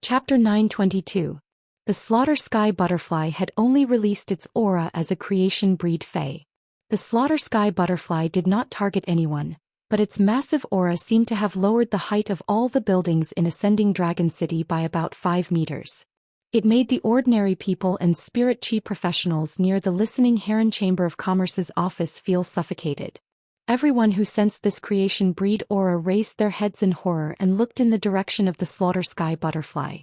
Chapter 922. The Slaughter Sky Butterfly had only released its aura as a creation breed Fae. The Slaughter Sky Butterfly did not target anyone, but its massive aura seemed to have lowered the height of all the buildings in Ascending Dragon City by about 5 meters. It made the ordinary people and spirit chi professionals near the listening Heron Chamber of Commerce's office feel suffocated. Everyone who sensed this creation breed aura raised their heads in horror and looked in the direction of the Slaughter Sky Butterfly.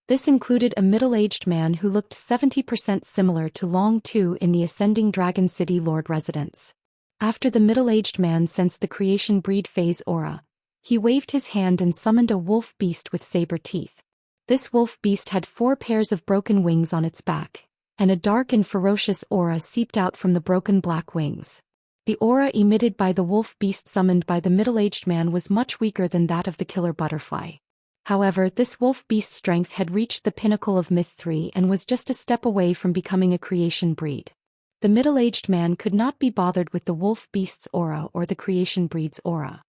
This included a middle-aged man who looked 70% similar to Long Tu in the Ascending Dragon City Lord residence. After the middle-aged man sensed the creation breed phase aura, he waved his hand and summoned a wolf beast with saber teeth. This wolf beast had 4 pairs of broken wings on its back, and a dark and ferocious aura seeped out from the broken black wings. The aura emitted by the wolf beast summoned by the middle-aged man was much weaker than that of the killer butterfly. However, this wolf beast's strength had reached the pinnacle of Myth 3 and was just a step away from becoming a creation breed. The middle-aged man could not be bothered with the wolf beast's aura or the creation breed's aura.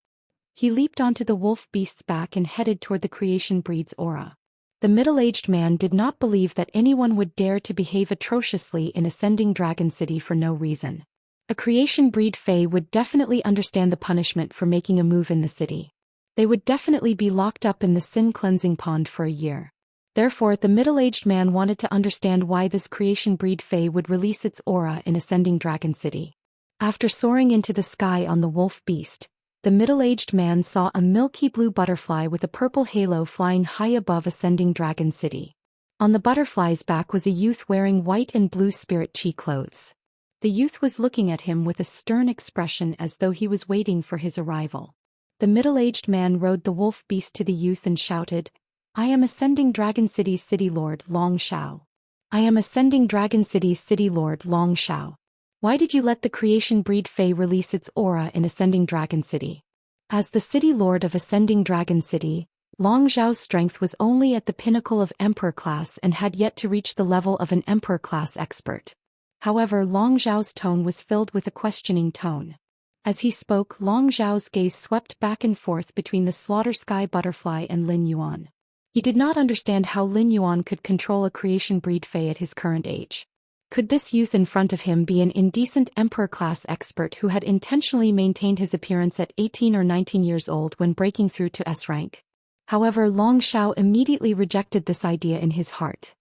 He leaped onto the wolf beast's back and headed toward the creation breed's aura. The middle-aged man did not believe that anyone would dare to behave atrociously in Ascending Dragon City for no reason. A creation breed Fae would definitely understand the punishment for making a move in the city. They would definitely be locked up in the sin cleansing pond for a year. Therefore, the middle-aged man wanted to understand why this creation breed Fae would release its aura in Ascending Dragon City. After soaring into the sky on the wolf beast, the middle-aged man saw a milky blue butterfly with a purple halo flying high above Ascending Dragon City. On the butterfly's back was a youth wearing white and blue spirit chi clothes. The youth was looking at him with a stern expression as though he was waiting for his arrival. The middle-aged man rode the wolf beast to the youth and shouted, "I am Ascending Dragon City's City Lord Long Xiao. I am Ascending Dragon City's City Lord Long Xiao. Why did you let the creation breed Fae release its aura in Ascending Dragon City?" As the City Lord of Ascending Dragon City, Long Xiao's strength was only at the pinnacle of Emperor class and had yet to reach the level of an Emperor class expert. However, Long Xiao's tone was filled with a questioning tone. As he spoke, Long Xiao's gaze swept back and forth between the Slaughter Sky Butterfly and Lin Yuan. He did not understand how Lin Yuan could control a creation breed Fae at his current age. Could this youth in front of him be an indecent Emperor class expert who had intentionally maintained his appearance at 18 or 19 years old when breaking through to S rank? However, Long Xiao immediately rejected this idea in his heart.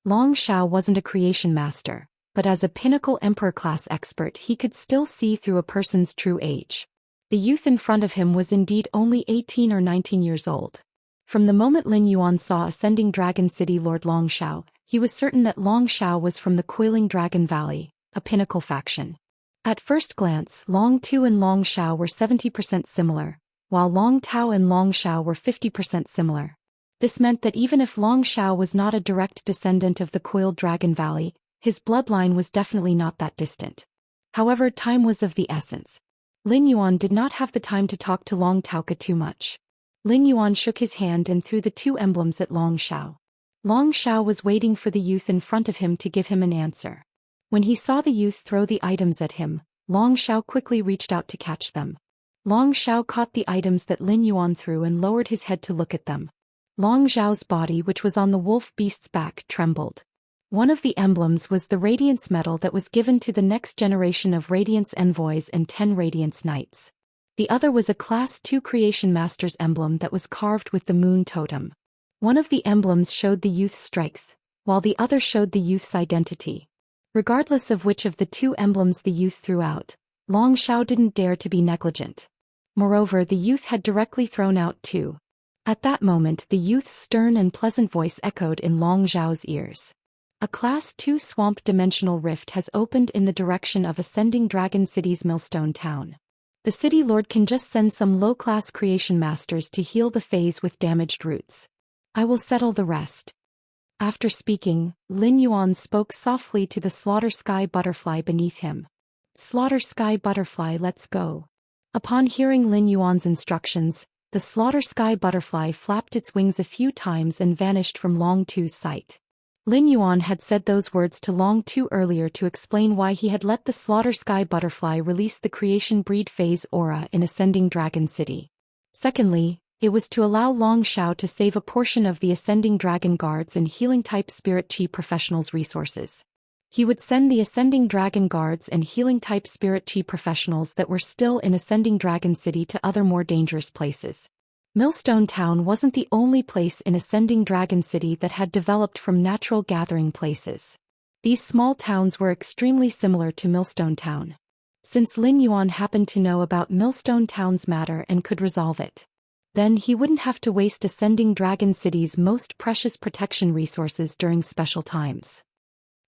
Long Xiao wasn't a creation master, but as a pinnacle Emperor class expert he could still see through a person's true age. The youth in front of him was indeed only 18 or 19 years old. From the moment Lin Yuan saw Ascending Dragon City Lord Long Xiao, he was certain that Long Xiao was from the Coiling Dragon Valley, a pinnacle faction. At first glance, Long Tu and Long Xiao were 70% similar, while Long Tao and Long Xiao were 50% similar. This meant that even if Long Xiao was not a direct descendant of the Coiled Dragon Valley, his bloodline was definitely not that distant. However, time was of the essence. Lin Yuan did not have the time to talk to Long Taoka too much. Lin Yuan shook his hand and threw the 2 emblems at Long Xiao. Long Xiao was waiting for the youth in front of him to give him an answer. When he saw the youth throw the items at him, Long Xiao quickly reached out to catch them. Long Xiao caught the items that Lin Yuan threw and lowered his head to look at them. Long Xiao's body, which was on the wolf beast's back, trembled. One of the emblems was the Radiance Medal that was given to the next generation of Radiance Envoys and 10 Radiance Knights. The other was a Class 2 Creation Master's emblem that was carved with the Moon Totem. One of the emblems showed the youth's strength, while the other showed the youth's identity. Regardless of which of the 2 emblems the youth threw out, Long Xiao didn't dare to be negligent. Moreover, the youth had directly thrown out 2. At that moment, the youth's stern and pleasant voice echoed in Long Xiao's ears. A Class 2 Swamp Dimensional Rift has opened in the direction of Ascending Dragon City's Millstone Town. The City Lord can just send some low-class creation masters to heal the phase with damaged roots. I will settle the rest. After speaking, Lin Yuan spoke softly to the Slaughter Sky Butterfly beneath him. "Slaughter Sky Butterfly, let's go." Upon hearing Lin Yuan's instructions, the Slaughter Sky Butterfly flapped its wings a few times and vanished from Long Tu's sight. Lin Yuan had said those words to Long Tu earlier to explain why he had let the Slaughter Sky Butterfly release the creation breed phase aura in Ascending Dragon City. Secondly, It was to allow Long Xiao to save a portion of the Ascending Dragon Guards and healing-type Spirit Chi professionals' resources. He would send the Ascending Dragon Guards and healing-type Spirit Chi professionals that were still in Ascending Dragon City to other more dangerous places. Millstone Town wasn't the only place in Ascending Dragon City that had developed from natural gathering places. These small towns were extremely similar to Millstone Town. Since Lin Yuan happened to know about Millstone Town's matter and could resolve it, then he wouldn't have to waste Ascending Dragon City's most precious protection resources during special times.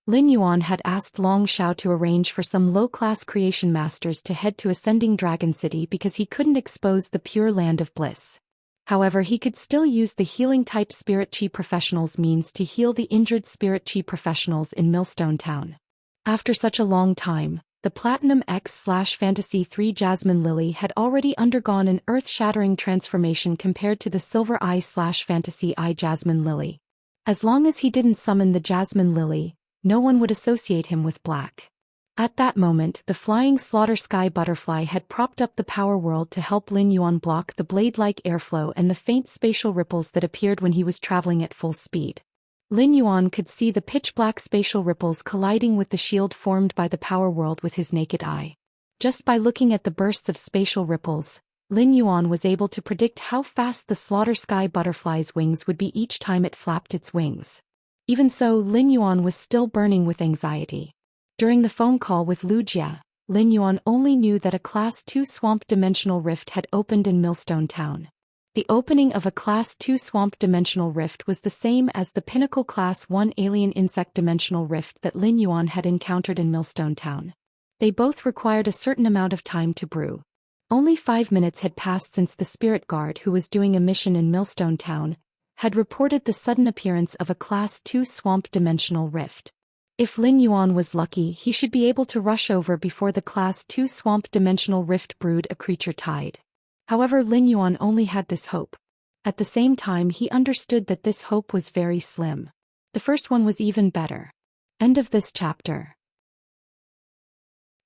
Lin Yuan had asked Long Xiao to arrange for some low-class creation masters to head to Ascending Dragon City because he couldn't expose the pure land of bliss. However, he could still use the healing-type Spirit Chi professionals' means to heal the injured Spirit Chi professionals in Millstone Town. After such a long time, the Platinum X/Fantasy 3 Jasmine Lily had already undergone an earth-shattering transformation compared to the Silver Eye/Fantasy Eye Jasmine Lily. As long as he didn't summon the Jasmine Lily, no one would associate him with black. At that moment, the flying Slaughter Sky Butterfly had propped up the power world to help Lin Yuan block the blade-like airflow and the faint spatial ripples that appeared when he was traveling at full speed. Lin Yuan could see the pitch-black spatial ripples colliding with the shield formed by the power world with his naked eye. Just by looking at the bursts of spatial ripples, Lin Yuan was able to predict how fast the Slaughter Sky Butterfly's wings would be each time it flapped its wings. Even so, Lin Yuan was still burning with anxiety. During the phone call with Wuxia, Lin Yuan only knew that a Class 2 Swamp Dimensional Rift had opened in Millstone Town. The opening of a Class 2 Swamp Dimensional Rift was the same as the Pinnacle Class 1 Alien Insect Dimensional Rift that Lin Yuan had encountered in Millstone Town. They both required a certain amount of time to brew. Only 5 minutes had passed since the Spirit Guard, who was doing a mission in Millstone Town, had reported the sudden appearance of a Class 2 Swamp Dimensional Rift. If Lin Yuan was lucky, he should be able to rush over before the Class 2 Swamp Dimensional Rift brewed a creature tide. However, Lin Yuan only had this hope. At the same time, he understood that this hope was very slim. The first one was even better. End of this chapter.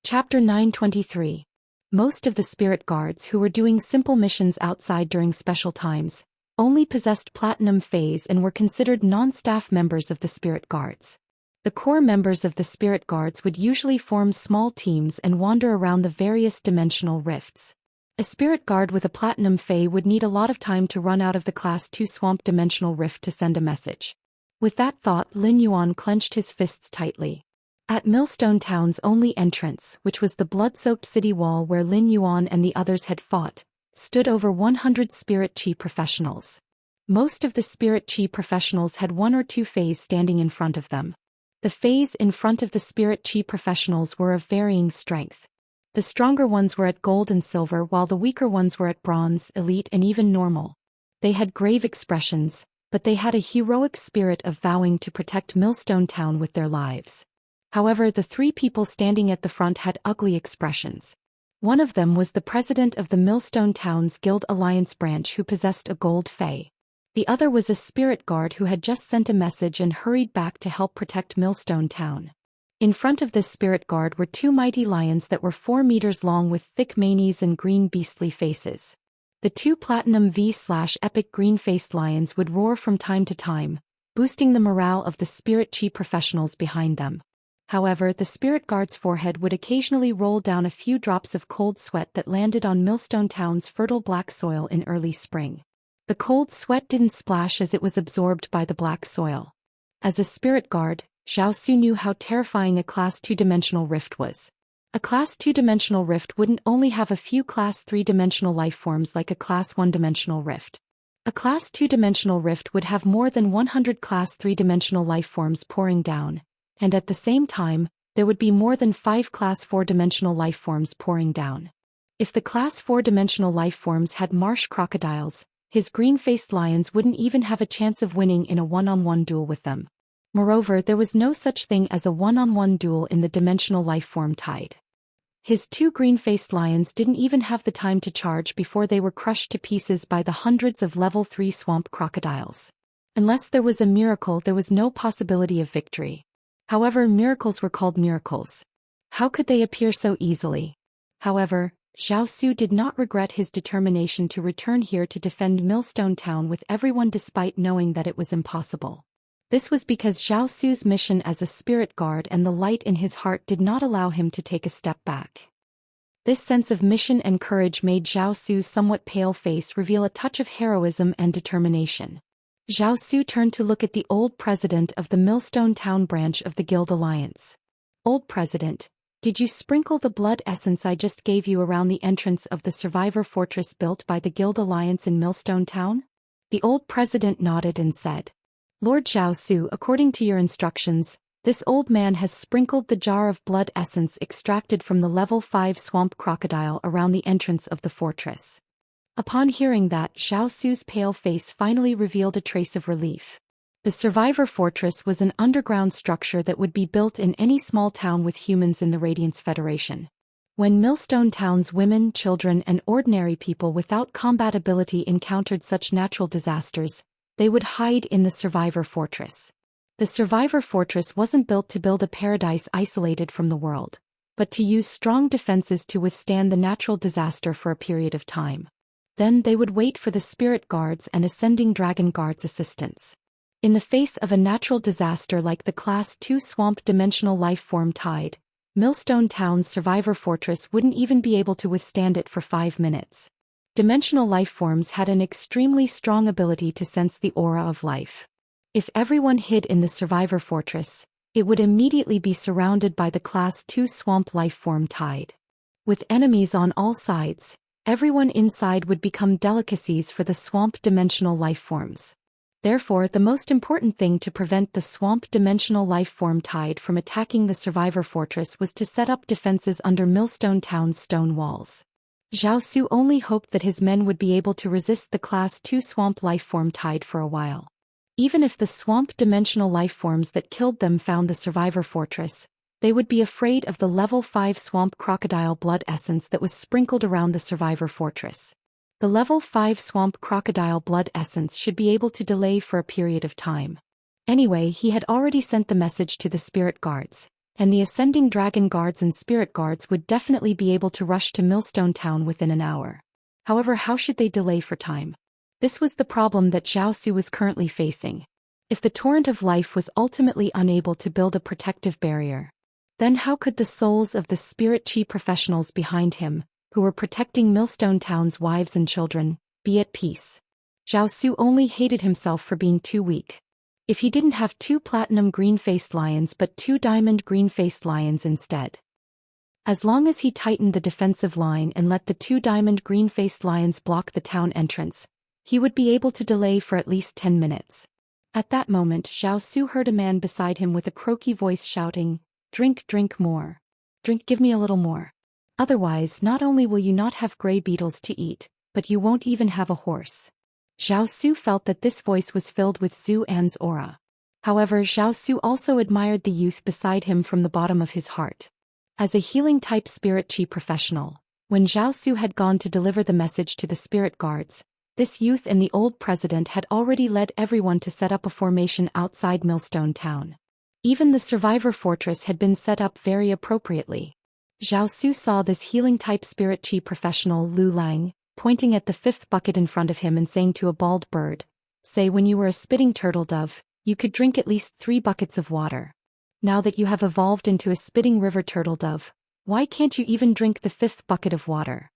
Chapter 923. Most of the Spirit Guards who were doing simple missions outside during special times only possessed Platinum Phase and were considered non-staff members of the Spirit Guards. The core members of the Spirit Guards would usually form small teams and wander around the various dimensional rifts. A Spirit Guard with a Platinum Fae would need a lot of time to run out of the Class 2 Swamp Dimensional Rift to send a message. With that thought, Lin Yuan clenched his fists tightly. At Millstone Town's only entrance, which was the blood-soaked city wall where Lin Yuan and the others had fought, stood over 100 Spirit Chi professionals. Most of the Spirit Chi professionals had one or two Faes standing in front of them. The Faes in front of the Spirit Chi professionals were of varying strength. The stronger ones were at gold and silver, while the weaker ones were at bronze, elite, and even normal. They had grave expressions, but they had a heroic spirit of vowing to protect Millstone Town with their lives. However, the three people standing at the front had ugly expressions. One of them was the president of the Millstone Town's Guild Alliance branch, who possessed a gold fae. The other was a Spirit Guard who had just sent a message and hurried back to help protect Millstone Town. In front of this Spirit Guard were two mighty lions that were 4 meters long with thick manes and green beastly faces. The two Platinum V/Epic green-faced lions would roar from time to time, boosting the morale of the Spirit Chi professionals behind them. However, the Spirit Guard's forehead would occasionally roll down a few drops of cold sweat that landed on Millstone Town's fertile black soil in early spring. The cold sweat didn't splash as it was absorbed by the black soil. As a Spirit Guard, Zhao Su knew how terrifying a Class 2-dimensional rift was. A Class 2-dimensional rift wouldn't only have a few Class 3-dimensional lifeforms like a Class 1-dimensional rift. A Class 2-dimensional rift would have more than 100 Class 3-dimensional lifeforms pouring down, and at the same time, there would be more than 5 Class 4-dimensional lifeforms pouring down. If the Class 4-dimensional lifeforms had marsh crocodiles, his green-faced lions wouldn't even have a chance of winning in a one-on-one duel with them. Moreover, there was no such thing as a one-on-one duel in the dimensional lifeform tide. His two green-faced lions didn't even have the time to charge before they were crushed to pieces by the hundreds of level 3 swamp crocodiles. Unless there was a miracle, there was no possibility of victory. However, miracles were called miracles. How could they appear so easily? However, Zhao Su did not regret his determination to return here to defend Millstone Town with everyone despite knowing that it was impossible. This was because Zhao Su's mission as a spirit guard and the light in his heart did not allow him to take a step back. This sense of mission and courage made Zhao Su's somewhat pale face reveal a touch of heroism and determination. Zhao Su turned to look at the old president of the Millstone Town branch of the Guild Alliance. "Old President, did you sprinkle the blood essence I just gave you around the entrance of the survivor fortress built by the Guild Alliance in Millstone Town?" The old president nodded and said, "Lord Zhao Su, according to your instructions, this old man has sprinkled the jar of blood essence extracted from the level 5 swamp crocodile around the entrance of the fortress." Upon hearing that, Zhao Su's pale face finally revealed a trace of relief. The survivor fortress was an underground structure that would be built in any small town with humans in the Radiance Federation. When Millstone Town's women, children, and ordinary people without combat ability encountered such natural disasters, they would hide in the survivor fortress. The survivor fortress wasn't built to build a paradise isolated from the world, but to use strong defenses to withstand the natural disaster for a period of time. Then they would wait for the spirit guards and ascending dragon guards' assistance. In the face of a natural disaster like the Class 2 swamp dimensional life form tide, Millstone Town's survivor fortress wouldn't even be able to withstand it for 5 minutes. Dimensional life forms had an extremely strong ability to sense the aura of life. If everyone hid in the survivor fortress, it would immediately be surrounded by the Class 2 swamp life form tide. With enemies on all sides, everyone inside would become delicacies for the swamp dimensional life forms. Therefore, the most important thing to prevent the swamp dimensional life form tide from attacking the survivor fortress was to set up defenses under Millstone Town's stone walls. Zhao Su only hoped that his men would be able to resist the Class 2 swamp life form tide for a while. Even if the swamp dimensional life forms that killed them found the survivor fortress, they would be afraid of the level 5 swamp crocodile blood essence that was sprinkled around the survivor fortress. The level 5 swamp crocodile blood essence should be able to delay for a period of time. Anyway, he had already sent the message to the spirit guards, and the ascending dragon guards and spirit guards would definitely be able to rush to Millstone Town within an hour. However, how should they delay for time? This was the problem that Zhao Su was currently facing. If the torrent of life was ultimately unable to build a protective barrier, then how could the souls of the spirit chi professionals behind him, who were protecting Millstone Town's wives and children, be at peace? Zhao Su only hated himself for being too weak. If he didn't have 2 platinum green-faced lions but 2 diamond green-faced lions instead. As long as he tightened the defensive line and let the 2 diamond green-faced lions block the town entrance, he would be able to delay for at least 10 minutes. At that moment, Zhao Su heard a man beside him with a croaky voice shouting, "Drink, drink more. Drink, give me a little more. Otherwise, not only will you not have gray beetles to eat, but you won't even have a horse." Zhao Su felt that this voice was filled with Zhou Xian's aura. However, Zhao Su also admired the youth beside him from the bottom of his heart. As a healing-type spirit chi professional, when Zhao Su had gone to deliver the message to the spirit guards, this youth and the old president had already led everyone to set up a formation outside Millstone Town. Even the survivor fortress had been set up very appropriately. Zhao Su saw this healing-type spirit chi professional Lu Lang, pointing at the 5th bucket in front of him and saying to a bald bird, "Say when you were a spitting turtle dove, you could drink at least 3 buckets of water. Now that you have evolved into a spitting river turtle dove, why can't you even drink the 5th bucket of water?"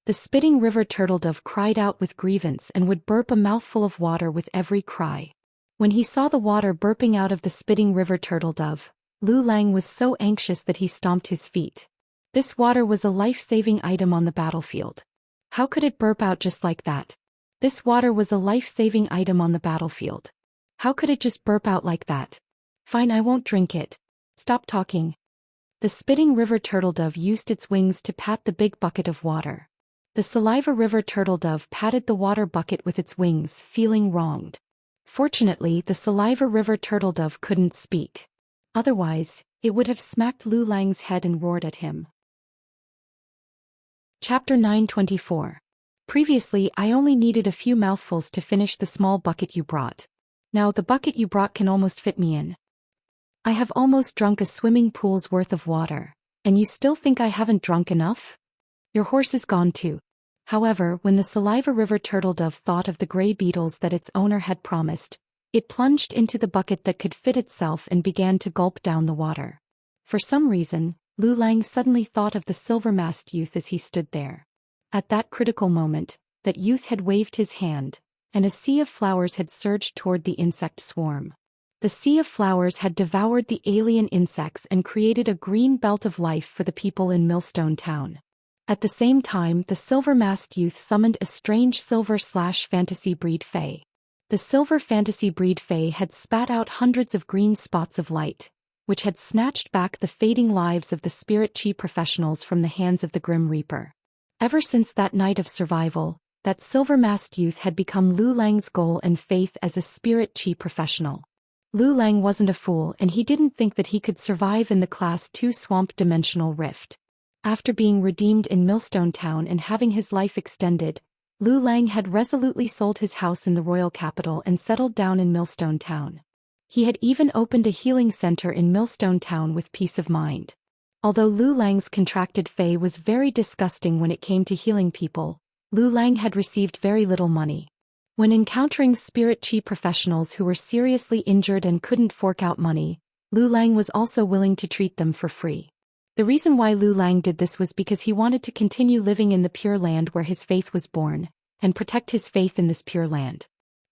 The spitting river turtle dove cried out with grievance and would burp a mouthful of water with every cry. When he saw the water burping out of the spitting river turtle dove, Lu Lang was so anxious that he stomped his feet. This water was a life-saving item on the battlefield. How could it burp out just like that? This water was a life-saving item on the battlefield. How could it just burp out like that? Fine, I won't drink it. Stop talking. The spitting river turtle dove used its wings to pat the big bucket of water. The saliva river turtle dove patted the water bucket with its wings, feeling wronged. Fortunately, the saliva river turtle dove couldn't speak. Otherwise, it would have smacked Lu Lang's head and roared at him. Chapter 924. Previously, I only needed a few mouthfuls to finish the small bucket you brought. Now the bucket you brought can almost fit me in. I have almost drunk a swimming pool's worth of water, and you still think I haven't drunk enough? Your horse is gone too. However, when the Saliva River turtle dove thought of the gray beetles that its owner had promised, it plunged into the bucket that could fit itself and began to gulp down the water. For some reason, Lu Lang suddenly thought of the silver-masked youth as he stood there. At that critical moment, that youth had waved his hand, and a sea of flowers had surged toward the insect swarm. The sea of flowers had devoured the alien insects and created a green belt of life for the people in Millstone Town. At the same time, the silver-masked youth summoned a strange silver-fantasy breed fae. The silver fantasy breed fae had spat out hundreds of green spots of light, which had snatched back the fading lives of the spirit chi professionals from the hands of the Grim Reaper. Ever since that night of survival, that silver-masked youth had become Lu Lang's goal and faith as a spirit chi professional. Lu Lang wasn't a fool, and he didn't think that he could survive in the Class 2 Swamp Dimensional Rift. After being redeemed in Millstone Town and having his life extended, Lu Lang had resolutely sold his house in the royal capital and settled down in Millstone Town. He had even opened a healing center in Millstone Town with peace of mind. Although Lu Lang's contracted fae was very disgusting when it came to healing people, Lu Lang had received very little money. When encountering spirit chi professionals who were seriously injured and couldn't fork out money, Lu Lang was also willing to treat them for free. The reason why Lu Lang did this was because he wanted to continue living in the Pure Land where his faith was born, and protect his faith in this Pure Land.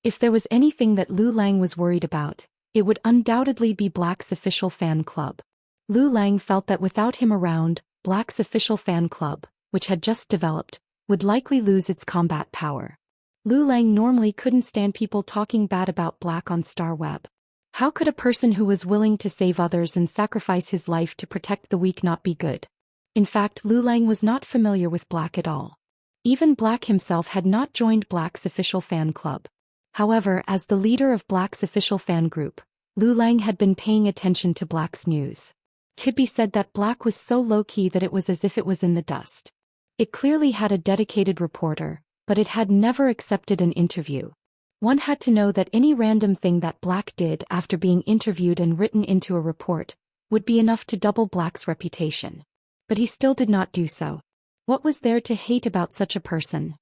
If there was anything that Lu Lang was worried about, it would undoubtedly be Black's official fan club. Lu Lang felt that without him around, Black's official fan club, which had just developed, would likely lose its combat power. Lu Lang normally couldn't stand people talking bad about Black on Star Web. How could a person who was willing to save others and sacrifice his life to protect the weak not be good? In fact, Lu Lang was not familiar with Black at all. Even Black himself had not joined Black's official fan club. However, as the leader of Black's official fan group, Lu Lang had been paying attention to Black's news. It could be said that Black was so low-key that it was as if it was in the dust. It clearly had a dedicated reporter, but it had never accepted an interview. One had to know that any random thing that Black did after being interviewed and written into a report would be enough to double Black's reputation. But he still did not do so. What was there to hate about such a person?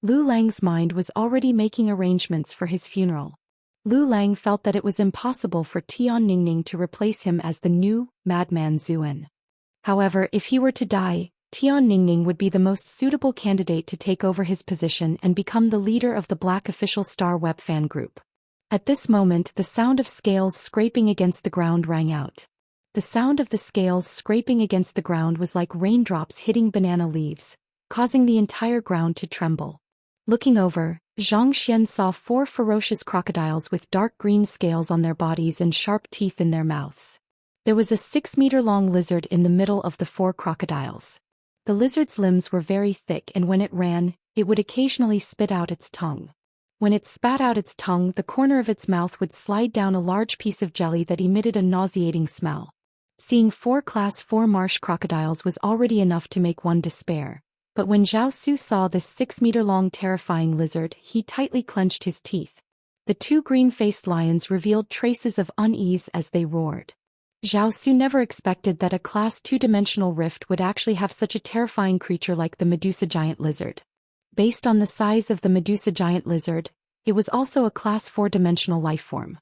Lu Lang's mind was already making arrangements for his funeral. Lu Lang felt that it was impossible for Tian Ningning to replace him as the new madman Zuan. However, if he were to die, Tian Ningning would be the most suitable candidate to take over his position and become the leader of the Black official Star Web fan group. At this moment, the sound of scales scraping against the ground rang out. The sound of the scales scraping against the ground was like raindrops hitting banana leaves, causing the entire ground to tremble. Looking over, Zhou Xian saw 4 ferocious crocodiles with dark green scales on their bodies and sharp teeth in their mouths. There was a 6-meter-long lizard in the middle of the 4 crocodiles. The lizard's limbs were very thick, and when it ran, it would occasionally spit out its tongue. When it spat out its tongue, the corner of its mouth would slide down a large piece of jelly that emitted a nauseating smell. Seeing 4 Class 4 marsh crocodiles was already enough to make one despair. But when Zhao Su saw this 6-meter-long terrifying lizard, he tightly clenched his teeth. The 2 green-faced lions revealed traces of unease as they roared. Zhao Su never expected that a Class 2-dimensional rift would actually have such a terrifying creature like the Medusa giant lizard. Based on the size of the Medusa giant lizard, it was also a Class 4-dimensional lifeform.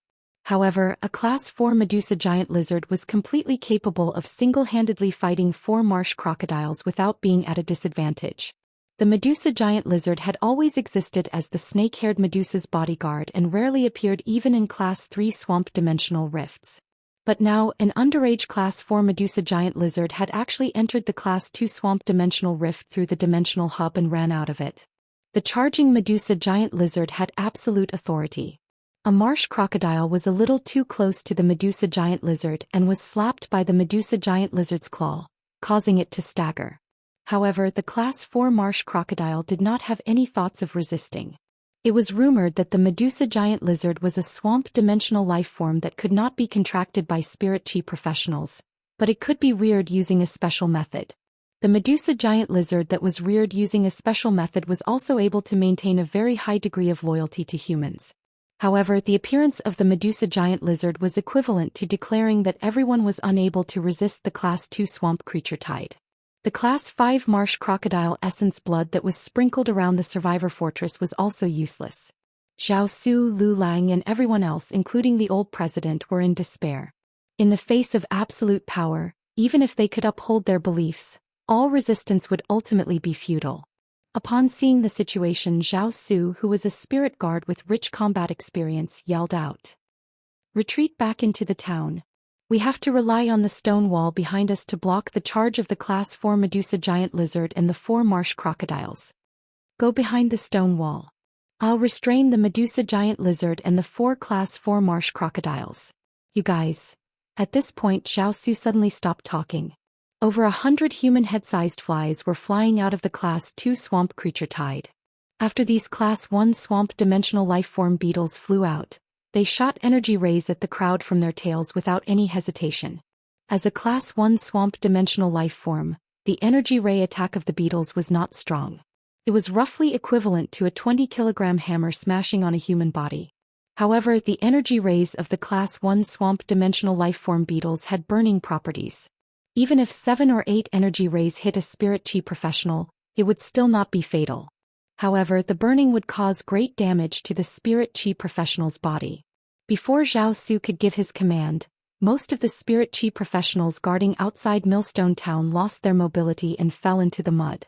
However, a Class 4 Medusa giant lizard was completely capable of single-handedly fighting 4 marsh crocodiles without being at a disadvantage. The Medusa giant lizard had always existed as the snake-haired Medusa's bodyguard and rarely appeared even in Class 3 swamp dimensional rifts. But now, an underage Class 4 Medusa giant lizard had actually entered the Class 2 swamp dimensional rift through the dimensional hub and ran out of it. The charging Medusa giant lizard had absolute authority. A marsh crocodile was a little too close to the Medusa giant lizard and was slapped by the Medusa giant lizard's claw, causing it to stagger. However, the Class 4 marsh crocodile did not have any thoughts of resisting. It was rumored that the Medusa giant lizard was a swamp-dimensional lifeform that could not be contracted by spirit chi professionals, but it could be reared using a special method. The Medusa giant lizard that was reared using a special method was also able to maintain a very high degree of loyalty to humans. However, the appearance of the Medusa giant lizard was equivalent to declaring that everyone was unable to resist the Class 2 swamp creature tide. The Class 5 marsh crocodile essence blood that was sprinkled around the survivor fortress was also useless. Zhao Su, Lu Lang and everyone else including the old president were in despair. In the face of absolute power, even if they could uphold their beliefs, all resistance would ultimately be futile. Upon seeing the situation, Zhao Su, who was a spirit guard with rich combat experience, yelled out, "Retreat back into the town. We have to rely on the stone wall behind us to block the charge of the Class 4 Medusa giant lizard and the 4 marsh crocodiles. Go behind the stone wall. I'll restrain the Medusa giant lizard and the 4 Class 4 marsh crocodiles. You guys." At this point, Zhao Su suddenly stopped talking. Over 100 human head-sized flies were flying out of the Class 2 swamp creature tide. After these Class 1 swamp dimensional lifeform beetles flew out, they shot energy rays at the crowd from their tails without any hesitation. As a Class 1 swamp dimensional lifeform, the energy ray attack of the beetles was not strong. It was roughly equivalent to a 20-kilogram hammer smashing on a human body. However, the energy rays of the Class 1 swamp dimensional lifeform beetles had burning properties. Even if 7 or 8 energy rays hit a spirit chi professional, it would still not be fatal. However, the burning would cause great damage to the spirit chi professional's body. Before Zhao Su could give his command, most of the spirit chi professionals guarding outside Millstone Town lost their mobility and fell into the mud.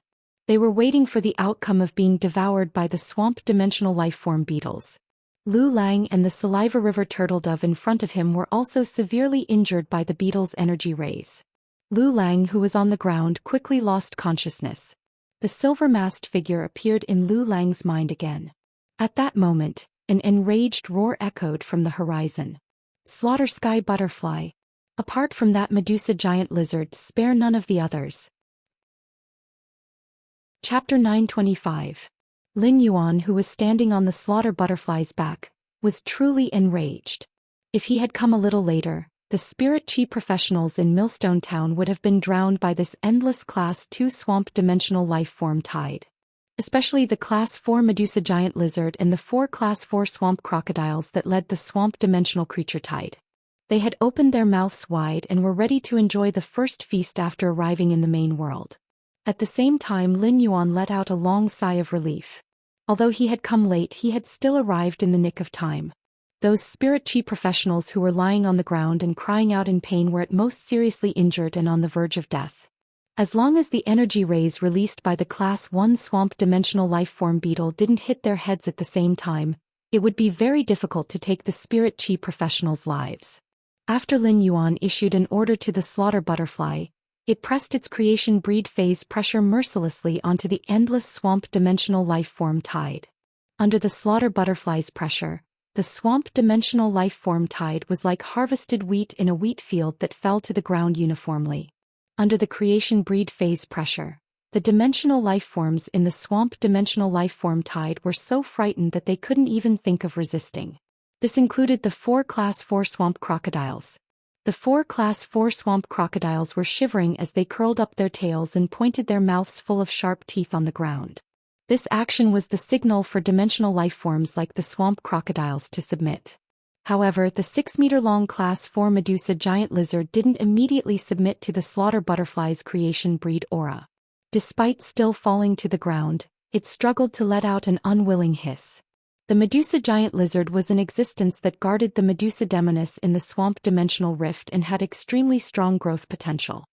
They were waiting for the outcome of being devoured by the swamp dimensional lifeform beetles. Lu Lang and the Saliva River turtledove in front of him were also severely injured by the beetles' energy rays. Lu Lang, who was on the ground, quickly lost consciousness. The silver-masked figure appeared in Lu Lang's mind again. At that moment, an enraged roar echoed from the horizon. "Slaughter sky butterfly. Apart from that Medusa giant lizard, spare none of the others." Chapter 925. Lin Yuan, who was standing on the slaughter butterfly's back, was truly enraged. If he had come a little later, the spirit chi professionals in Millstone Town would have been drowned by this endless Class 2 swamp dimensional lifeform tide. Especially the Class 4 Medusa giant lizard and the 4 Class 4 swamp crocodiles that led the swamp dimensional creature tide. They had opened their mouths wide and were ready to enjoy the first feast after arriving in the main world. At the same time, Lin Yuan let out a long sigh of relief. Although he had come late, he had still arrived in the nick of time. Those spirit chi professionals who were lying on the ground and crying out in pain were at most seriously injured and on the verge of death. As long as the energy rays released by the Class 1 swamp dimensional lifeform beetle didn't hit their heads at the same time, it would be very difficult to take the spirit chi professionals' lives. After Lin Yuan issued an order to the slaughter butterfly, it pressed its creation breed phase pressure mercilessly onto the endless swamp dimensional lifeform tide. Under the slaughter butterfly's pressure, the swamp dimensional lifeform tide was like harvested wheat in a wheat field that fell to the ground uniformly. Under the creation breed phase pressure, the dimensional lifeforms in the swamp dimensional lifeform tide were so frightened that they couldn't even think of resisting. This included the 4 Class 4 swamp crocodiles. The 4 Class 4 swamp crocodiles were shivering as they curled up their tails and pointed their mouths full of sharp teeth on the ground. This action was the signal for dimensional lifeforms like the swamp crocodiles to submit. However, the 6-meter-long Class 4 Medusa giant lizard didn't immediately submit to the slaughter butterfly's creation breed aura. Despite still falling to the ground, it struggled to let out an unwilling hiss. The Medusa giant lizard was an existence that guarded the Medusa demonis in the swamp dimensional rift and had extremely strong growth potential.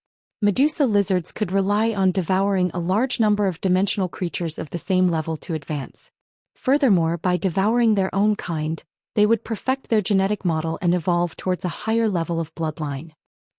Medusa lizards could rely on devouring a large number of dimensional creatures of the same level to advance. Furthermore, by devouring their own kind, they would perfect their genetic model and evolve towards a higher level of bloodline.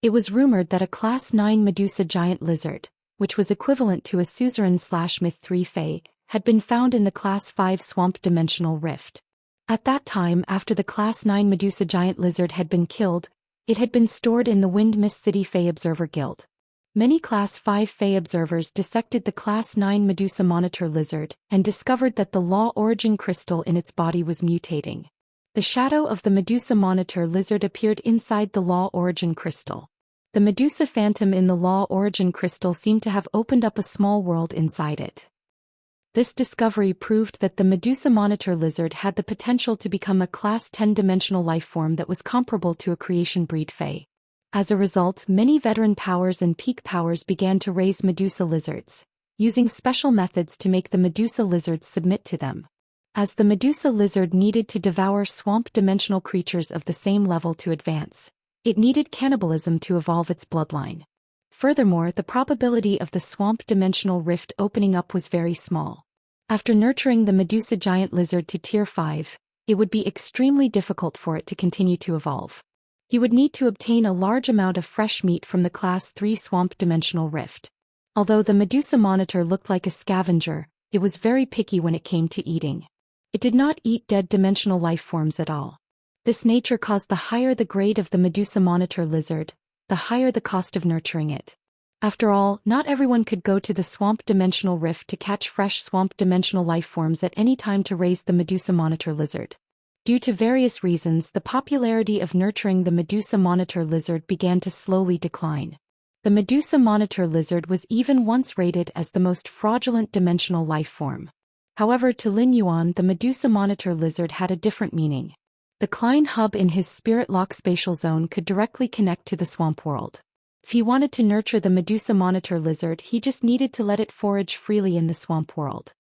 It was rumored that a Class 9 Medusa giant lizard, which was equivalent to a suzerain/myth 3 fae, had been found in the Class 5 swamp dimensional rift. At that time, after the Class 9 Medusa giant lizard had been killed, it had been stored in the Wind Mist City Fae Observer Guild. Many Class 5 Fae observers dissected the Class 9 Medusa monitor lizard and discovered that the Law Origin crystal in its body was mutating. The shadow of the Medusa monitor lizard appeared inside the Law Origin crystal. The Medusa phantom in the Law Origin crystal seemed to have opened up a small world inside it. This discovery proved that the Medusa monitor lizard had the potential to become a Class 10 dimensional lifeform that was comparable to a creation breed fae. As a result, many veteran powers and peak powers began to raise Medusa lizards, using special methods to make the Medusa lizards submit to them. As the Medusa lizard needed to devour swamp-dimensional creatures of the same level to advance, it needed cannibalism to evolve its bloodline. Furthermore, the probability of the swamp-dimensional rift opening up was very small. After nurturing the Medusa giant lizard to Tier 5, it would be extremely difficult for it to continue to evolve. He would need to obtain a large amount of fresh meat from the Class 3 swamp-dimensional rift. Although the Medusa monitor looked like a scavenger, it was very picky when it came to eating. It did not eat dead dimensional life forms at all. This nature caused the higher the grade of the Medusa monitor lizard, the higher the cost of nurturing it. After all, not everyone could go to the swamp-dimensional rift to catch fresh swamp-dimensional life forms at any time to raise the Medusa monitor lizard. Due to various reasons, the popularity of nurturing the Medusa monitor lizard began to slowly decline. The Medusa monitor lizard was even once rated as the most fraudulent dimensional life form. However, to Lin Yuan, the Medusa monitor lizard had a different meaning. The Klein hub in his spirit lock spatial zone could directly connect to the swamp world. If he wanted to nurture the Medusa monitor lizard, he just needed to let it forage freely in the swamp world.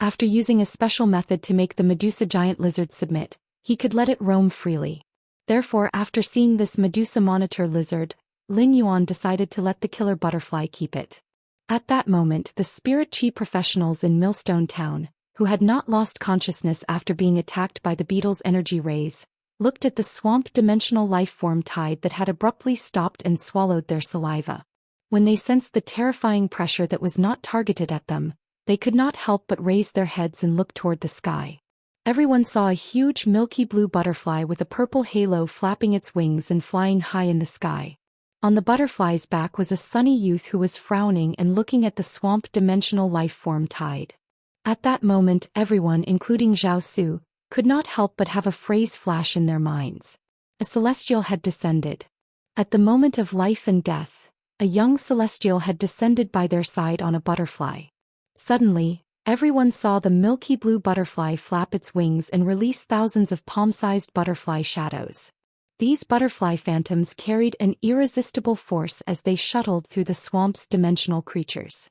After using a special method to make the Medusa giant lizard submit, he could let it roam freely. Therefore, after seeing this Medusa monitor lizard, Lin Yuan decided to let the killer butterfly keep it. At that moment, the spirit chi professionals in Millstone Town, who had not lost consciousness after being attacked by the beetle's energy rays, looked at the swamp-dimensional life-form tide that had abruptly stopped and swallowed their saliva. When they sensed the terrifying pressure that was not targeted at them, they could not help but raise their heads and look toward the sky. Everyone saw a huge milky blue butterfly with a purple halo flapping its wings and flying high in the sky. On the butterfly's back was a sunny youth who was frowning and looking at the swamp-dimensional life-form tide. At that moment, everyone, including Zhao Su, could not help but have a phrase flash in their minds. A celestial had descended. At the moment of life and death, a young celestial had descended by their side on a butterfly. Suddenly, everyone saw the milky blue butterfly flap its wings and release thousands of palm-sized butterfly shadows. These butterfly phantoms carried an irresistible force as they shuttled through the swamp's dimensional creatures.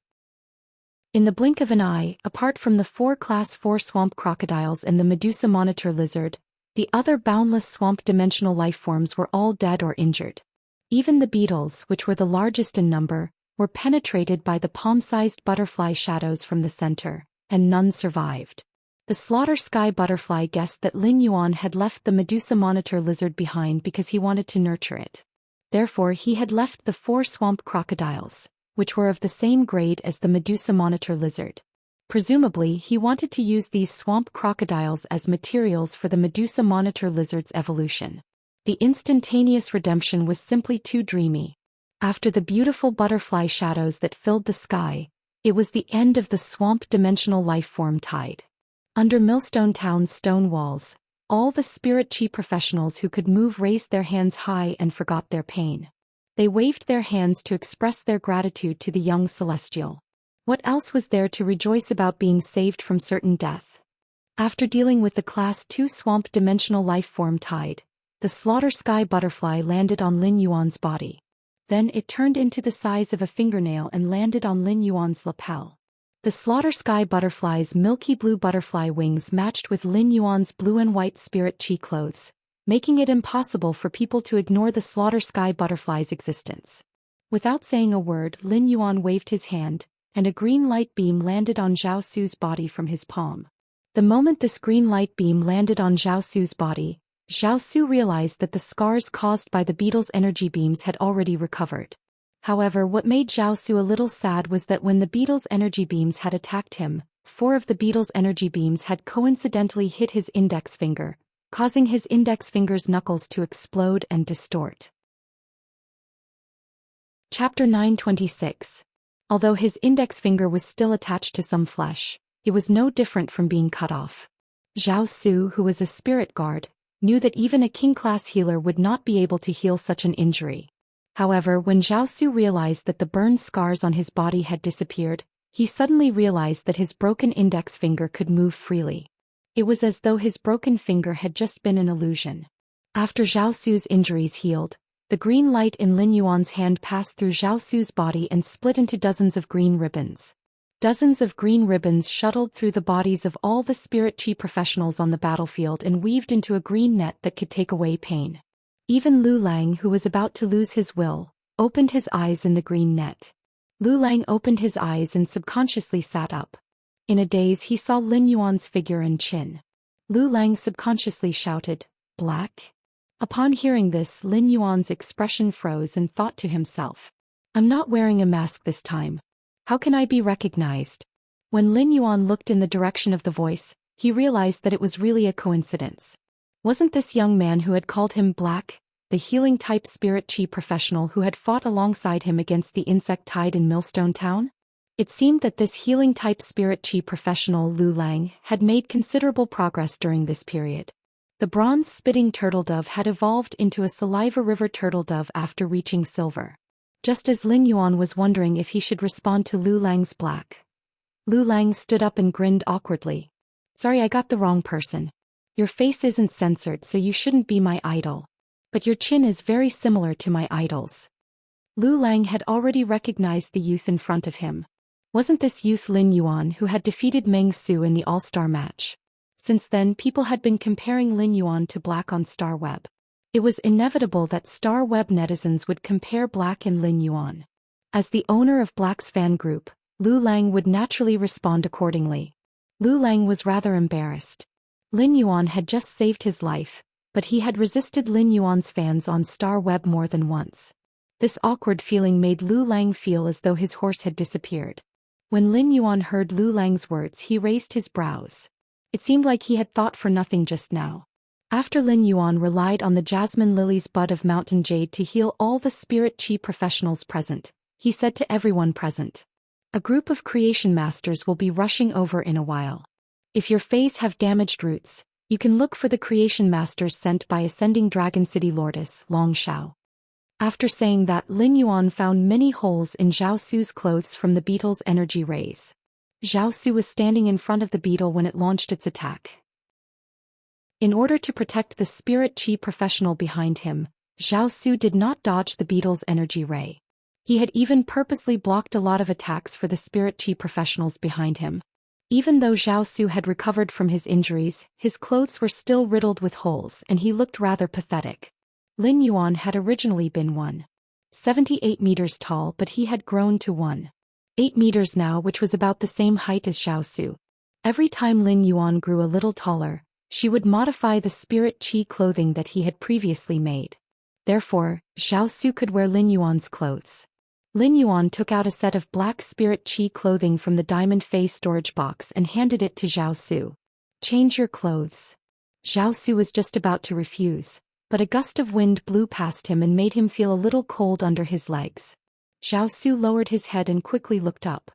In the blink of an eye, apart from the 4 Class 4 swamp crocodiles and the Medusa monitor lizard, the other boundless swamp-dimensional life forms were all dead or injured. Even the beetles, which were the largest in number, were penetrated by the palm-sized butterfly shadows from the center, and none survived. The slaughter sky butterfly guessed that Lin Yuan had left the Medusa monitor lizard behind because he wanted to nurture it. Therefore, he had left the 4 swamp crocodiles, which were of the same grade as the Medusa monitor lizard. Presumably, he wanted to use these swamp crocodiles as materials for the Medusa monitor lizard's evolution. The instantaneous redemption was simply too dreamy. After the beautiful butterfly shadows that filled the sky, it was the end of the swamp-dimensional life-form tide. Under Millstone Town's stone walls, all the spirit chi professionals who could move raised their hands high and forgot their pain. They waved their hands to express their gratitude to the young celestial. What else was there to rejoice about being saved from certain death? After dealing with the Class 2 swamp-dimensional life-form tide, the slaughter sky butterfly landed on Lin Yuan's body. Then it turned into the size of a fingernail and landed on Lin Yuan's lapel. The slaughter sky butterfly's milky blue butterfly wings matched with Lin Yuan's blue and white spirit chi clothes, making it impossible for people to ignore the slaughter sky butterfly's existence. Without saying a word, Lin Yuan waved his hand, and a green light beam landed on Zhao Su's body from his palm. The moment this green light beam landed on Zhao Su's body, Zhao Su realized that the scars caused by the beetle's energy beams had already recovered. However, what made Zhao Su a little sad was that when the beetle's energy beams had attacked him, 4 of the beetle's energy beams had coincidentally hit his index finger, causing his index finger's knuckles to explode and distort. Chapter 926. Although his index finger was still attached to some flesh, it was no different from being cut off. Zhao Su, who was a spirit guard, knew that even a king-class healer would not be able to heal such an injury. However, when Zhao Su realized that the burn scars on his body had disappeared, he suddenly realized that his broken index finger could move freely. It was as though his broken finger had just been an illusion. After Zhao Su's injuries healed, The green light in Lin Yuan's hand passed through Zhao Su's body and split into dozens of green ribbons. Dozens of green ribbons shuttled through the bodies of all the spirit chi professionals on the battlefield and weaved into a green net that could take away pain. Even Lu Lang, who was about to lose his will, opened his eyes in the green net. Lu Lang opened his eyes and subconsciously sat up. In a daze he saw Lin Yuan's figure and chin. Lu Lang subconsciously shouted, "Black?" Upon hearing this, Lin Yuan's expression froze and thought to himself, "I'm not wearing a mask this time. How can I be recognized?" When Lin Yuan looked in the direction of the voice, he realized that it was really a coincidence. Wasn't this young man who had called him Black, the healing-type spirit chi professional who had fought alongside him against the insect tide in Millstone Town? It seemed that this healing-type spirit chi professional Lu Lang had made considerable progress during this period. The bronze-spitting turtle-dove had evolved into a saliva river turtle-dove after reaching silver. Just as Lin Yuan was wondering if he should respond to Lu Lang's Black, Lu Lang stood up and grinned awkwardly. "Sorry, I got the wrong person. Your face isn't censored, so you shouldn't be my idol. But your chin is very similar to my idol's." Lu Lang had already recognized the youth in front of him. Wasn't this youth Lin Yuan who had defeated Meng Su in the All-Star match? Since then, people had been comparing Lin Yuan to Black on Star Web. It was inevitable that Star Web netizens would compare Black and Lin Yuan. As the owner of Black's fan group, Lu Lang would naturally respond accordingly. Lu Lang was rather embarrassed. Lin Yuan had just saved his life, but he had resisted Lin Yuan's fans on Star Web more than once. This awkward feeling made Lu Lang feel as though his horse had disappeared. When Lin Yuan heard Lu Lang's words, he raised his brows. It seemed like he had thought for nothing just now. After Lin Yuan relied on the jasmine lily's bud of mountain jade to heal all the spirit chi professionals present, he said to everyone present, "A group of creation masters will be rushing over in a while. If your phase have damaged roots, you can look for the creation masters sent by Ascending Dragon City Lordess, Long Shao." After saying that, Lin Yuan found many holes in Zhao Su's clothes from the beetle's energy rays. Zhao Su was standing in front of the beetle when it launched its attack. In order to protect the spirit chi professional behind him, Zhao Su did not dodge the beetle's energy ray. He had even purposely blocked a lot of attacks for the spirit chi professionals behind him. Even though Zhao Su had recovered from his injuries, his clothes were still riddled with holes and he looked rather pathetic. Lin Yuan had originally been 1.78 meters tall, but he had grown to 1.8 meters now, which was about the same height as Zhao Su. Every time Lin Yuan grew a little taller, she would modify the spirit chi clothing that he had previously made. Therefore, Zhao Su could wear Lin Yuan's clothes. Lin Yuan took out a set of black spirit chi clothing from the diamond face storage box and handed it to Zhao Su. "Change your clothes." Zhao Su was just about to refuse, but a gust of wind blew past him and made him feel a little cold under his legs. Zhao Su lowered his head and quickly looked up.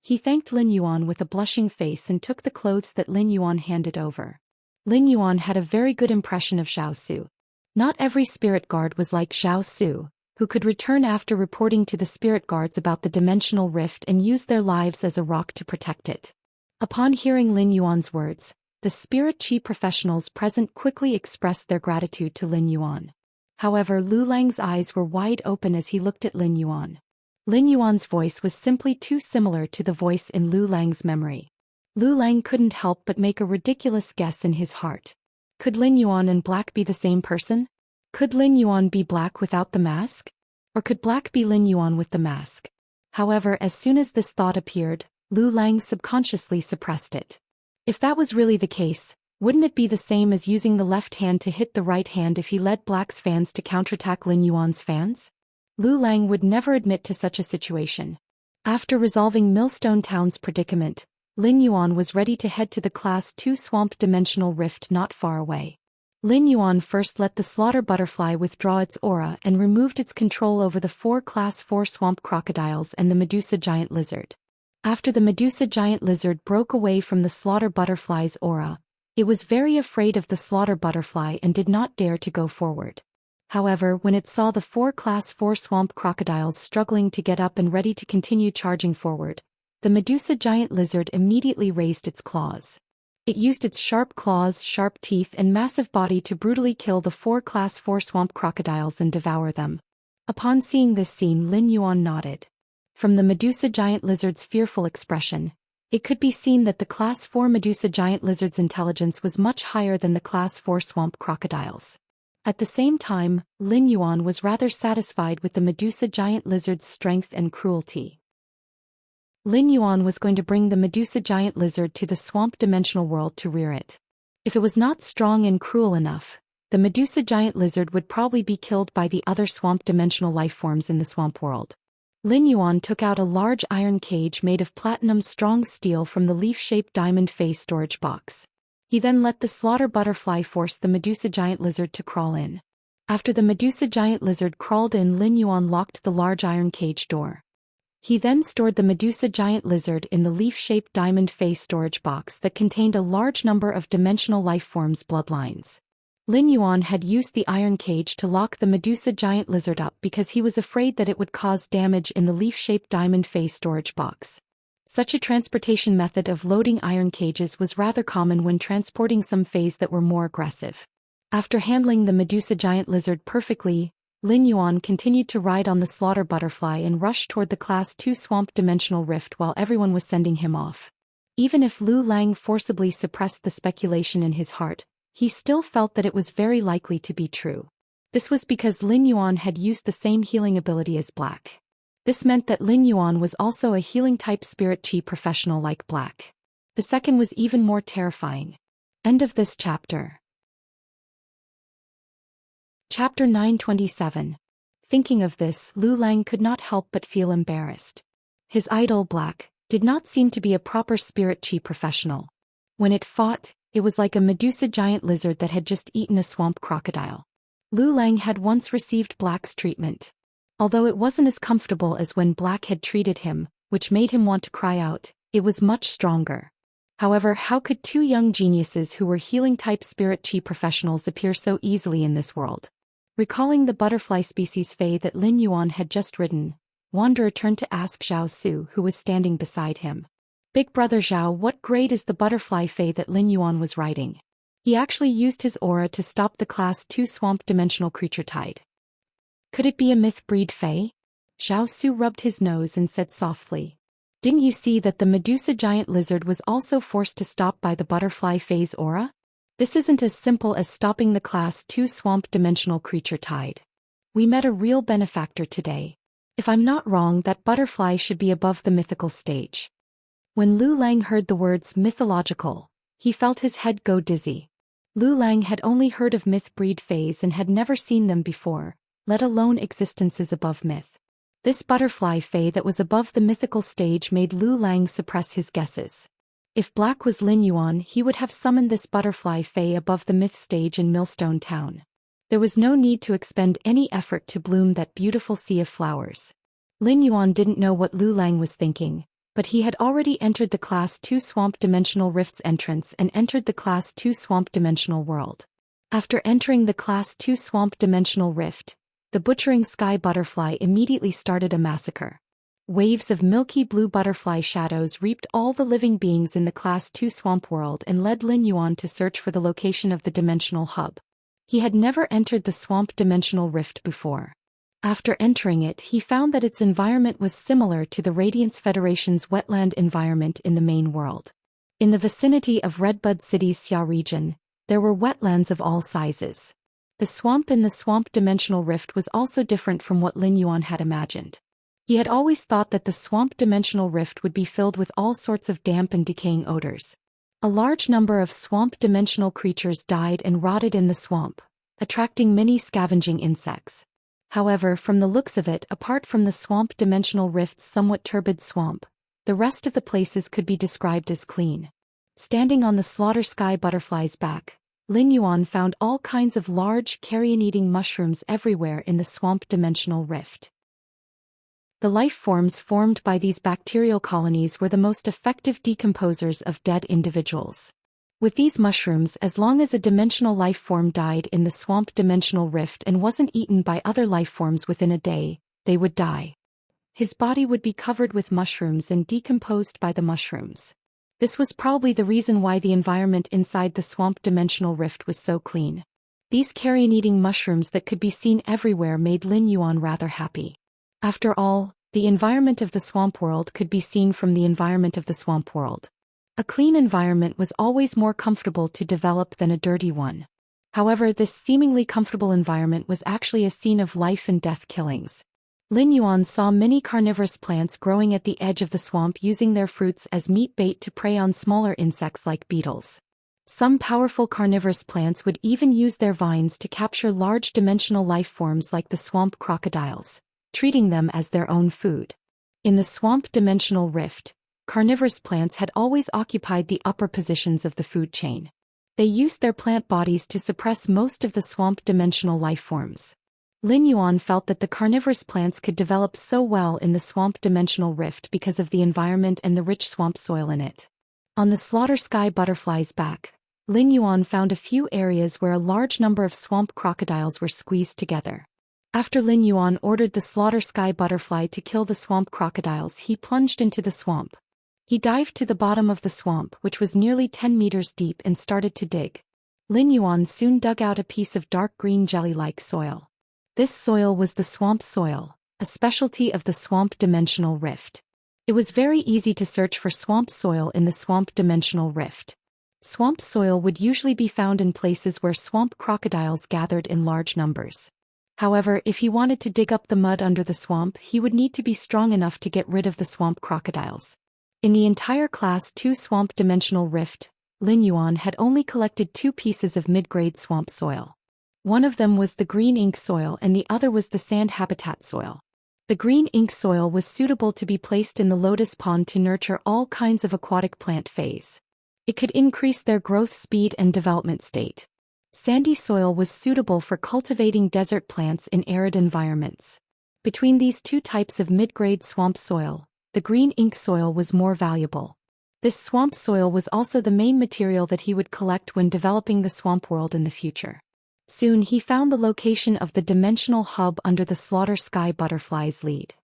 He thanked Lin Yuan with a blushing face and took the clothes that Lin Yuan handed over. Lin Yuan had a very good impression of Zhao Su. Not every spirit guard was like Zhao Su, who could return after reporting to the spirit guards about the dimensional rift and use their lives as a rock to protect it. Upon hearing Lin Yuan's words, the spirit chi professionals present quickly expressed their gratitude to Lin Yuan. However, Lu Lang's eyes were wide open as he looked at Lin Yuan. Lin Yuan's voice was simply too similar to the voice in Lu Lang's memory. Lu Lang couldn't help but make a ridiculous guess in his heart. Could Lin Yuan and Black be the same person? Could Lin Yuan be Black without the mask? Or could Black be Lin Yuan with the mask? However, as soon as this thought appeared, Lu Lang subconsciously suppressed it. If that was really the case, wouldn't it be the same as using the left hand to hit the right hand if he led Black's fans to counterattack Lin Yuan's fans? Lu Lang would never admit to such a situation. After resolving Millstone Town's predicament, Lin Yuan was ready to head to the Class 2 Swamp Dimensional Rift not far away. Lin Yuan first let the slaughter butterfly withdraw its aura and removed its control over the 4 Class 4 swamp crocodiles and the Medusa giant lizard. After the Medusa giant lizard broke away from the slaughter butterfly's aura, it was very afraid of the slaughter butterfly and did not dare to go forward. However, when it saw the 4 Class 4 swamp crocodiles struggling to get up and ready to continue charging forward, the Medusa giant lizard immediately raised its claws. It used its sharp claws, sharp teeth, and massive body to brutally kill the 4 Class 4 swamp crocodiles and devour them. Upon seeing this scene, Lin Yuan nodded. From the Medusa giant lizard's fearful expression, it could be seen that the Class 4 Medusa giant lizard's intelligence was much higher than the Class 4 swamp crocodiles. At the same time, Lin Yuan was rather satisfied with the Medusa giant lizard's strength and cruelty. Lin Yuan was going to bring the Medusa giant lizard to the swamp dimensional world to rear it. If it was not strong and cruel enough, the Medusa giant lizard would probably be killed by the other swamp dimensional life forms in the swamp world. Lin Yuan took out a large iron cage made of platinum strong steel from the leaf-shaped diamond face storage box. He then let the slaughter butterfly force the Medusa giant lizard to crawl in. After the Medusa giant lizard crawled in, Lin Yuan locked the large iron cage door. He then stored the Medusa giant lizard in the leaf-shaped diamond face storage box that contained a large number of dimensional life forms' bloodlines. Lin Yuan had used the iron cage to lock the Medusa giant lizard up because he was afraid that it would cause damage in the leaf-shaped diamond face storage box. Such a transportation method of loading iron cages was rather common when transporting some fays that were more aggressive. After handling the Medusa giant lizard perfectly, Lin Yuan continued to ride on the slaughter butterfly and rush toward the Class 2 swamp dimensional rift while everyone was sending him off. Even if Lu Lang forcibly suppressed the speculation in his heart, he still felt that it was very likely to be true. This was because Lin Yuan had used the same healing ability as Black. This meant that Lin Yuan was also a healing-type spirit chi professional like Black. The second was even more terrifying. End of this chapter. Chapter 927. Thinking of this, Lu Lang could not help but feel embarrassed. His idol, Black, did not seem to be a proper spirit chi professional. When it fought, it was like a Medusa giant lizard that had just eaten a swamp crocodile. Lu Lang had once received Black's treatment. Although it wasn't as comfortable as when Black had treated him, which made him want to cry out, it was much stronger. However, how could 2 young geniuses who were healing-type spirit chi professionals appear so easily in this world? Recalling the butterfly species Fei that Lin Yuan had just ridden, Wanderer turned to ask Zhao Su, who was standing beside him. Big brother Zhao, what grade is the butterfly Fei that Lin Yuan was riding? He actually used his aura to stop the Class 2 swamp dimensional creature tide. Could it be a myth breed Fei? Zhao Su rubbed his nose and said softly. Didn't you see that the Medusa giant lizard was also forced to stop by the butterfly Fei's aura? This isn't as simple as stopping the Class 2 swamp dimensional creature tide. We met a real benefactor today. If I'm not wrong, that butterfly should be above the mythical stage. When Lu Lang heard the words mythological, he felt his head go dizzy. Lu Lang had only heard of myth breed Feis and had never seen them before, let alone existences above myth. This butterfly Fei that was above the mythical stage made Lu Lang suppress his guesses. If Black was Lin Yuan, he would have summoned this butterfly Fei above the myth stage in Millstone Town. There was no need to expend any effort to bloom that beautiful sea of flowers. Lin Yuan didn't know what Lu Lang was thinking, but he had already entered the Class 2 Swamp Dimensional Rift's entrance and entered the Class 2 Swamp Dimensional World. After entering the Class 2 Swamp Dimensional Rift, the butchering sky butterfly immediately started a massacre. Waves of milky blue butterfly shadows reaped all the living beings in the Class 2 Swamp World and led Lin Yuan to search for the location of the Dimensional Hub. He had never entered the Swamp Dimensional Rift before. After entering it, he found that its environment was similar to the Radiance Federation's wetland environment in the main world. In the vicinity of Redbud City's Xia region, there were wetlands of all sizes. The swamp in the Swamp Dimensional Rift was also different from what Lin Yuan had imagined. He had always thought that the Swamp Dimensional Rift would be filled with all sorts of damp and decaying odors. A large number of swamp dimensional creatures died and rotted in the swamp, attracting many scavenging insects. However, from the looks of it, apart from the Swamp Dimensional Rift's somewhat turbid swamp, the rest of the places could be described as clean. Standing on the slaughter sky butterfly's back, Lin Yuan found all kinds of large carrion-eating mushrooms everywhere in the Swamp Dimensional Rift. The life forms formed by these bacterial colonies were the most effective decomposers of dead individuals. With these mushrooms, as long as a dimensional life form died in the Swamp Dimensional Rift and wasn't eaten by other life forms within a day, they would die. His body would be covered with mushrooms and decomposed by the mushrooms. This was probably the reason why the environment inside the swamp dimensional rift was so clean. These carrion-eating mushrooms that could be seen everywhere made Lin Yuan rather happy. After all, the environment of the swamp world could be seen from the environment of the swamp world. A clean environment was always more comfortable to develop than a dirty one. However, this seemingly comfortable environment was actually a scene of life and death killings. Lin Yuan saw many carnivorous plants growing at the edge of the swamp using their fruits as meat bait to prey on smaller insects like beetles. Some powerful carnivorous plants would even use their vines to capture large dimensional life forms like the swamp crocodiles, treating them as their own food. In the swamp dimensional rift, carnivorous plants had always occupied the upper positions of the food chain. They used their plant bodies to suppress most of the swamp dimensional life forms. Lin Yuan felt that the carnivorous plants could develop so well in the swamp dimensional rift because of the environment and the rich swamp soil in it. On the slaughter sky butterfly's back, Lin Yuan found a few areas where a large number of swamp crocodiles were squeezed together. After Lin Yuan ordered the slaughter sky butterfly to kill the swamp crocodiles, he plunged into the swamp. He dived to the bottom of the swamp, which was nearly 10 meters deep, and started to dig. Lin Yuan soon dug out a piece of dark green jelly-like soil. This soil was the swamp soil, a specialty of the swamp dimensional rift. It was very easy to search for swamp soil in the swamp dimensional rift. Swamp soil would usually be found in places where swamp crocodiles gathered in large numbers. However, if he wanted to dig up the mud under the swamp, he would need to be strong enough to get rid of the swamp crocodiles. In the entire Class 2 swamp dimensional rift, Lin Yuan had only collected 2 pieces of mid-grade swamp soil. One of them was the green ink soil and the other was the sand habitat soil. The green ink soil was suitable to be placed in the lotus pond to nurture all kinds of aquatic plant phase. It could increase their growth speed and development state. Sandy soil was suitable for cultivating desert plants in arid environments. Between these 2 types of mid-grade swamp soil, the green ink soil was more valuable. This swamp soil was also the main material that he would collect when developing the swamp world in the future. Soon he found the location of the dimensional hub under the slaughter sky butterfly's lead.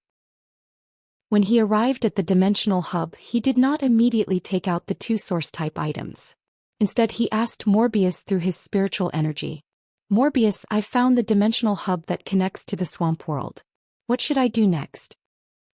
When he arrived at the dimensional hub, he did not immediately take out the 2 source-type items. Instead, he asked Morbius through his spiritual energy. Morbius, I've found the dimensional hub that connects to the swamp world. What should I do next?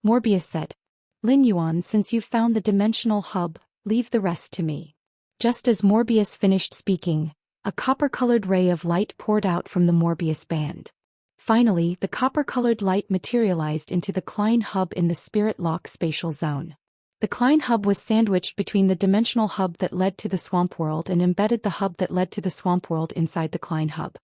Morbius said, Lin Yuan, since you've found the dimensional hub, leave the rest to me. Just as Morbius finished speaking, a copper-colored ray of light poured out from the Morbius band. Finally, the copper-colored light materialized into the Klein hub in the Spirit Lock spatial zone. The Klein hub was sandwiched between the dimensional hub that led to the swamp world and embedded the hub that led to the swamp world inside the Klein hub.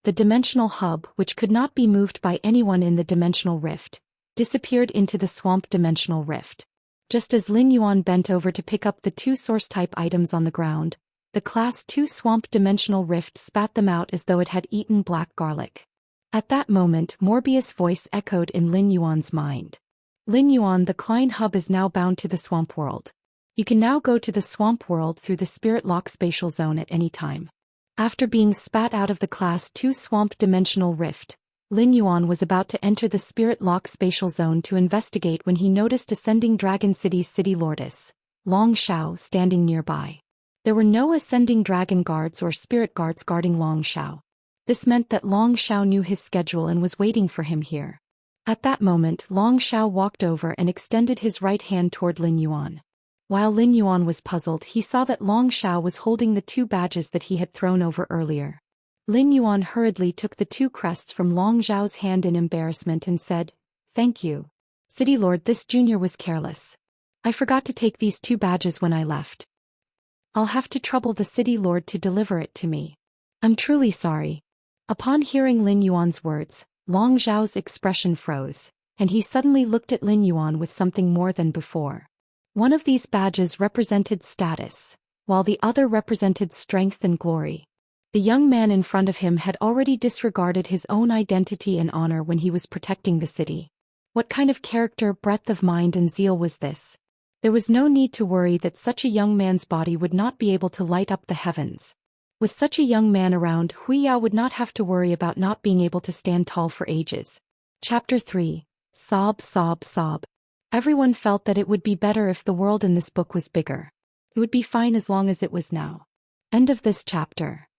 The dimensional hub, which could not be moved by anyone in the dimensional rift, disappeared into the swamp dimensional rift. Just as Lin Yuan bent over to pick up the 2 source-type items on the ground, the Class 2 swamp dimensional rift spat them out as though it had eaten black garlic. At that moment, Morbius' voice echoed in Lin Yuan's mind. Lin Yuan, the Klein hub is now bound to the swamp world. You can now go to the swamp world through the Spirit Lock spatial zone at any time. After being spat out of the Class 2 swamp dimensional rift, Lin Yuan was about to enter the Spirit Lock spatial zone to investigate when he noticed Ascending Dragon City's city lordess, Long Xiao, standing nearby. There were no ascending dragon guards or spirit guards guarding Long Xiao. This meant that Long Xiao knew his schedule and was waiting for him here. At that moment, Long Xiao walked over and extended his right hand toward Lin Yuan. While Lin Yuan was puzzled, he saw that Long Xiao was holding the 2 badges that he had thrown over earlier. Lin Yuan hurriedly took the 2 crests from Long Xiao's hand in embarrassment and said, Thank you. City Lord, this junior was careless. I forgot to take these 2 badges when I left. I'll have to trouble the City Lord to deliver it to me. I'm truly sorry. Upon hearing Lin Yuan's words, Long Xiao's expression froze, and he suddenly looked at Lin Yuan with something more than before. One of these badges represented status, while the other represented strength and glory. The young man in front of him had already disregarded his own identity and honor when he was protecting the city. What kind of character, breadth of mind and zeal was this? There was no need to worry that such a young man's body would not be able to light up the heavens. With such a young man around, Hui Yao would not have to worry about not being able to stand tall for ages. Chapter 3. Sob, sob, sob. Everyone felt that it would be better if the world in this book was bigger. It would be fine as long as it was now. End of this chapter.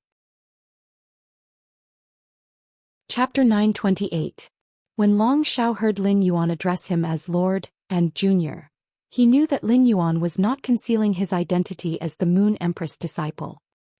Chapter 928. When Long Shao heard Lin Yuan address him as Lord and Junior, he knew that Lin Yuan was not concealing his identity as the Moon Empress disciple.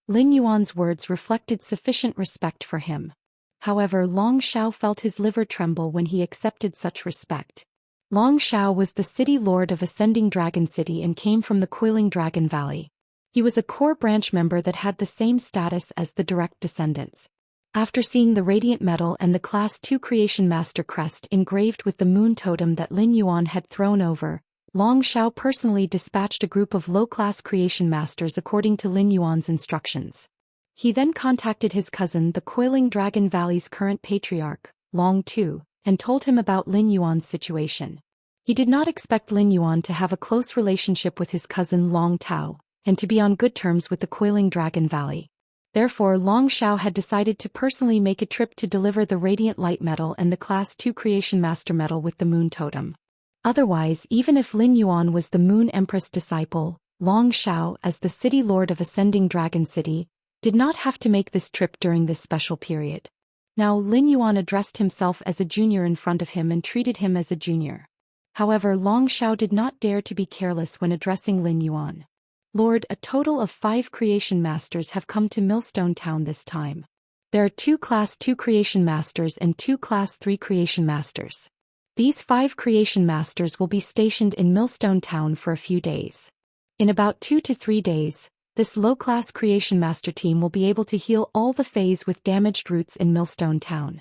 Lin Yuan's words reflected sufficient respect for him. However, Long Shao felt his liver tremble when he accepted such respect. Long Shao was the city lord of Ascending Dragon City and came from the Coiling Dragon Valley. He was a core branch member that had the same status as the direct descendants. After seeing the radiant medal and the Class 2 Creation Master crest engraved with the moon totem that Lin Yuan had thrown over, Long Shao personally dispatched a group of low-class creation masters according to Lin Yuan's instructions. He then contacted his cousin, the Coiling Dragon Valley's current patriarch, Long Tu, and told him about Lin Yuan's situation. He did not expect Lin Yuan to have a close relationship with his cousin Long Tao, and to be on good terms with the Coiling Dragon Valley. Therefore, Long Shao had decided to personally make a trip to deliver the Radiant Light Medal and the Class 2 Creation Master Medal with the Moon Totem. Otherwise, even if Lin Yuan was the Moon Empress disciple, Long Shao, as the city lord of Ascending Dragon City, did not have to make this trip during this special period. Now Lin Yuan addressed himself as a junior in front of him and treated him as a junior. However, Long Shao did not dare to be careless when addressing Lin Yuan. Lord, a total of 5 creation masters have come to Millstone Town this time. There are 2 Class 2 creation masters and 2 Class 3 creation masters. These 5 creation masters will be stationed in Millstone Town for a few days. In about 2 to 3 days, this low-class creation master team will be able to heal all the Fays with damaged roots in Millstone Town.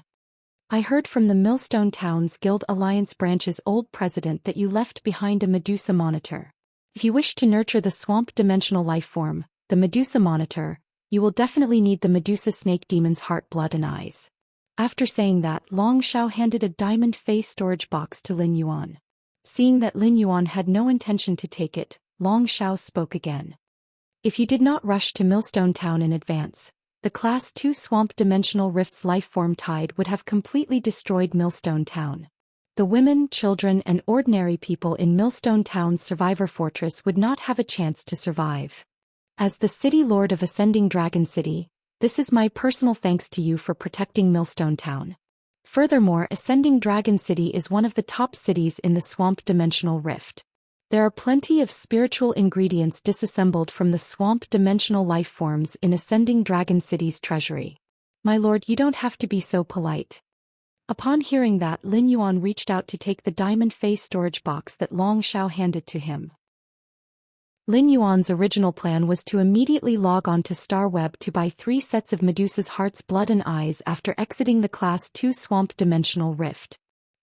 I heard from the Millstone Town's Guild Alliance branch's old president that you left behind a Medusa monitor. If you wish to nurture the swamp dimensional life form, the Medusa monitor, you will definitely need the Medusa snake demon's heart, blood and eyes. After saying that, Long Shao handed a diamond face storage box to Lin Yuan. Seeing that Lin Yuan had no intention to take it, Long Shao spoke again. If you did not rush to Millstone Town in advance, the Class 2 Swamp Dimensional Rift's lifeform tide would have completely destroyed Millstone Town. The women, children and ordinary people in Millstone Town's survivor fortress would not have a chance to survive. As the city lord of Ascending Dragon City, this is my personal thanks to you for protecting Millstone Town. Furthermore, Ascending Dragon City is one of the top cities in the Swamp Dimensional Rift. There are plenty of spiritual ingredients disassembled from the Swamp Dimensional life forms in Ascending Dragon City's treasury. My lord, you don't have to be so polite. Upon hearing that, Lin Yuan reached out to take the diamond face storage box that Long Shao handed to him. Lin Yuan's original plan was to immediately log on to Star Web to buy 3 sets of Medusa's hearts, blood and eyes after exiting the Class 2 Swamp Dimensional Rift.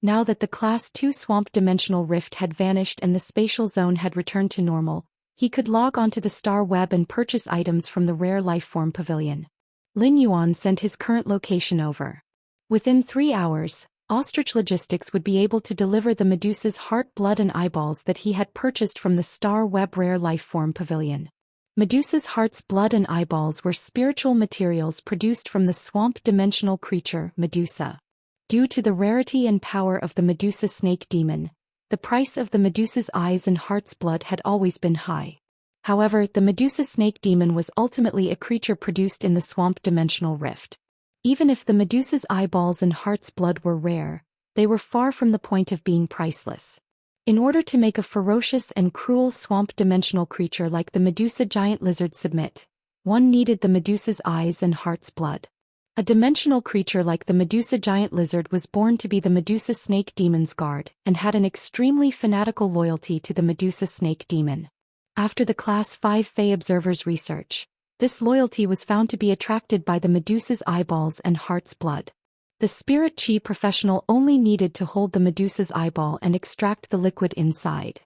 Now that the Class 2 Swamp Dimensional Rift had vanished and the spatial zone had returned to normal, he could log onto the Star Web and purchase items from the Rare Lifeform Pavilion. Lin Yuan sent his current location over. Within 3 hours, Ostrich Logistics would be able to deliver the Medusa's heart, blood and eyeballs that he had purchased from the Star Web Rare Lifeform Pavilion. Medusa's heart's blood and eyeballs were spiritual materials produced from the swamp dimensional creature, Medusa. Due to the rarity and power of the Medusa snake demon, the price of the Medusa's eyes and heart's blood had always been high. However, the Medusa snake demon was ultimately a creature produced in the swamp dimensional rift. Even if the Medusa's eyeballs and heart's blood were rare, they were far from the point of being priceless. In order to make a ferocious and cruel swamp dimensional creature like the Medusa giant lizard submit, one needed the Medusa's eyes and heart's blood. A dimensional creature like the Medusa giant lizard was born to be the Medusa snake demon's guard and had an extremely fanatical loyalty to the Medusa snake demon. After the Class 5 Fey Observer's research, this loyalty was found to be attracted by the Medusa's eyeballs and heart's blood. The spirit chi professional only needed to hold the Medusa's eyeball and extract the liquid inside.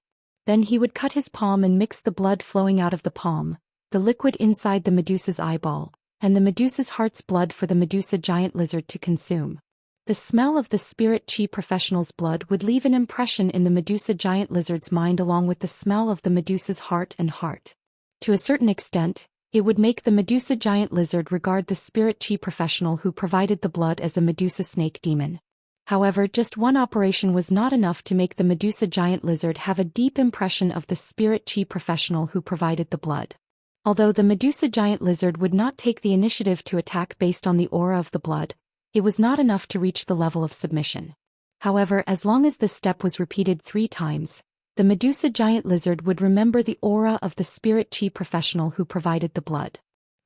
Then he would cut his palm and mix the blood flowing out of the palm, the liquid inside the Medusa's eyeball, and the Medusa's heart's blood for the Medusa giant lizard to consume. The smell of the spirit chi professional's blood would leave an impression in the Medusa giant lizard's mind along with the smell of the Medusa's heart and heart. To a certain extent, it would make the Medusa giant lizard regard the spirit chi professional who provided the blood as a Medusa snake demon. However, just one operation was not enough to make the Medusa giant lizard have a deep impression of the spirit chi professional who provided the blood. Although the Medusa giant lizard would not take the initiative to attack based on the aura of the blood, it was not enough to reach the level of submission. However, as long as this step was repeated 3 times, the Medusa giant lizard would remember the aura of the spirit chi professional who provided the blood.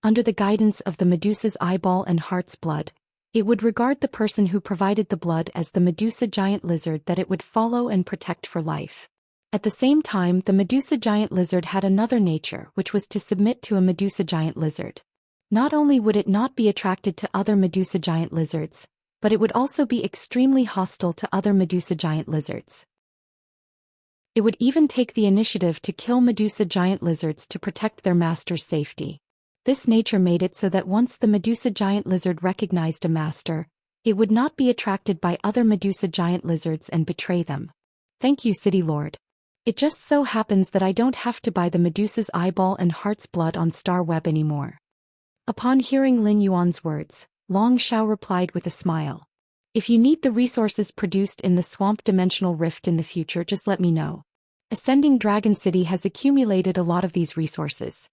Under the guidance of the Medusa's eyeball and heart's blood, it would regard the person who provided the blood as the Medusa giant lizard that it would follow and protect for life. At the same time, the Medusa giant lizard had another nature, which was to submit to a Medusa giant lizard. Not only would it not be attracted to other Medusa giant lizards, but it would also be extremely hostile to other Medusa giant lizards. It would even take the initiative to kill Medusa giant lizards to protect their master's safety. This nature made it so that once the Medusa giant lizard recognized a master, it would not be attracted by other Medusa giant lizards and betray them. Thank you, City Lord. It just so happens that I don't have to buy the Medusa's eyeball and heart's blood on Star Web anymore. Upon hearing Lin Yuan's words, Long Xiao replied with a smile. If you need the resources produced in the swamp dimensional rift in the future, just let me know. Ascending Dragon City has accumulated a lot of these resources.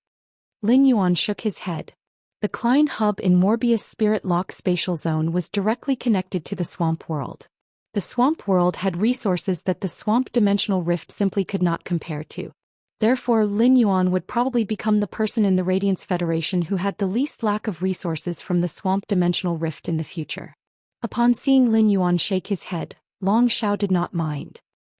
Lin Yuan shook his head. The Klein hub in Morbius Spirit Lock Spatial Zone was directly connected to the Swamp World. The Swamp World had resources that the Swamp Dimensional Rift simply could not compare to. Therefore, Lin Yuan would probably become the person in the Radiance Federation who had the least lack of resources from the Swamp Dimensional Rift in the future. Upon seeing Lin Yuan shake his head, Long Xiao did not mind.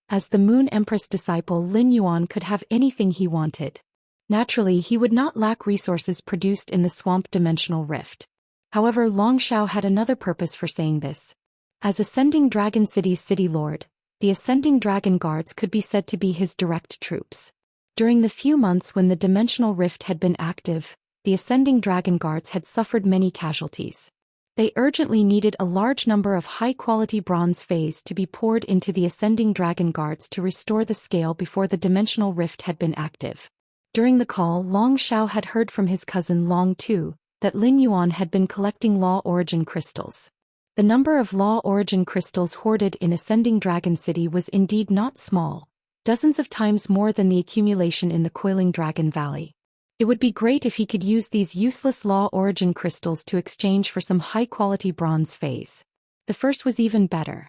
As the Moon Empress disciple, Lin Yuan could have anything he wanted. Naturally, he would not lack resources produced in the Swamp Dimensional Rift. However, Long Xiao had another purpose for saying this. As Ascending Dragon City's City Lord, the Ascending Dragon Guards could be said to be his direct troops. During the few months when the Dimensional Rift had been active, the Ascending Dragon Guards had suffered many casualties. They urgently needed a large number of high-quality bronze phase to be poured into the Ascending Dragon Guards to restore the scale before the Dimensional Rift had been active. During the call, Long Xiao had heard from his cousin Long Tu that Lin Yuan had been collecting Law Origin crystals. The number of Law Origin crystals hoarded in Ascending Dragon City was indeed not small, dozens of times more than the accumulation in the Coiling Dragon Valley. It would be great if he could use these useless Law Origin crystals to exchange for some high-quality bronze phase. The first was even better.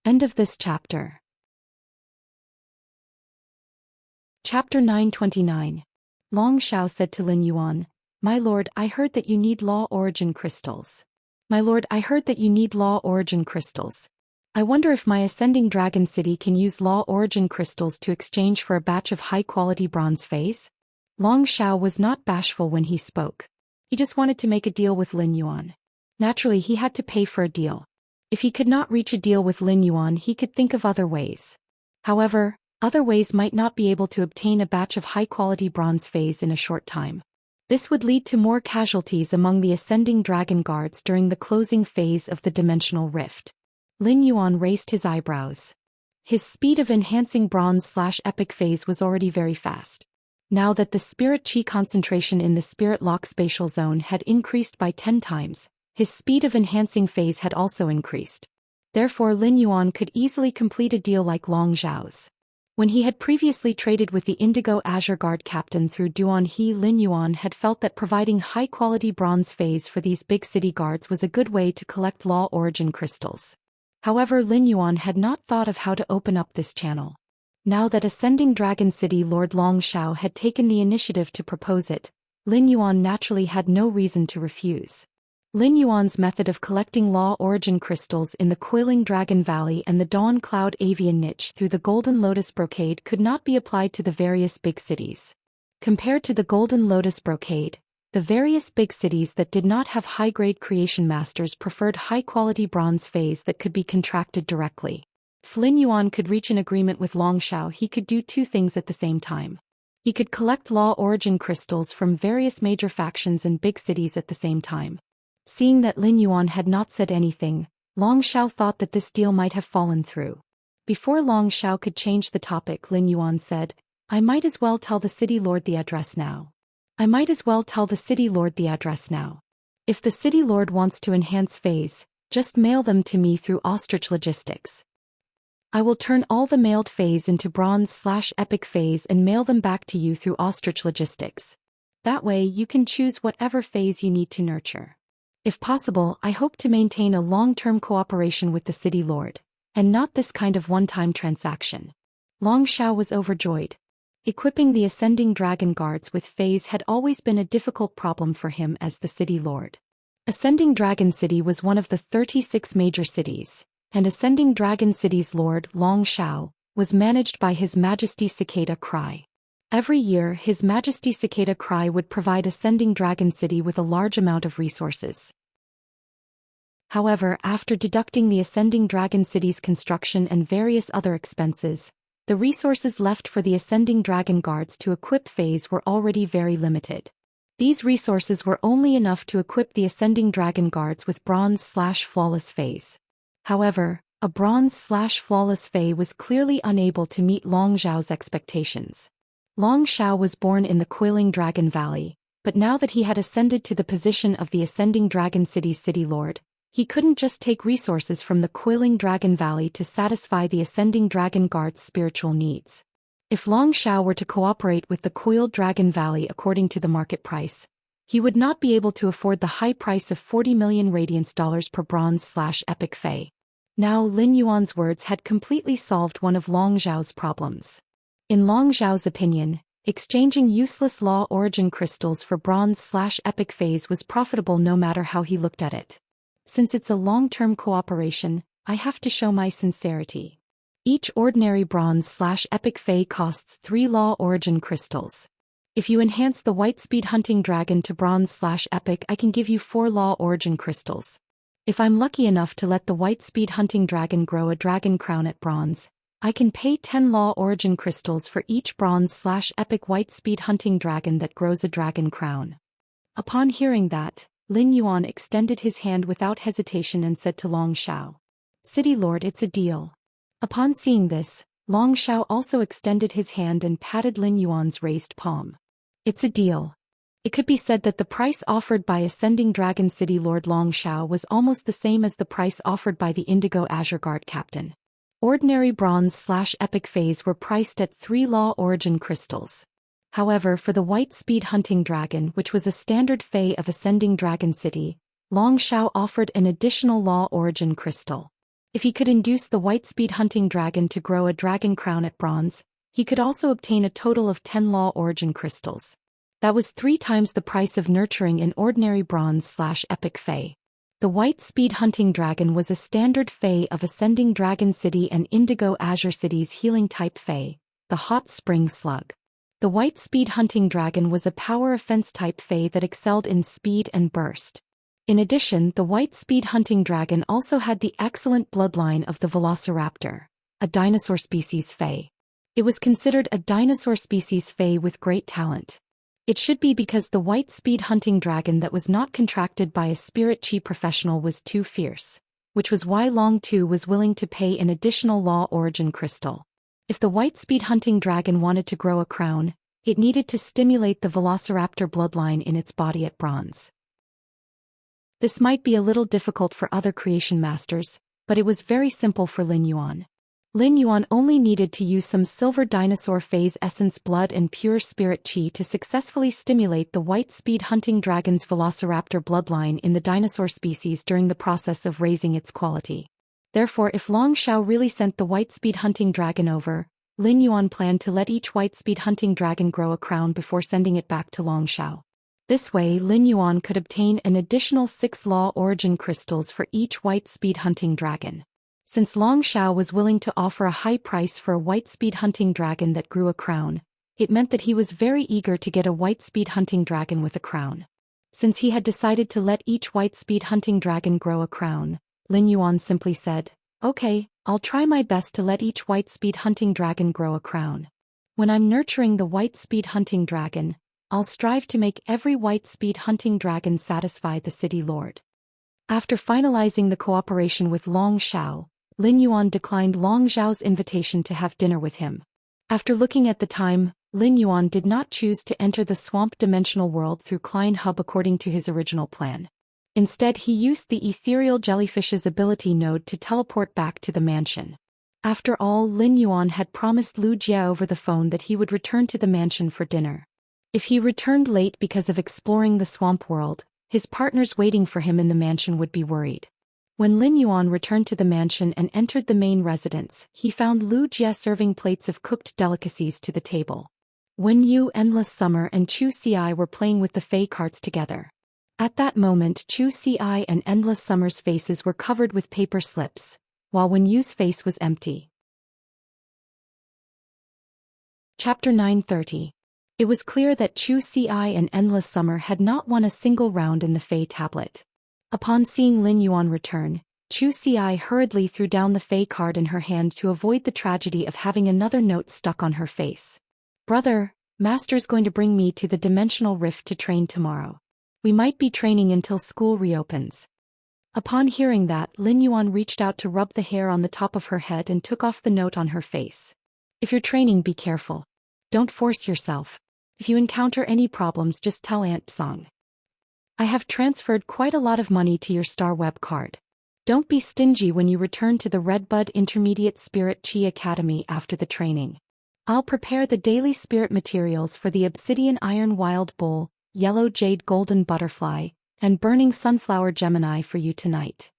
End of this chapter. Chapter 929. Long Xiao said to Lin Yuan, "My lord, I heard that you need Law Origin crystals. My lord, I heard that you need Law Origin crystals. I wonder if my Ascending Dragon City can use Law Origin crystals to exchange for a batch of high-quality bronze phase?" Long Xiao was not bashful when he spoke. He just wanted to make a deal with Lin Yuan. Naturally, he had to pay for a deal. If he could not reach a deal with Lin Yuan, he could think of other ways. However, other ways might not be able to obtain a batch of high-quality bronze phase in a short time. This would lead to more casualties among the Ascending Dragon Guards during the closing phase of the Dimensional Rift. Lin Yuan raised his eyebrows. His speed of enhancing bronze/epic phase was already very fast. Now that the spirit chi concentration in the Spirit Lock Spatial Zone had increased by 10 times, his speed of enhancing phase had also increased. Therefore, Lin Yuan could easily complete a deal like Long Xiao's. When he had previously traded with the Indigo Azure Guard captain through Duan He, Lin Yuan had felt that providing high-quality bronze phase for these big city guards was a good way to collect Law Origin crystals. However, Lin Yuan had not thought of how to open up this channel. Now that Ascending Dragon City Lord Long Xiao had taken the initiative to propose it, Lin Yuan naturally had no reason to refuse. Lin Yuan's method of collecting Law Origin crystals in the Coiling Dragon Valley and the Dawn Cloud Avian niche through the Golden Lotus Brocade could not be applied to the various big cities. Compared to the Golden Lotus Brocade, the various big cities that did not have high-grade creation masters preferred high-quality bronze phase that could be contracted directly. If Lin Yuan could reach an agreement with Long Xiao, he could do two things at the same time. He could collect Law Origin crystals from various major factions in big cities at the same time. Seeing that Lin Yuan had not said anything, Long Xiao thought that this deal might have fallen through. Before Long Xiao could change the topic, Lin Yuan said, "I might as well tell the city lord the address now. I might as well tell the city lord the address now. If the city lord wants to enhance phase, Just mail them to me through ostrich logistics. I will turn all the mailed phase into bronze/epic phase and mail them back to you through ostrich logistics. That way you can choose whatever phase you need to nurture. If possible, I hope to maintain a long-term cooperation with the city lord, and not this kind of one-time transaction. Long Xiao was overjoyed. Equipping the ascending dragon guards with phase had always been a difficult problem for him as the city lord. Ascending Dragon City was one of the 36 major cities, and Ascending Dragon City's lord, Long Xiao, was managed by His Majesty Cicada Cry. Every year, His Majesty Cicada Cry would provide Ascending Dragon City with a large amount of resources. However, after deducting the Ascending Dragon City's construction and various other expenses, the resources left for the Ascending Dragon Guards to equip phase were already very limited. These resources were only enough to equip the Ascending Dragon Guards with bronze/flawless phase. However, a bronze/flawless phase was clearly unable to meet Long Xiao's expectations. Long Xiao was born in the Coiling Dragon Valley, but now that he had ascended to the position of the Ascending Dragon City's city lord, he couldn't just take resources from the Coiling Dragon Valley to satisfy the Ascending Dragon Guard's spiritual needs. If Long Xiao were to cooperate with the Coiled Dragon Valley according to the market price, he would not be able to afford the high price of 40 million radiance dollars per bronze/epic fei. Now Lin Yuan's words had completely solved one of Long Xiao's problems. In Long Xiao's opinion, exchanging useless law origin crystals for bronze/epic phase was profitable no matter how he looked at it. Since it's a long-term cooperation, I have to show my sincerity. Each ordinary bronze/epic fei costs 3 law origin crystals. If you enhance the white speed hunting dragon to bronze/epic, I can give you 4 law origin crystals. If I'm lucky enough to let the white speed hunting dragon grow a dragon crown at bronze, I can pay 10 law origin crystals for each bronze/epic white speed hunting dragon that grows a dragon crown. Upon hearing that, Lin Yuan extended his hand without hesitation and said to Long Xiao, "City Lord, it's a deal." Upon seeing this, Long Xiao also extended his hand and patted Lin Yuan's raised palm. "It's a deal." It could be said that the price offered by Ascending Dragon City Lord Long Xiao was almost the same as the price offered by the Indigo Azure Guard Captain. Ordinary bronze/epic phase were priced at 3 law origin crystals. However, for the white speed hunting dragon, which was a standard fei of Ascending Dragon City, Long Xiao offered an additional law origin crystal. If he could induce the white speed hunting dragon to grow a dragon crown at bronze, he could also obtain a total of 10 law origin crystals. That was 3 times the price of nurturing an ordinary bronze/epic fei. The white speed hunting dragon was a standard fei of Ascending Dragon City and Indigo Azure City's healing type fei, the hot spring slug. The white speed hunting dragon was a power offense type fei that excelled in speed and burst. In addition, the white speed hunting dragon also had the excellent bloodline of the velociraptor, a dinosaur species fei. It was considered a dinosaur species fei with great talent. It should be because the white speed hunting dragon that was not contracted by a spirit chi professional was too fierce, which was why Long Tu was willing to pay an additional law origin crystal. If the white speed hunting dragon wanted to grow a crown, it needed to stimulate the velociraptor bloodline in its body at bronze. This might be a little difficult for other creation masters, but it was very simple for Lin Yuan. Lin Yuan only needed to use some silver dinosaur phase essence blood and pure spirit chi to successfully stimulate the white speed hunting dragon's velociraptor bloodline in the dinosaur species during the process of raising its quality. Therefore, if Long Xiao really sent the white speed hunting dragon over, Lin Yuan planned to let each white speed hunting dragon grow a crown before sending it back to Long Xiao. This way, Lin Yuan could obtain an additional 6 law origin crystals for each white speed hunting dragon. Since Long Xiao was willing to offer a high price for a white speed hunting dragon that grew a crown, it meant that he was very eager to get a white speed hunting dragon with a crown. Since he had decided to let each white speed hunting dragon grow a crown, Lin Yuan simply said, "Okay, I'll try my best to let each white speed hunting dragon grow a crown. When I'm nurturing the white speed hunting dragon, I'll strive to make every white speed hunting dragon satisfy the city lord." After finalizing the cooperation with Long Xiao, Lin Yuan declined Long Xiao's invitation to have dinner with him. After looking at the time, Lin Yuan did not choose to enter the swamp dimensional world through Klein Hub according to his original plan. Instead, he used the ethereal jellyfish's ability node to teleport back to the mansion. After all, Lin Yuan had promised Lu Jie over the phone that he would return to the mansion for dinner. If he returned late because of exploring the swamp world, his partners waiting for him in the mansion would be worried. When Lin Yuan returned to the mansion and entered the main residence, he found Lu Jie serving plates of cooked delicacies to the table. Wen Yu, Endless Summer and Zhou Xian were playing with the Fey cards together. At that moment, Zhou Xian and Endless Summer's faces were covered with paper slips, while Wen Yu's face was empty. Chapter 930. It was clear that Zhou Xian and Endless Summer had not won a single round in the Fey tablet. Upon seeing Lin Yuan return, Zhou Xian hurriedly threw down the Fey card in her hand to avoid the tragedy of having another note stuck on her face. Brother, Master's going to bring me to the dimensional rift to train tomorrow. We might be training until school reopens. Upon hearing that, Lin Yuan reached out to rub the hair on the top of her head and took off the note on her face. If you're training, be careful. Don't force yourself. If you encounter any problems, just tell Aunt Song. I have transferred quite a lot of money to your Star Web card. Don't be stingy when you return to the Redbud Intermediate Spirit Chi Academy after the training. I'll prepare the daily spirit materials for the Obsidian Iron Wild Bull, Yellow Jade Golden Butterfly, and Burning Sunflower Gemini for you tonight.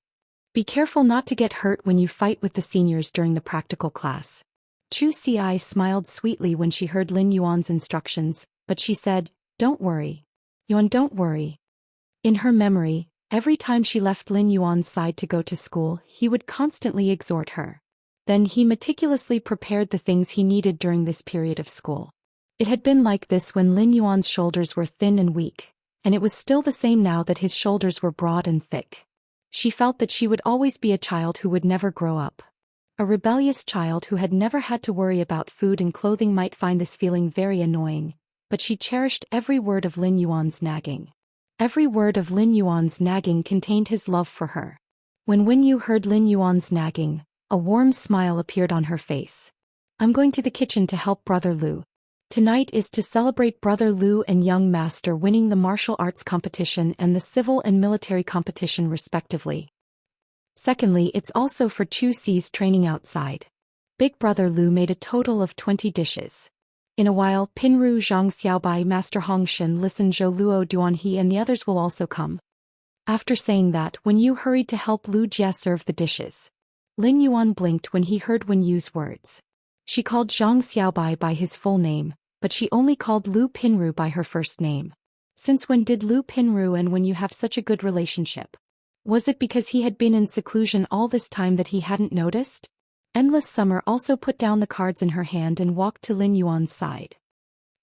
Be careful not to get hurt when you fight with the seniors during the practical class. Zhou Xian smiled sweetly when she heard Lin Yuan's instructions, but she said, "Don't worry. Yuan, don't worry." In her memory, every time she left Lin Yuan's side to go to school, he would constantly exhort her. Then he meticulously prepared the things he needed during this period of school. It had been like this when Lin Yuan's shoulders were thin and weak, and it was still the same now that his shoulders were broad and thick. She felt that she would always be a child who would never grow up. A rebellious child who had never had to worry about food and clothing might find this feeling very annoying, but she cherished every word of Lin Yuan's nagging. Every word of Lin Yuan's nagging contained his love for her. When Wen Yu heard Lin Yuan's nagging, a warm smile appeared on her face. "I'm going to the kitchen to help Brother Lu. Tonight is to celebrate Brother Lu and young master winning the martial arts competition and the civil and military competition respectively. Secondly, it's also for Chu Si's training outside. Big Brother Lu made a total of 20 dishes. In a while, Pinru Zhang Xiaobai, Master Hongshan, Listen Zhou Luo Duanhe and the others will also come." After saying that, Wen Yu hurried to help Lu Jie serve the dishes. Lin Yuan blinked when he heard Wen Yu's words. She called Zhang Xiaobai by his full name, but she only called Lu Pinru by her first name. Since when did Lu Pinru and Wen Yu have such a good relationship? Was it because he had been in seclusion all this time that he hadn't noticed? Endless Summer also put down the cards in her hand and walked to Lin Yuan's side.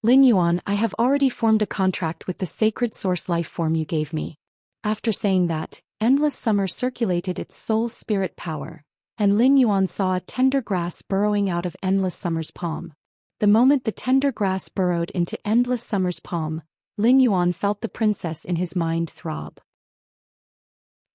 "Lin Yuan, I have already formed a contract with the sacred source life form you gave me." After saying that, Endless Summer circulated its soul spirit power, and Lin Yuan saw a tender grass burrowing out of Endless Summer's palm. The moment the tender grass burrowed into Endless Summer's palm, Lin Yuan felt the princess in his mind throb.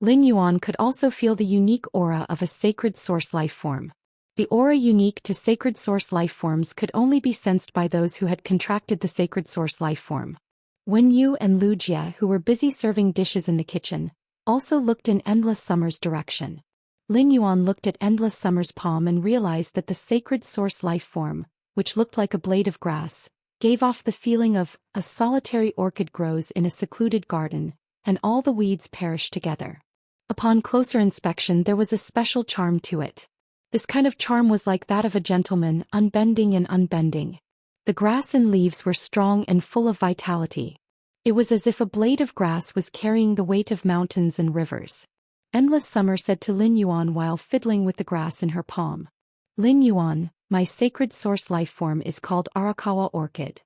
Lin Yuan could also feel the unique aura of a sacred source life form. The aura unique to sacred source life forms could only be sensed by those who had contracted the sacred source life form. Wen Yu and Lu Jie, who were busy serving dishes in the kitchen, also looked in Endless Summer's direction. Lin Yuan looked at Endless Summer's palm and realized that the sacred source life form, which looked like a blade of grass, gave off the feeling of a solitary orchid grows in a secluded garden, and all the weeds perish together. Upon closer inspection, there was a special charm to it. This kind of charm was like that of a gentleman, unbending and unbending. The grass and leaves were strong and full of vitality. It was as if a blade of grass was carrying the weight of mountains and rivers. Endless Summer said to Lin Yuan while fiddling with the grass in her palm. "Lin Yuan, my sacred source life form is called Arakawa Orchid.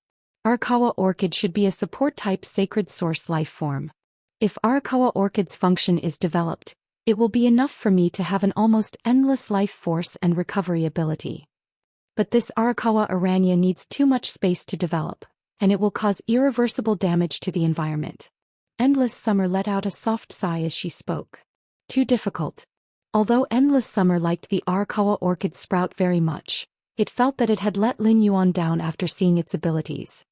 Arakawa Orchid should be a support-type sacred source life form. If Arakawa Orchid's function is developed, it will be enough for me to have an almost endless life force and recovery ability. But this Arakawa Aranya needs too much space to develop, and it will cause irreversible damage to the environment." Endless Summer let out a soft sigh as she spoke. Too difficult. Although Endless Summer liked the Arakawa Orchid sprout very much, it felt that it had let Lin Yuan down after seeing its abilities.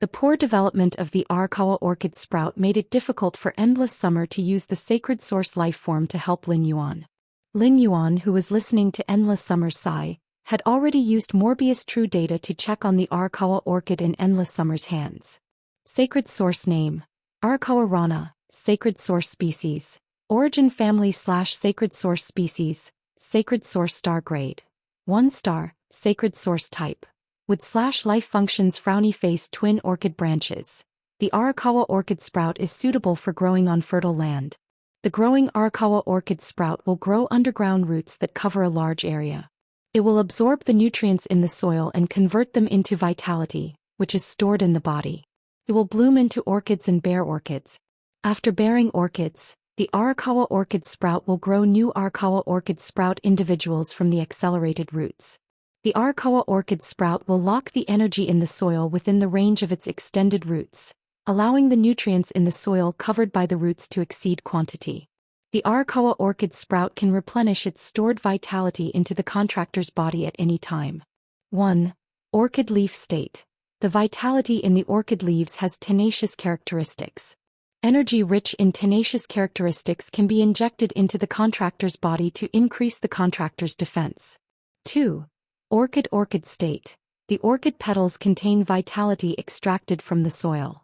The poor development of the Arakawa orchid sprout made it difficult for Endless Summer to use the sacred source life form to help Lin Yuan. Lin Yuan, who was listening to Endless Summer's sigh, had already used Morbius True Data to check on the Arakawa orchid in Endless Summer's hands. Sacred source name: Arakawa Rana, sacred source species. Origin family/sacred source species, sacred source star grade. 1 star, sacred source type. With /life functions frowny face twin orchid branches. The Arakawa orchid sprout is suitable for growing on fertile land. The growing Arakawa orchid sprout will grow underground roots that cover a large area. It will absorb the nutrients in the soil and convert them into vitality, which is stored in the body. It will bloom into orchids and bear orchids. After bearing orchids, the Arakawa orchid sprout will grow new Arakawa orchid sprout individuals from the accelerated roots. The Arakawa orchid sprout will lock the energy in the soil within the range of its extended roots, allowing the nutrients in the soil covered by the roots to exceed quantity. The Arakawa orchid sprout can replenish its stored vitality into the contractor's body at any time. 1. Orchid leaf state. The vitality in the orchid leaves has tenacious characteristics. Energy rich in tenacious characteristics can be injected into the contractor's body to increase the contractor's defense. 2. Orchid state. The orchid petals contain vitality extracted from the soil.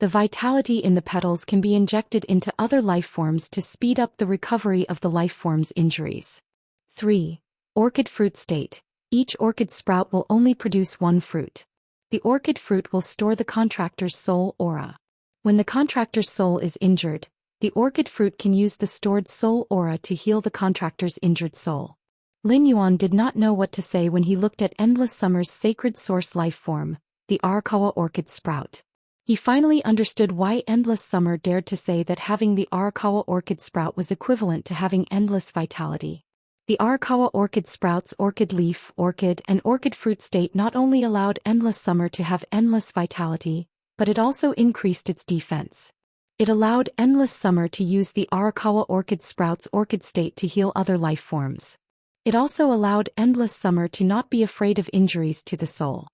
The vitality in the petals can be injected into other life forms to speed up the recovery of the life form's injuries. 3. Orchid fruit state. Each orchid sprout will only produce one fruit. The orchid fruit will store the contractor's soul aura. When the contractor's soul is injured, the orchid fruit can use the stored soul aura to heal the contractor's injured soul. Lin Yuan did not know what to say when he looked at Endless Summer's sacred source life form, the Arakawa orchid sprout. He finally understood why Endless Summer dared to say that having the Arakawa orchid sprout was equivalent to having endless vitality. The Arakawa orchid sprout's orchid leaf, orchid, and orchid fruit state not only allowed Endless Summer to have endless vitality, but it also increased its defense. It allowed Endless Summer to use the Arakawa orchid sprout's orchid state to heal other life forms. It also allowed Endless Summer to not be afraid of injuries to the soul.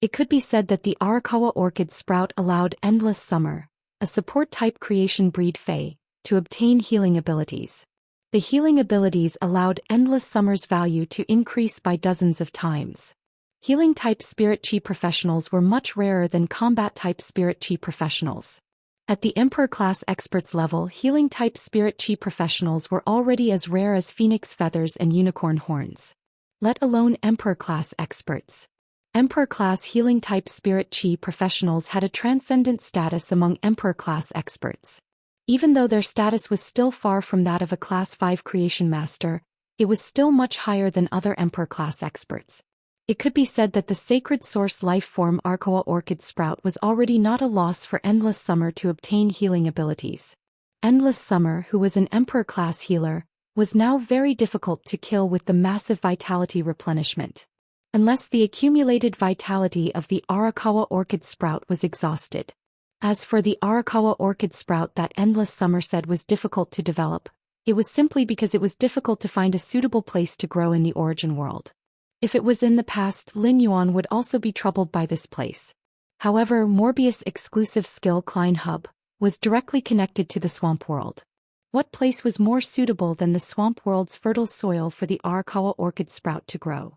It could be said that the Arakawa orchid sprout allowed Endless Summer, a support-type creation breed Fae, to obtain healing abilities. The healing abilities allowed Endless Summer's value to increase by dozens of times. Healing-type Spirit Chi professionals were much rarer than combat-type Spirit Chi professionals. At the Emperor-class experts level, healing-type Spirit Chi professionals were already as rare as phoenix feathers and unicorn horns. Let alone Emperor-class experts. Emperor-class healing-type Spirit Chi professionals had a transcendent status among Emperor-class experts. Even though their status was still far from that of a Class 5 Creation Master, it was still much higher than other Emperor-class experts. It could be said that the sacred source life form Arakawa orchid sprout was already not a loss for Endless Summer to obtain healing abilities. Endless Summer, who was an Emperor-class healer, was now very difficult to kill with the massive vitality replenishment. Unless the accumulated vitality of the Arakawa orchid sprout was exhausted. As for the Arakawa orchid sprout that Endless Summer said was difficult to develop, it was simply because it was difficult to find a suitable place to grow in the origin world. If it was in the past, Lin Yuan would also be troubled by this place. However, Morbius' exclusive skill Klein Hub was directly connected to the swamp world. What place was more suitable than the swamp world's fertile soil for the Arakawa orchid sprout to grow?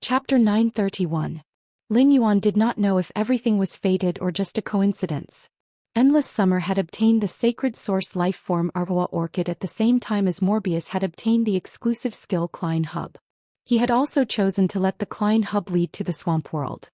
Chapter 931. Lin Yuan did not know if everything was fated or just a coincidence. Endless Summer had obtained the sacred source life form Arakawa orchid at the same time as Morbius had obtained the exclusive skill Klein Hub. He had also chosen to let the Klein Hub lead to the swamp world.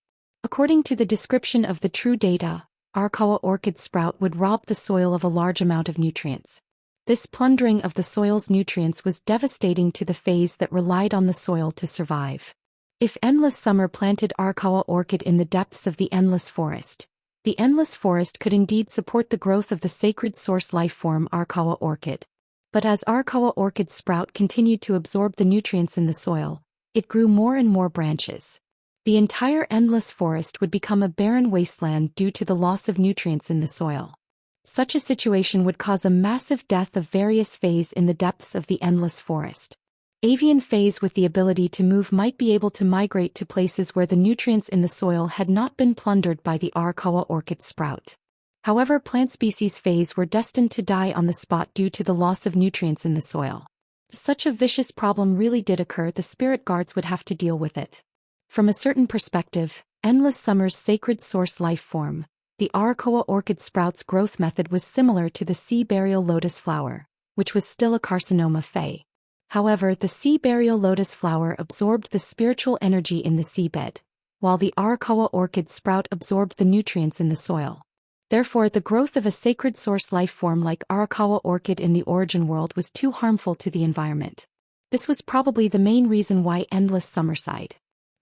According to the description of the true data, Arakawa orchid sprout would rob the soil of a large amount of nutrients. This plundering of the soil's nutrients was devastating to the phase that relied on the soil to survive. If Endless Summer planted Arakawa orchid in the depths of the Endless Forest, the Endless Forest could indeed support the growth of the sacred source life form Arakawa orchid. But as Arakawa orchid sprout continued to absorb the nutrients in the soil, it grew more and more branches. The entire Endless Forest would become a barren wasteland due to the loss of nutrients in the soil. Such a situation would cause a massive death of various phase in the depths of the Endless Forest. Avian fays with the ability to move might be able to migrate to places where the nutrients in the soil had not been plundered by the Arakawa orchid sprout. However, plant species fays were destined to die on the spot due to the loss of nutrients in the soil. If such a vicious problem really did occur, the spirit guards would have to deal with it. From a certain perspective, Endless Summer's sacred source life form, the Arakawa orchid sprout's growth method was similar to the sea burial lotus flower, which was still a carcinoma fey. However, the sea burial lotus flower absorbed the spiritual energy in the seabed, while the Arakawa orchid sprout absorbed the nutrients in the soil. Therefore, the growth of a sacred source life form like Arakawa orchid in the origin world was too harmful to the environment. This was probably the main reason why Endless Summer sighed.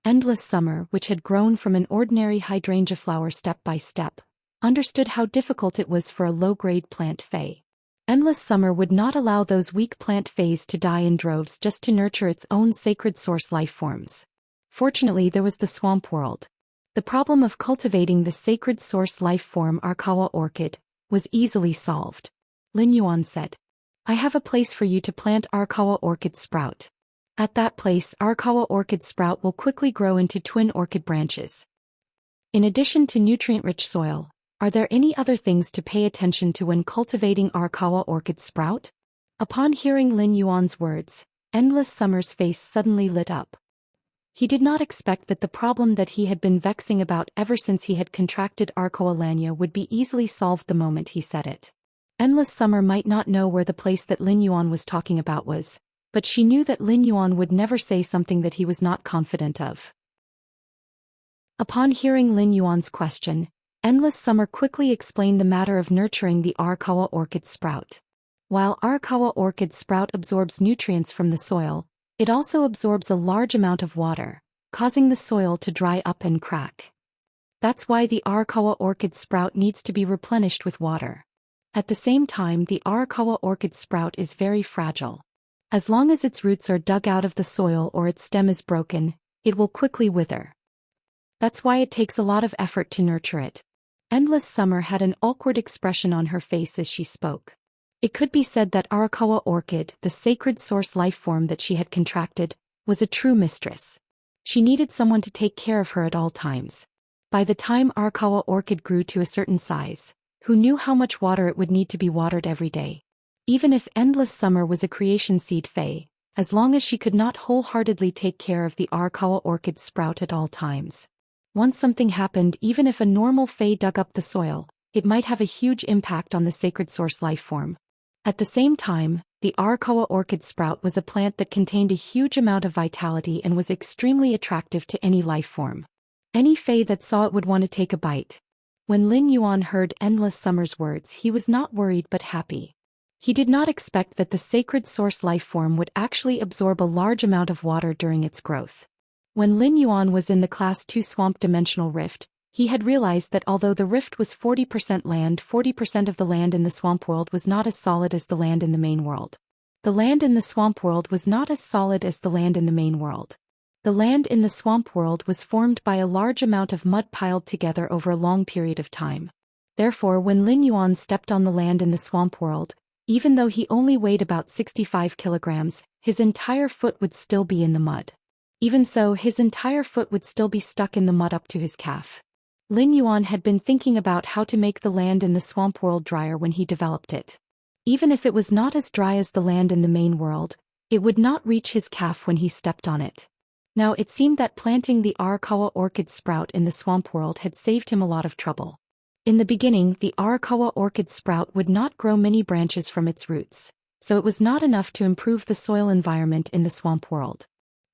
Endless Summer, which had grown from an ordinary hydrangea flower step by step, understood how difficult it was for a low-grade plant fey. Endless Summer would not allow those weak plant fays to die in droves just to nurture its own sacred source life forms. Fortunately, there was the swamp world. The problem of cultivating the sacred source life form Arakawa orchid was easily solved. Lin Yuan said, "I have a place for you to plant Arakawa orchid sprout. At that place, Arakawa orchid sprout will quickly grow into twin orchid branches. In addition to nutrient-rich soil, are there any other things to pay attention to when cultivating Arakawa orchid sprout?" Upon hearing Lin Yuan's words, Endless Summer's face suddenly lit up. He did not expect that the problem that he had been vexing about ever since he had contracted Arcoalania would be easily solved the moment he said it. Endless Summer might not know where the place that Lin Yuan was talking about was, but she knew that Lin Yuan would never say something that he was not confident of. Upon hearing Lin Yuan's question, Endless Summer quickly explained the matter of nurturing the Arakawa orchid sprout. While Arakawa orchid sprout absorbs nutrients from the soil, it also absorbs a large amount of water, causing the soil to dry up and crack. That's why the Arakawa orchid sprout needs to be replenished with water. At the same time, the Arakawa orchid sprout is very fragile. As long as its roots are dug out of the soil or its stem is broken, it will quickly wither. That's why it takes a lot of effort to nurture it. Endless Summer had an awkward expression on her face as she spoke. It could be said that Arakawa orchid, the sacred source life form that she had contracted, was a true mistress. She needed someone to take care of her at all times. By the time Arakawa orchid grew to a certain size, who knew how much water it would need to be watered every day? Even if Endless Summer was a creation seed fey, as long as she could not wholeheartedly take care of the Arakawa orchid sprout at all times. Once something happened, even if a normal fey dug up the soil, it might have a huge impact on the sacred source life form. At the same time, the Arakawa orchid sprout was a plant that contained a huge amount of vitality and was extremely attractive to any life form. Any fey that saw it would want to take a bite. When Lin Yuan heard Endless Summer's words, he was not worried but happy. He did not expect that the sacred source life form would actually absorb a large amount of water during its growth. When Lin Yuan was in the Class 2 Swamp Dimensional Rift, he had realized that although the rift was 40% land, 40% of the land in the swamp world was not as solid as the land in the main world. The land in the swamp world was not as solid as the land in the main world. The land in the swamp world was formed by a large amount of mud piled together over a long period of time. Therefore, when Lin Yuan stepped on the land in the swamp world, even though he only weighed about 65 kilograms, his entire foot would still be in the mud. Even so, his entire foot would still be stuck in the mud up to his calf. Lin Yuan had been thinking about how to make the land in the swamp world drier when he developed it. Even if it was not as dry as the land in the main world, it would not reach his calf when he stepped on it. Now it seemed that planting the Arakawa orchid sprout in the swamp world had saved him a lot of trouble. In the beginning, the Arakawa orchid sprout would not grow many branches from its roots, so it was not enough to improve the soil environment in the swamp world.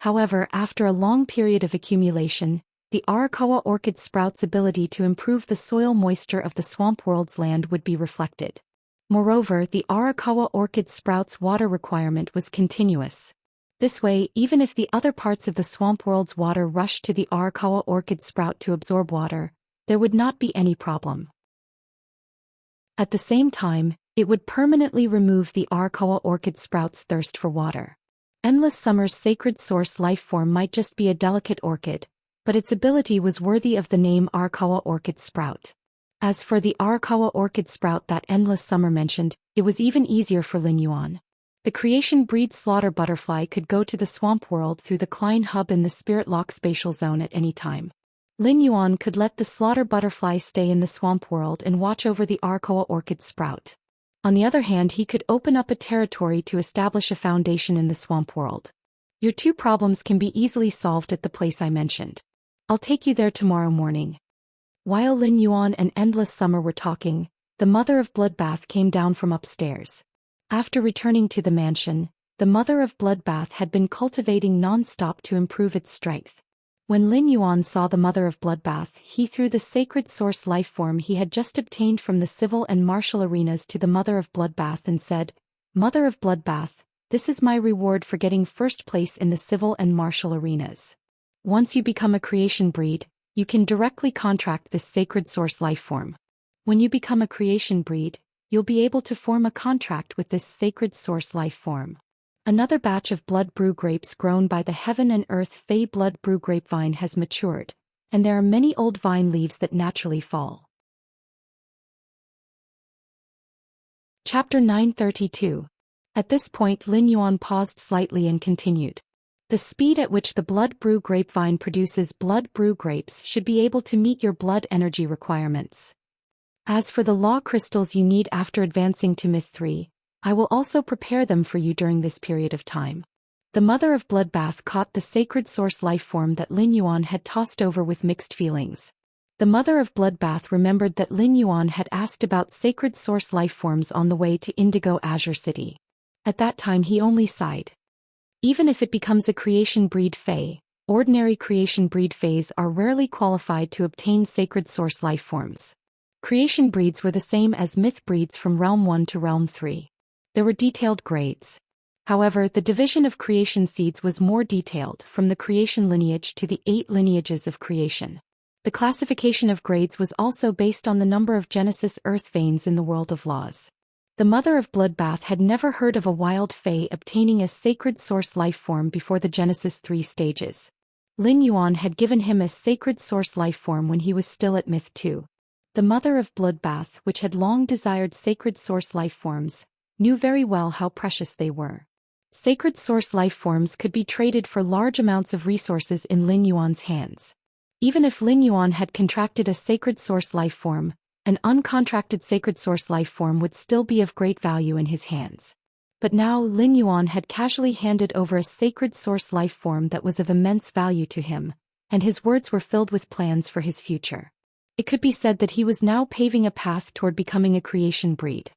However, after a long period of accumulation, the Arakawa orchid sprout's ability to improve the soil moisture of the swamp world's land would be reflected. Moreover, the Arakawa orchid sprout's water requirement was continuous. This way, even if the other parts of the swamp world's water rushed to the Arakawa orchid sprout to absorb water, there would not be any problem. At the same time, it would permanently remove the Arakawa orchid sprout's thirst for water. Endless Summer's sacred source life form might just be a delicate orchid, but its ability was worthy of the name Arakawa orchid sprout. As for the Arakawa orchid sprout that Endless Summer mentioned, it was even easier for Lin Yuan. The creation breed slaughter butterfly could go to the swamp world through the Klein hub in the Spirit Lock spatial zone at any time. Lin Yuan could let the slaughter butterfly stay in the swamp world and watch over the Arcoa orchid sprout. On the other hand, he could open up a territory to establish a foundation in the swamp world. Your two problems can be easily solved at the place I mentioned. I'll take you there tomorrow morning. While Lin Yuan and Endless Summer were talking, the mother of Bloodbath came down from upstairs. After returning to the mansion, the mother of Bloodbath had been cultivating non-stop to improve its strength. When Lin Yuan saw the mother of Bloodbath, he threw the sacred source lifeform he had just obtained from the civil and martial arenas to the mother of Bloodbath and said, "Mother of Bloodbath, this is my reward for getting first place in the civil and martial arenas. Once you become a creation breed, you can directly contract this sacred source lifeform. When you become a creation breed, you'll be able to form a contract with this sacred source lifeform." Another batch of blood brew grapes grown by the Heaven and Earth Fey blood brew grapevine has matured, and there are many old vine leaves that naturally fall. Chapter 932. At this point Lin Yuan paused slightly and continued. The speed at which the blood brew grapevine produces blood brew grapes should be able to meet your blood energy requirements. As for the law crystals you need after advancing to Myth 3, I will also prepare them for you during this period of time. The mother of Bloodbath caught the sacred source lifeform that Lin Yuan had tossed over with mixed feelings. The mother of Bloodbath remembered that Lin Yuan had asked about sacred source lifeforms on the way to Indigo Azure City. At that time he only sighed. Even if it becomes a creation breed Fey, ordinary creation breed Feys are rarely qualified to obtain sacred source lifeforms. Creation breeds were the same as myth breeds from Realm 1 to Realm 3. There were detailed grades. However, the division of creation seeds was more detailed, from the creation lineage to the 8 lineages of creation. The classification of grades was also based on the number of Genesis Earth veins in the world of laws. The mother of Bloodbath had never heard of a wild Fey obtaining a sacred source lifeform before the Genesis 3 stages. Lin Yuan had given him a sacred source lifeform when he was still at Myth 2. The mother of Bloodbath, which had long desired sacred source lifeforms, knew very well how precious they were. Sacred source lifeforms could be traded for large amounts of resources in Lin Yuan's hands. Even if Lin Yuan had contracted a sacred source lifeform, an uncontracted sacred source lifeform would still be of great value in his hands. But now Lin Yuan had casually handed over a sacred source lifeform that was of immense value to him, and his words were filled with plans for his future. It could be said that he was now paving a path toward becoming a creation breed.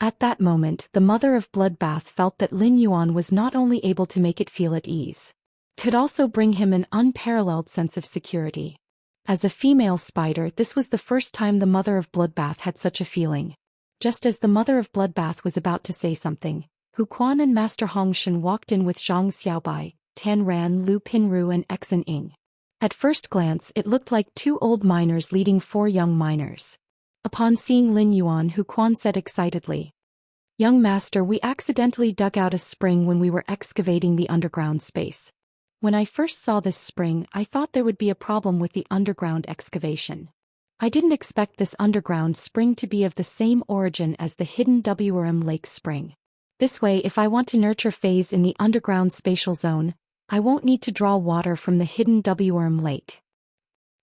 At that moment, the mother of Bloodbath felt that Lin Yuan was not only able to make it feel at ease, could also bring him an unparalleled sense of security. As a female spider, this was the first time the mother of Bloodbath had such a feeling. Just as the mother of Bloodbath was about to say something, Hu Quan and Master Hong Shen walked in with Zhang Xiaobai, Tan Ran, Lu Pinru and Exen Ing. At first glance it looked like 2 old miners leading 4 young miners. Upon seeing Lin Yuan, Hu Quan said excitedly, "Young master, we accidentally dug out a spring when we were excavating the underground space. When I first saw this spring, I thought there would be a problem with the underground excavation. I didn't expect this underground spring to be of the same origin as the hidden WRM Lake spring. This way, if I want to nurture phase in the underground spatial zone, I won't need to draw water from the hidden WRM Lake.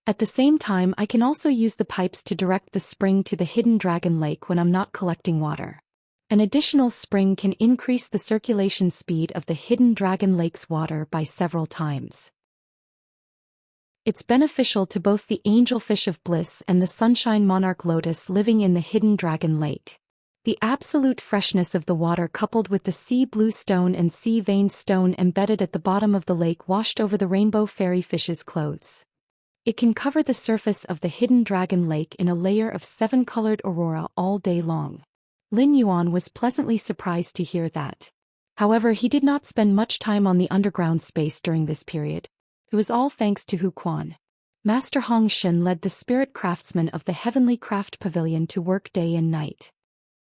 At the same time, I can also use the pipes to direct the spring to the hidden Dragon Lake when I'm not collecting water. An additional spring can increase the circulation speed of the hidden Dragon Lake's water by several times. It's beneficial to both the angelfish of bliss and the sunshine monarch lotus living in the hidden Dragon Lake. The absolute freshness of the water coupled with the sea blue stone and sea veined stone embedded at the bottom of the lake washed over the rainbow fairy fish's clothes. It can cover the surface of the hidden Dragon Lake in a layer of 7-colored aurora all day long. Lin Yuan was pleasantly surprised to hear that. However, he did not spend much time on the underground space during this period. It was all thanks to Hu Quan. Master Hong Shen led the spirit craftsmen of the Heavenly Craft Pavilion to work day and night.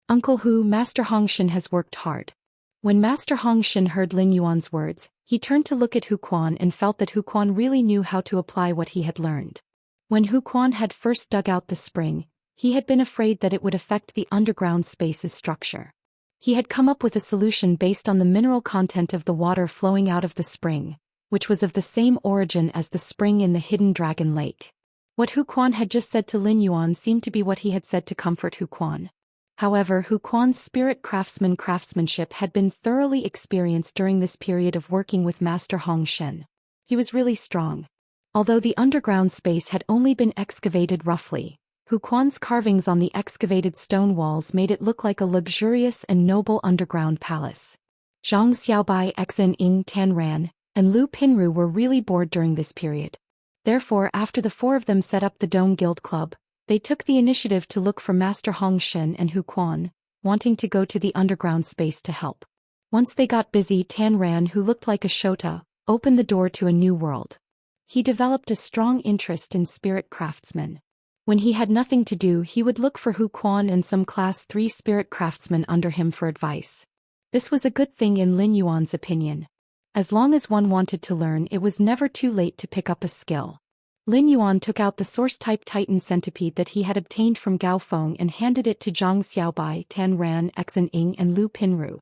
Uncle Hu, Master Hong Shen has worked hard. When Master Hong Shen heard Lin Yuan's words, he turned to look at Hu Quan and felt that Hu Quan really knew how to apply what he had learned. When Hu Quan had first dug out the spring, he had been afraid that it would affect the underground space's structure. He had come up with a solution based on the mineral content of the water flowing out of the spring, which was of the same origin as the spring in the hidden dragon lake. What Hu Quan had just said to Lin Yuan seemed to be what he had said to comfort Hu Quan. However, Hu Quan's spirit craftsmanship had been thoroughly experienced during this period of working with Master Hong Shen. He was really strong. Although the underground space had only been excavated roughly, Hu Quan's carvings on the excavated stone walls made it look like a luxurious and noble underground palace. Zhang Xiaobai, Xen Ying Tanran, and Lu Pinru were really bored during this period. Therefore, after the four of them set up the Dome Guild Club, they took the initiative to look for Master Hong Shen and Hu Quan, wanting to go to the underground space to help. Once they got busy, Tanran, who looked like a Shota, opened the door to a new world. He developed a strong interest in spirit craftsmen. When he had nothing to do, he would look for Hu Quan and some Class 3 spirit craftsmen under him for advice. This was a good thing in Lin Yuan's opinion. As long as one wanted to learn, it was never too late to pick up a skill. Lin Yuan took out the source-type Titan centipede that he had obtained from Gao Feng and handed it to Zhang Xiaobai, Tan Ran, Xen Ying and Lu Pinru.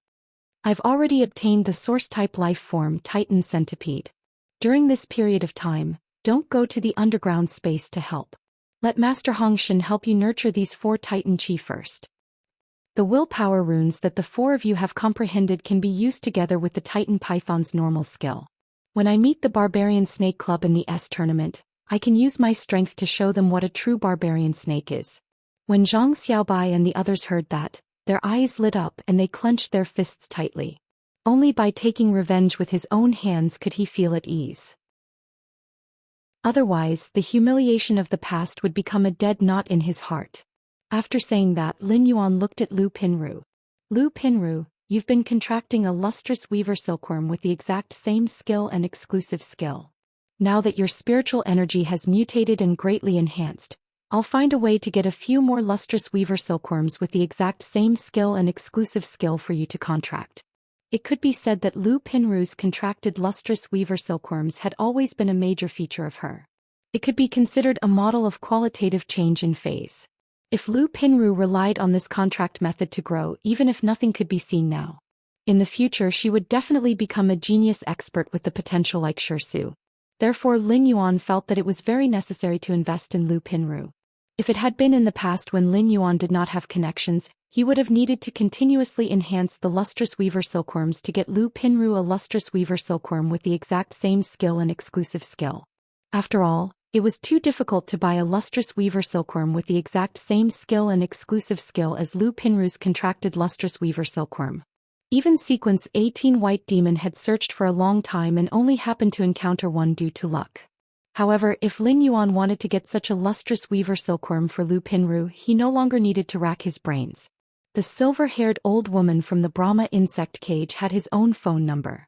I've already obtained the source-type life-form Titan centipede. During this period of time, don't go to the underground space to help. Let Master Hong Shen help you nurture these 4 Titan Chi first. The willpower runes that the 4 of you have comprehended can be used together with the Titan Python's normal skill. When I meet the Barbarian Snake Club in the S tournament, I can use my strength to show them what a true barbarian snake is. When Zhang Xiaobai and the others heard that, their eyes lit up and they clenched their fists tightly. Only by taking revenge with his own hands could he feel at ease. Otherwise, the humiliation of the past would become a dead knot in his heart. After saying that, Lin Yuan looked at Lu Pinru. Lu Pinru, you've been contracting a lustrous weaver silkworm with the exact same skill and exclusive skill. Now that your spiritual energy has mutated and greatly enhanced, I'll find a way to get a few more lustrous weaver silkworms with the exact same skill and exclusive skill for you to contract. It could be said that Lu Pinru's contracted lustrous weaver silkworms had always been a major feature of her. It could be considered a model of qualitative change in phase. If Lu Pinru relied on this contract method to grow, even if nothing could be seen now, in the future she would definitely become a genius expert with the potential like Shirsu. Therefore Lin Yuan felt that it was very necessary to invest in Lu Pinru. If it had been in the past when Lin Yuan did not have connections, he would have needed to continuously enhance the lustrous weaver silkworms to get Lu Pinru a lustrous weaver silkworm with the exact same skill and exclusive skill. After all, it was too difficult to buy a lustrous weaver silkworm with the exact same skill and exclusive skill as Lu Pinru's contracted lustrous weaver silkworm. Even Sequence 18 White Demon had searched for a long time and only happened to encounter one due to luck. However, if Lin Yuan wanted to get such a lustrous weaver silkworm for Lu Pinru, he no longer needed to rack his brains. The silver-haired old woman from the Brahma insect cage had his own phone number.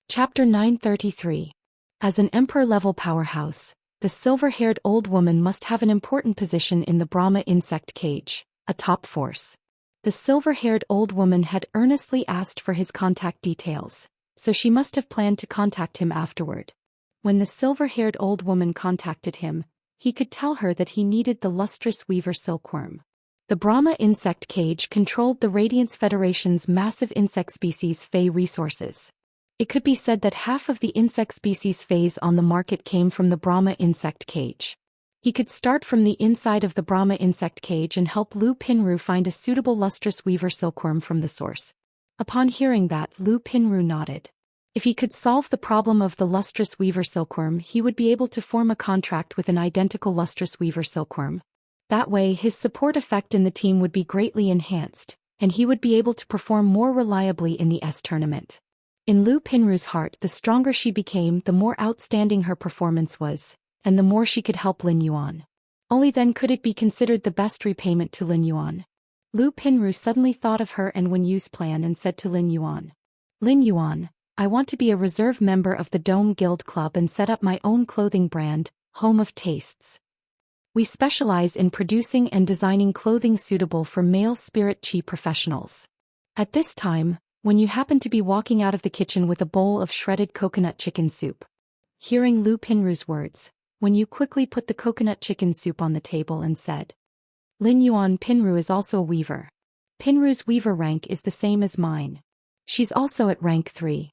Chapter 933. As an emperor-level powerhouse, the silver-haired old woman must have an important position in the Brahma insect cage, a top force. The silver-haired old woman had earnestly asked for his contact details, so she must have planned to contact him afterward. When the silver-haired old woman contacted him, he could tell her that he needed the lustrous weaver silkworm. The Brahma insect cage controlled the Radiance Federation's massive insect species Fey resources. It could be said that half of the insect species Feys on the market came from the Brahma insect cage. He could start from the inside of the Brahma insect cage and help Lu Pinru find a suitable lustrous weaver silkworm from the source. Upon hearing that, Lu Pinru nodded. If he could solve the problem of the lustrous weaver silkworm, he would be able to form a contract with an identical lustrous weaver silkworm. That way, his support effect in the team would be greatly enhanced, and he would be able to perform more reliably in the S tournament. In Lu Pinru's heart, the stronger she became, the more outstanding her performance was, and the more she could help Lin Yuan. Only then could it be considered the best repayment to Lin Yuan. Lu Pinru suddenly thought of her and Wen Yu's plan and said to Lin Yuan, "Lin Yuan, I want to be a reserve member of the Dome Guild Club and set up my own clothing brand, Home of Tastes. We specialize in producing and designing clothing suitable for male spirit chi professionals." At this time, when you happen to be walking out of the kitchen with a bowl of shredded coconut chicken soup. Hearing Lu Pinru's words, Wen Yu quickly put the coconut chicken soup on the table and said, Lin Yuan Pinru is also a weaver. Pinru's weaver rank is the same as mine. She's also at rank 3.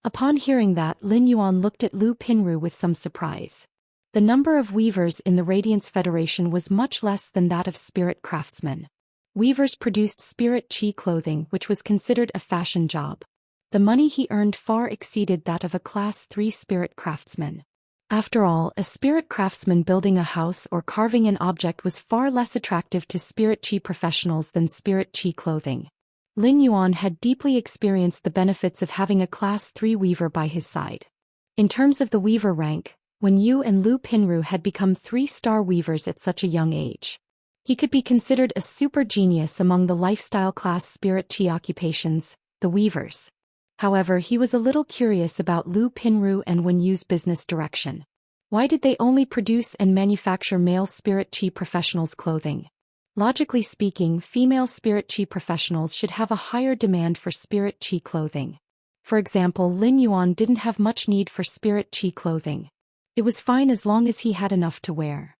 Upon hearing that, Lin Yuan looked at Lu Pinru with some surprise. The number of weavers in the Radiance Federation was much less than that of spirit craftsmen. Weavers produced spirit chi clothing, which was considered a fashion job. The money he earned far exceeded that of a class 3 spirit craftsman. After all, a spirit craftsman building a house or carving an object was far less attractive to spirit chi professionals than spirit chi clothing. Lin Yuan had deeply experienced the benefits of having a class 3 weaver by his side. In terms of the weaver rank, when Yu and Lu Pinru had become 3-star weavers at such a young age, he could be considered a super genius among the lifestyle class spirit chi occupations, the weavers. However, he was a little curious about Lu Pinru and Wen Yu's business direction. Why did they only produce and manufacture male spirit chi professionals' clothing? Logically speaking, female spirit chi professionals should have a higher demand for spirit chi clothing. For example, Lin Yuan didn't have much need for spirit chi clothing. It was fine as long as he had enough to wear.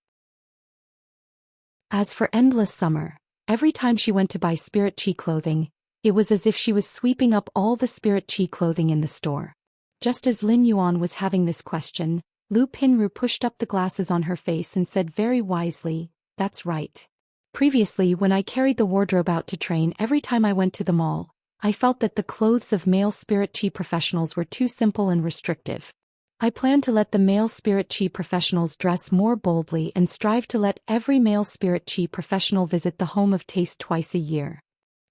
As for Endless Summer, every time she went to buy spirit chi clothing, it was as if she was sweeping up all the spirit chi clothing in the store. Just as Lin Yuan was having this question, Lu Pinru pushed up the glasses on her face and said very wisely, "That's right. Previously, when I carried the wardrobe out to train every time I went to the mall, I felt that the clothes of male spirit chi professionals were too simple and restrictive. I plan to let the male spirit chi professionals dress more boldly and strive to let every male spirit chi professional visit the Home of Taste twice a year."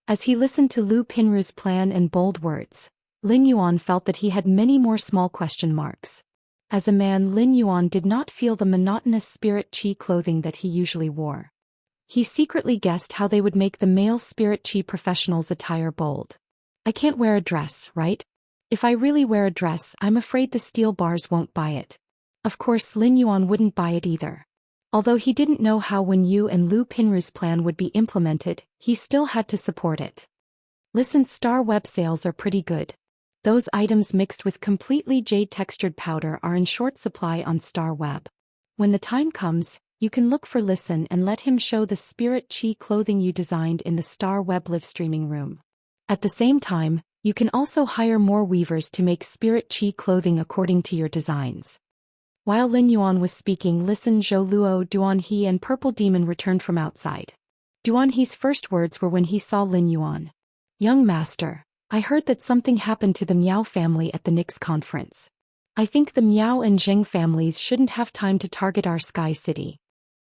As he listened to Lu Pinru's plan and bold words, Lin Yuan felt that he had many more small question marks. As a man, Lin Yuan did not feel the monotonous spirit chi clothing that he usually wore. He secretly guessed how they would make the male spirit chi professionals' attire bold. I can't wear a dress, right? If I really wear a dress, I'm afraid the steel bars won't buy it. Of course, Lin Yuan wouldn't buy it either. Although he didn't know how Wen Yu and Lu Pinru's plan would be implemented, he still had to support it. Listen, Star Web sales are pretty good. Those items mixed with completely jade-textured powder are in short supply on Star Web. When the time comes, you can look for Listen and let him show the spirit chi clothing you designed in the Star Web live streaming room. At the same time, you can also hire more weavers to make spirit chi clothing according to your designs. While Lin Yuan was speaking, Listen, Zhou Luo, Duanhe and Purple Demon returned from outside. Duanhe's first words were when he saw Lin Yuan. "Young master, I heard that something happened to the Miao family at the Nix conference. I think the Miao and Jing families shouldn't have time to target our Sky City."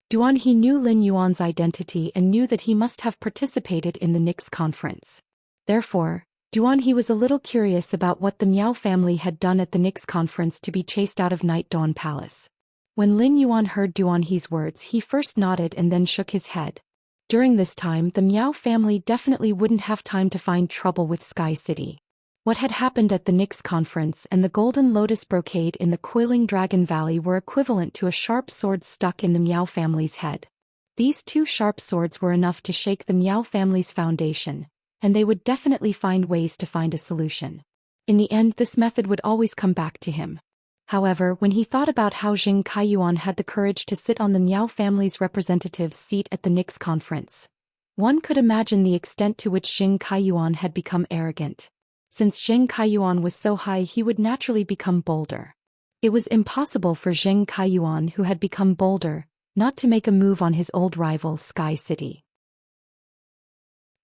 Duanhe knew Lin Yuan's identity and knew that he must have participated in the Nix conference. Therefore, Duanhe was a little curious about what the Miao family had done at the Nix conference to be chased out of Night Dawn Palace. When Lin Yuan heard Duanhe's words, he first nodded and then shook his head. During this time, the Miao family definitely wouldn't have time to find trouble with Sky City. What had happened at the Nix conference and the Golden Lotus brocade in the Coiling Dragon Valley were equivalent to a sharp sword stuck in the Miao family's head. These 2 sharp swords were enough to shake the Miao family's foundation, and they would definitely find ways to find a solution. In the end, this method would always come back to him. However, when he thought about how Jing Kaiyuan had the courage to sit on the Miao family's representative's seat at the Nix conference, one could imagine the extent to which Jing Kaiyuan had become arrogant. Since Jing Kaiyuan was so high, he would naturally become bolder. It was impossible for Jing Kaiyuan, who had become bolder, not to make a move on his old rival Sky City.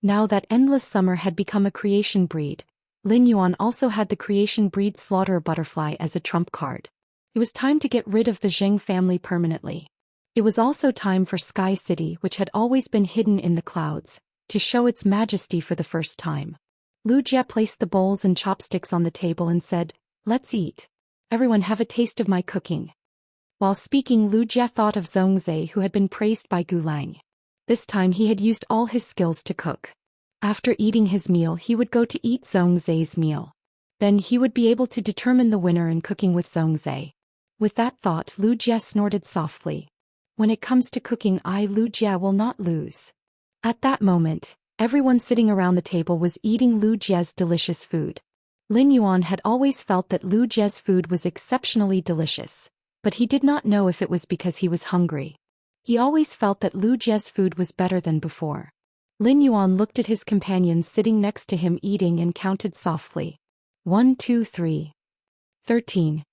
Now that Endless Summer had become a creation breed, Lin Yuan also had the creation breed Slaughterer Butterfly as a trump card. It was time to get rid of the Jing family permanently. It was also time for Sky City, which had always been hidden in the clouds, to show its majesty for the first time. Lu Jie placed the bowls and chopsticks on the table and said, "Let's eat. Everyone have a taste of my cooking." While speaking, Lu Jie thought of Zhongzhe, who had been praised by Gu Lang. This time he had used all his skills to cook. After eating his meal, he would go to eat Zhongzhe's meal. Then he would be able to determine the winner in cooking with Zhongzhe. With that thought, Lu Jie snorted softly. "When it comes to cooking, I, Lu Jie, will not lose." At that moment, everyone sitting around the table was eating Lu Jie's delicious food. Lin Yuan had always felt that Lu Jie's food was exceptionally delicious, but he did not know if it was because he was hungry. He always felt that Lu Jie's food was better than before. Lin Yuan looked at his companions sitting next to him eating and counted softly. 1, 2, 3. 13.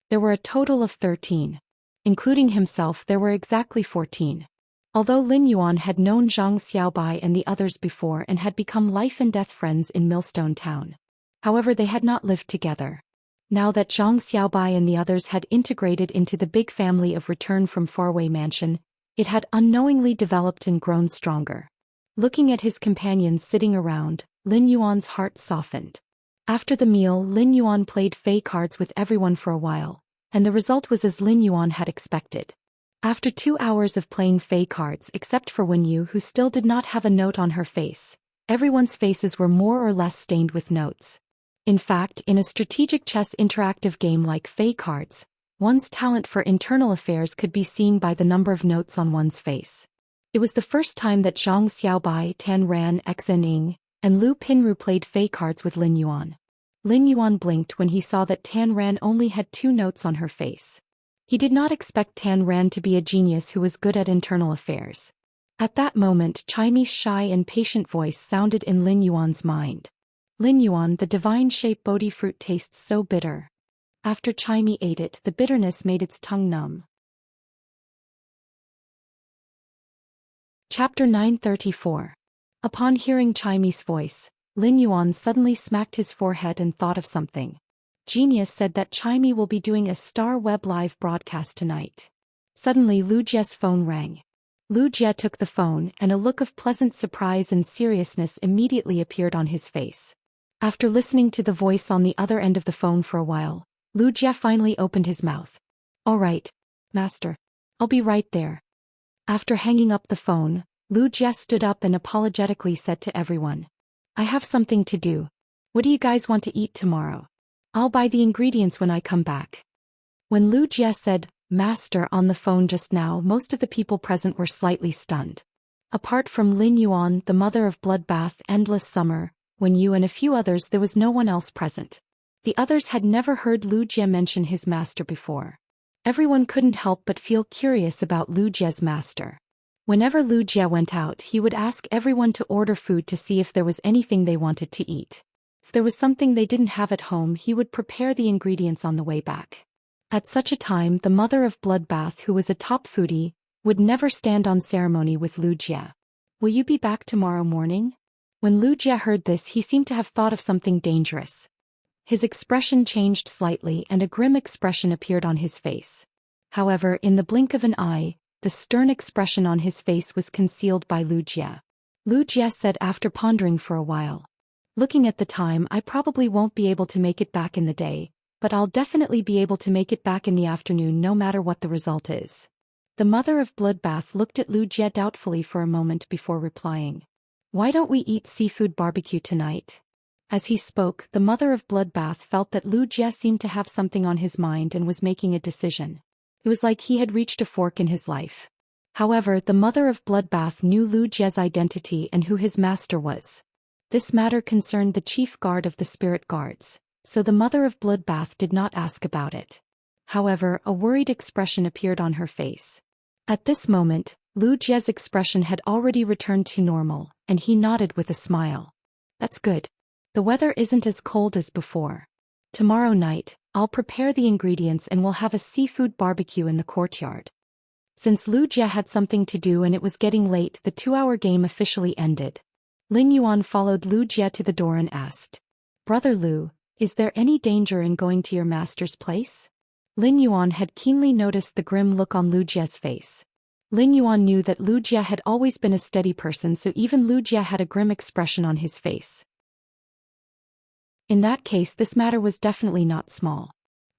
There were a total of 13. Including himself, there were exactly 14. Although Lin Yuan had known Zhang Xiaobai and the others before and had become life-and-death friends in Millstone Town. However, they had not lived together. Now that Zhang Xiaobai and the others had integrated into the big family of Return from Faraway Mansion, it had unknowingly developed and grown stronger. Looking at his companions sitting around, Lin Yuan's heart softened. After the meal, Lin Yuan played Fey cards with everyone for a while, and the result was as Lin Yuan had expected. After 2 hours of playing Fey cards except for Wen Yu, who still did not have a note on her face, everyone's faces were more or less stained with notes. In fact, in a strategic chess interactive game like Fey cards, one's talent for internal affairs could be seen by the number of notes on one's face. It was the first time that Zhang Xiaobai, Tan Ran, Xening, and Lu Pinru played Fey cards with Lin Yuan. Lin Yuan blinked when he saw that Tan Ran only had 2 notes on her face. He did not expect Tan Ran to be a genius who was good at internal affairs. At that moment, Chaime's shy and patient voice sounded in Lin Yuan's mind. Lin Yuan, the divine-shaped Bodhi fruit tastes so bitter. After Chaime ate it, the bitterness made its tongue numb. Chapter 934. Upon hearing Chaime's voice, Lin Yuan suddenly smacked his forehead and thought of something. Genius said that Chaime will be doing a Star Web live broadcast tonight. Suddenly Lu Jie's phone rang. Lu Jie took the phone and a look of pleasant surprise and seriousness immediately appeared on his face. After listening to the voice on the other end of the phone for a while, Lu Jie finally opened his mouth. "All right, Master. I'll be right there." After hanging up the phone, Lu Jie stood up and apologetically said to everyone, "I have something to do. What do you guys want to eat tomorrow? I'll buy the ingredients when I come back." When Lu Jie said, "Master" on the phone just now, most of the people present were slightly stunned. Apart from Lin Yuan, the mother of Bloodbath, Endless Summer, Wen Yu and a few others, there was no one else present. The others had never heard Lu Jie mention his master before. Everyone couldn't help but feel curious about Lu Jie's master. Whenever Lu Jie went out, he would ask everyone to order food to see if there was anything they wanted to eat. If there was something they didn't have at home, he would prepare the ingredients on the way back. At such a time, the mother of Bloodbath, who was a top foodie, would never stand on ceremony with Lu Jie. "Will you be back tomorrow morning?" When Lu Jie heard this, he seemed to have thought of something dangerous. His expression changed slightly and a grim expression appeared on his face. However, in the blink of an eye, the stern expression on his face was concealed by Lu Jie. Lu Jie said after pondering for a while, "Looking at the time, I probably won't be able to make it back in the day, but I'll definitely be able to make it back in the afternoon no matter what the result is." The mother of Bloodbath looked at Lu Jie doubtfully for a moment before replying, "Why don't we eat seafood barbecue tonight?" As he spoke, the mother of Bloodbath felt that Lu Jie seemed to have something on his mind and was making a decision. It was like he had reached a fork in his life. However, the mother of Bloodbath knew Lu Jie's identity and who his master was. This matter concerned the chief guard of the spirit guards, so the mother of Bloodbath did not ask about it. However, a worried expression appeared on her face. At this moment, Lu Jie's expression had already returned to normal, and he nodded with a smile. "That's good. The weather isn't as cold as before. Tomorrow night, I'll prepare the ingredients and we'll have a seafood barbecue in the courtyard." Since Lu Jie had something to do and it was getting late, the 2-hour game officially ended. Lin Yuan followed Lu Jie to the door and asked, "Brother Lu, is there any danger in going to your master's place?" Lin Yuan had keenly noticed the grim look on Lu Jie's face. Lin Yuan knew that Lu Jie had always been a steady person, so even Lu Jie had a grim expression on his face. In that case, this matter was definitely not small.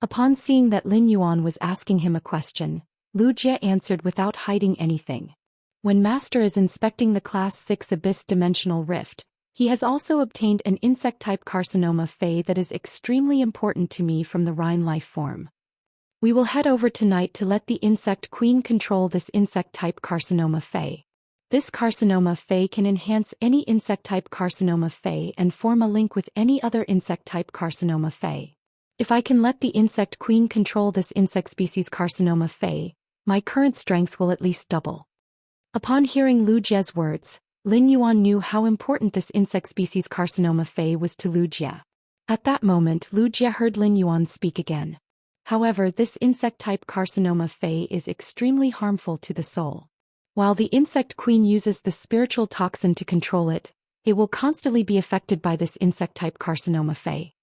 Upon seeing that Lin Yuan was asking him a question, Lu Jie answered without hiding anything. "When Master is inspecting the Class 6 Abyss Dimensional Rift, he has also obtained an insect-type carcinoma Fey that is extremely important to me from the Rhine life form. We will head over tonight to let the insect queen control this insect-type carcinoma Fey. This carcinoma Fey can enhance any insect-type carcinoma Fey and form a link with any other insect-type carcinoma Fey. If I can let the insect queen control this insect species carcinoma Fey, My current strength will at least double. Upon hearing Lu Jie's words, Lin Yuan knew how important this insect species carcinoma Fei was to Lu Jie. At that moment Lu Jie heard Lin Yuan speak again. However, this insect-type carcinoma Fei is extremely harmful to the soul. While the insect queen uses the spiritual toxin to control it, it will constantly be affected by this insect-type carcinoma Fei.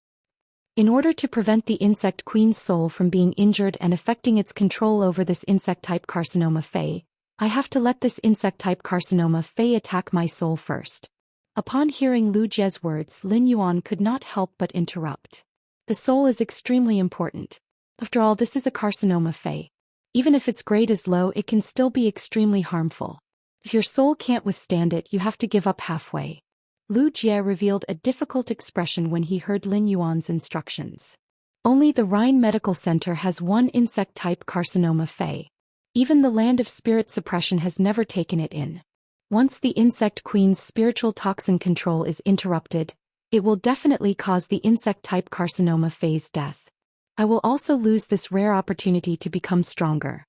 In order to prevent the insect queen's soul from being injured and affecting its control over this insect-type carcinoma Fei, I have to let this insect-type carcinoma Fei attack my soul first. Upon hearing Lu Jie's words, Lin Yuan could not help but interrupt. The soul is extremely important. After all, this is a carcinoma Fei. Even if its grade is low, it can still be extremely harmful. If your soul can't withstand it, you have to give up halfway. Lu Jie revealed a difficult expression when he heard Lin Yuan's instructions. Only the Rhine Medical Center has one insect-type carcinoma Fei. Even the land of spirit suppression has never taken it in. Once the insect queen's spiritual toxin control is interrupted, it will definitely cause the insect-type carcinoma Fei's death. I will also lose this rare opportunity to become stronger.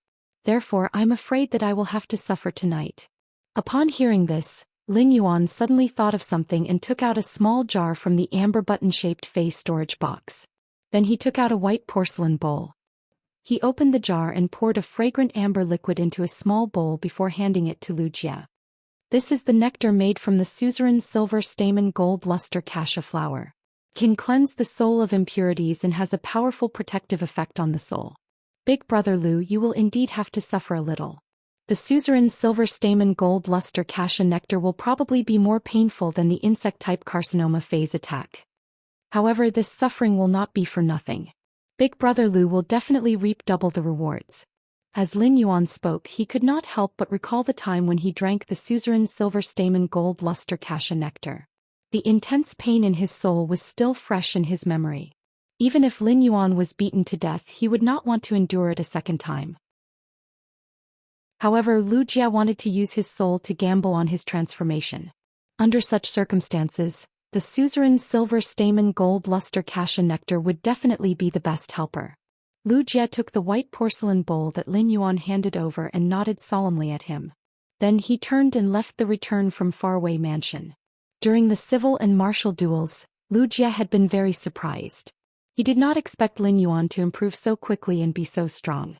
Therefore, I'm afraid that I will have to suffer tonight. Upon hearing this, Lin Yuan suddenly thought of something and took out a small jar from the amber button-shaped Fei storage box. Then he took out a white porcelain bowl. He opened the jar and poured a fragrant amber liquid into a small bowl before handing it to Lu Jie. This is the nectar made from the suzerain silver stamen gold luster cassia flower. It can cleanse the soul of impurities and has a powerful protective effect on the soul. Big brother Lu, you will indeed have to suffer a little. The suzerain silver stamen gold luster cassia nectar will probably be more painful than the insect-type carcinoma Fei's attack. However, this suffering will not be for nothing. Big brother Lu will definitely reap double the rewards. As Lin Yuan spoke, he could not help but recall the time when he drank the suzerain silver stamen gold luster cassia nectar. The intense pain in his soul was still fresh in his memory. Even if Lin Yuan was beaten to death, he would not want to endure it a second time. However, Lu Jie wanted to use his soul to gamble on his transformation. Under such circumstances, the suzerain silver stamen gold luster cassia nectar would definitely be the best helper. Lu Jie took the white porcelain bowl that Lin Yuan handed over and nodded solemnly at him. Then he turned and left the return from faraway mansion. During the civil and martial duels, Lu Jie had been very surprised. He did not expect Lin Yuan to improve so quickly and be so strong.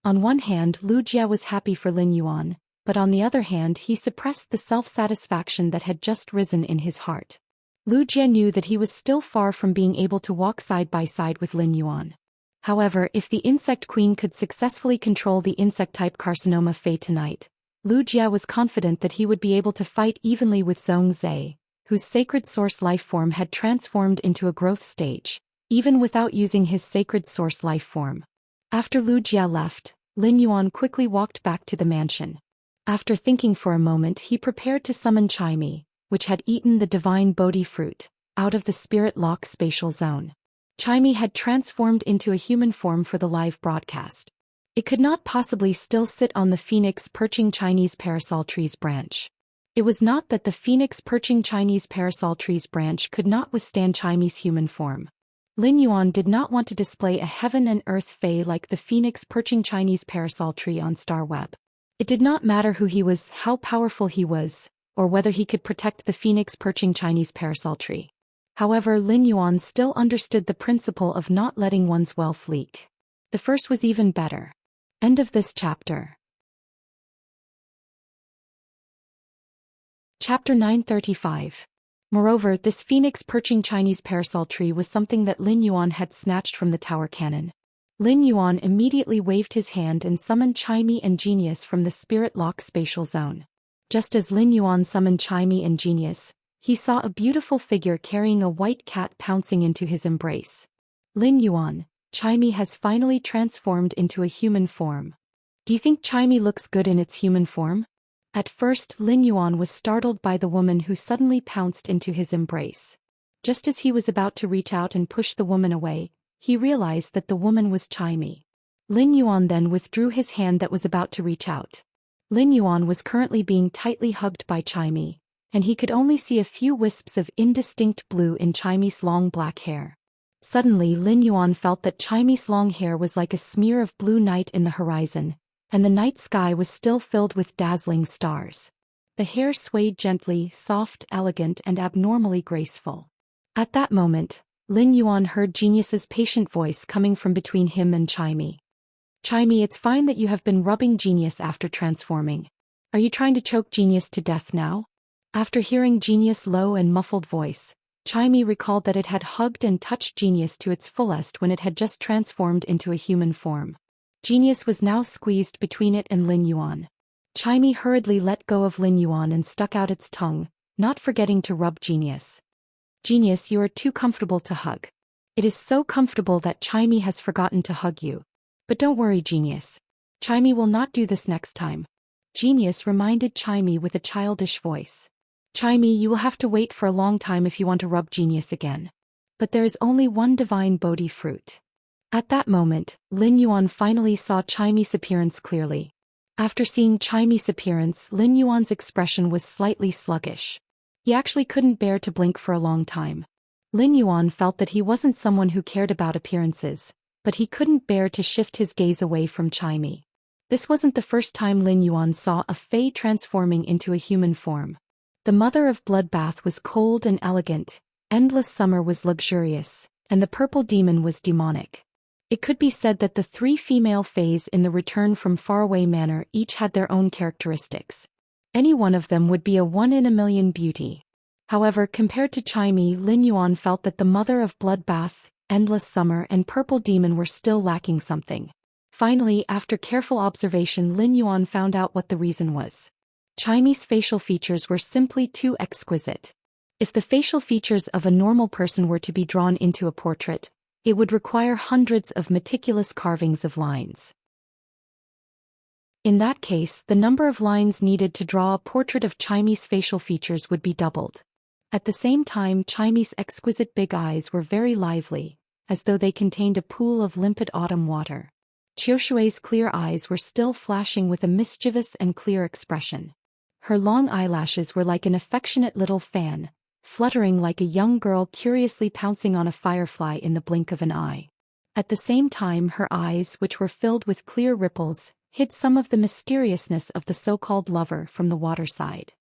On one hand, Lu Jie was happy for Lin Yuan, but on the other hand he suppressed the self-satisfaction that had just risen in his heart. Lu Jie knew that he was still far from being able to walk side by side with Lin Yuan. However, if the insect queen could successfully control the insect-type carcinoma Fei tonight, Lu Jie was confident that he would be able to fight evenly with Xianxia, whose sacred source life form had transformed into a growth stage, even without using his sacred source life form. After Lu Jie left, Lin Yuan quickly walked back to the mansion. After thinking for a moment, he prepared to summon Xianxia, which had eaten the divine Bodhi fruit, out of the spirit lock spatial zone. Xianxia had transformed into a human form for the live broadcast. It could not possibly still sit on the phoenix perching Chinese parasol tree's branch. It was not that the phoenix perching Chinese parasol tree's branch could not withstand Xianxia's human form. Lin Yuan did not want to display a heaven and earth Fei like the phoenix perching Chinese parasol tree on Star Web. It did not matter who he was, how powerful he was, or whether he could protect the phoenix perching Chinese parasol tree. However, Lin Yuan still understood the principle of not letting one's wealth leak. The first was even better. End of this chapter. Chapter 935. Moreover, this phoenix perching Chinese parasol tree was something that Lin Yuan had snatched from the tower cannon. Lin Yuan immediately waved his hand and summoned Xianxia and Genius from the spirit lock spatial zone. Just as Lin Yuan summoned Xianxia and Genius, he saw a beautiful figure carrying a white cat pouncing into his embrace. Lin Yuan, Xianxia has finally transformed into a human form. Do you think Xianxia looks good in its human form? At first, Lin Yuan was startled by the woman who suddenly pounced into his embrace. Just as he was about to reach out and push the woman away, he realized that the woman was Xianxia. Lin Yuan then withdrew his hand that was about to reach out. Lin Yuan was currently being tightly hugged by Xianxia, and he could only see a few wisps of indistinct blue in Xianxia's long black hair. Suddenly Lin Yuan felt that Xianxia's long hair was like a smear of blue night in the horizon, and the night sky was still filled with dazzling stars. The hair swayed gently, soft, elegant, and abnormally graceful. At that moment, Lin Yuan heard Genius's patient voice coming from between him and Chimey. Chimey, it's fine that you have been rubbing Genius after transforming. Are you trying to choke Genius to death now? After hearing Genius' low and muffled voice, Chimey recalled that it had hugged and touched Genius to its fullest when it had just transformed into a human form. Genius was now squeezed between it and Lin Yuan. Chimey hurriedly let go of Lin Yuan and stuck out its tongue, not forgetting to rub Genius. Genius, you are too comfortable to hug. It is so comfortable that Chimey has forgotten to hug you. But don't worry, Genius. Chimey will not do this next time. Genius reminded Chimey with a childish voice. Chimey, you will have to wait for a long time if you want to rub Genius again. But there is only one divine Bodhi fruit. At that moment, Lin Yuan finally saw Chimey's appearance clearly. After seeing Chimey's appearance, Lin Yuan's expression was slightly sluggish. He actually couldn't bear to blink for a long time. Lin Yuan felt that he wasn't someone who cared about appearances, but he couldn't bear to shift his gaze away from Chimey. This wasn't the first time Lin Yuan saw a fae transforming into a human form. The mother of Bloodbath was cold and elegant, Endless Summer was luxurious, and the purple demon was demonic. It could be said that the three female fays in the Return from Faraway Manor each had their own characteristics. Any one of them would be a one-in-a-million beauty. However, compared to Chimey, Lin Yuan felt that the mother of Bloodbath, Endless Summer, and Purple Demon were still lacking something. Finally, after careful observation, Lin Yuan found out what the reason was. Chimey's facial features were simply too exquisite. If the facial features of a normal person were to be drawn into a portrait, it would require hundreds of meticulous carvings of lines. In that case, the number of lines needed to draw a portrait of Chimey's facial features would be doubled. At the same time, Chimey's exquisite big eyes were very lively, as though they contained a pool of limpid autumn water. Qiushui's clear eyes were still flashing with a mischievous and clear expression. Her long eyelashes were like an affectionate little fan, fluttering like a young girl curiously pouncing on a firefly in the blink of an eye. At the same time, her eyes, which were filled with clear ripples, hid some of the mysteriousness of the so-called lover from the waterside.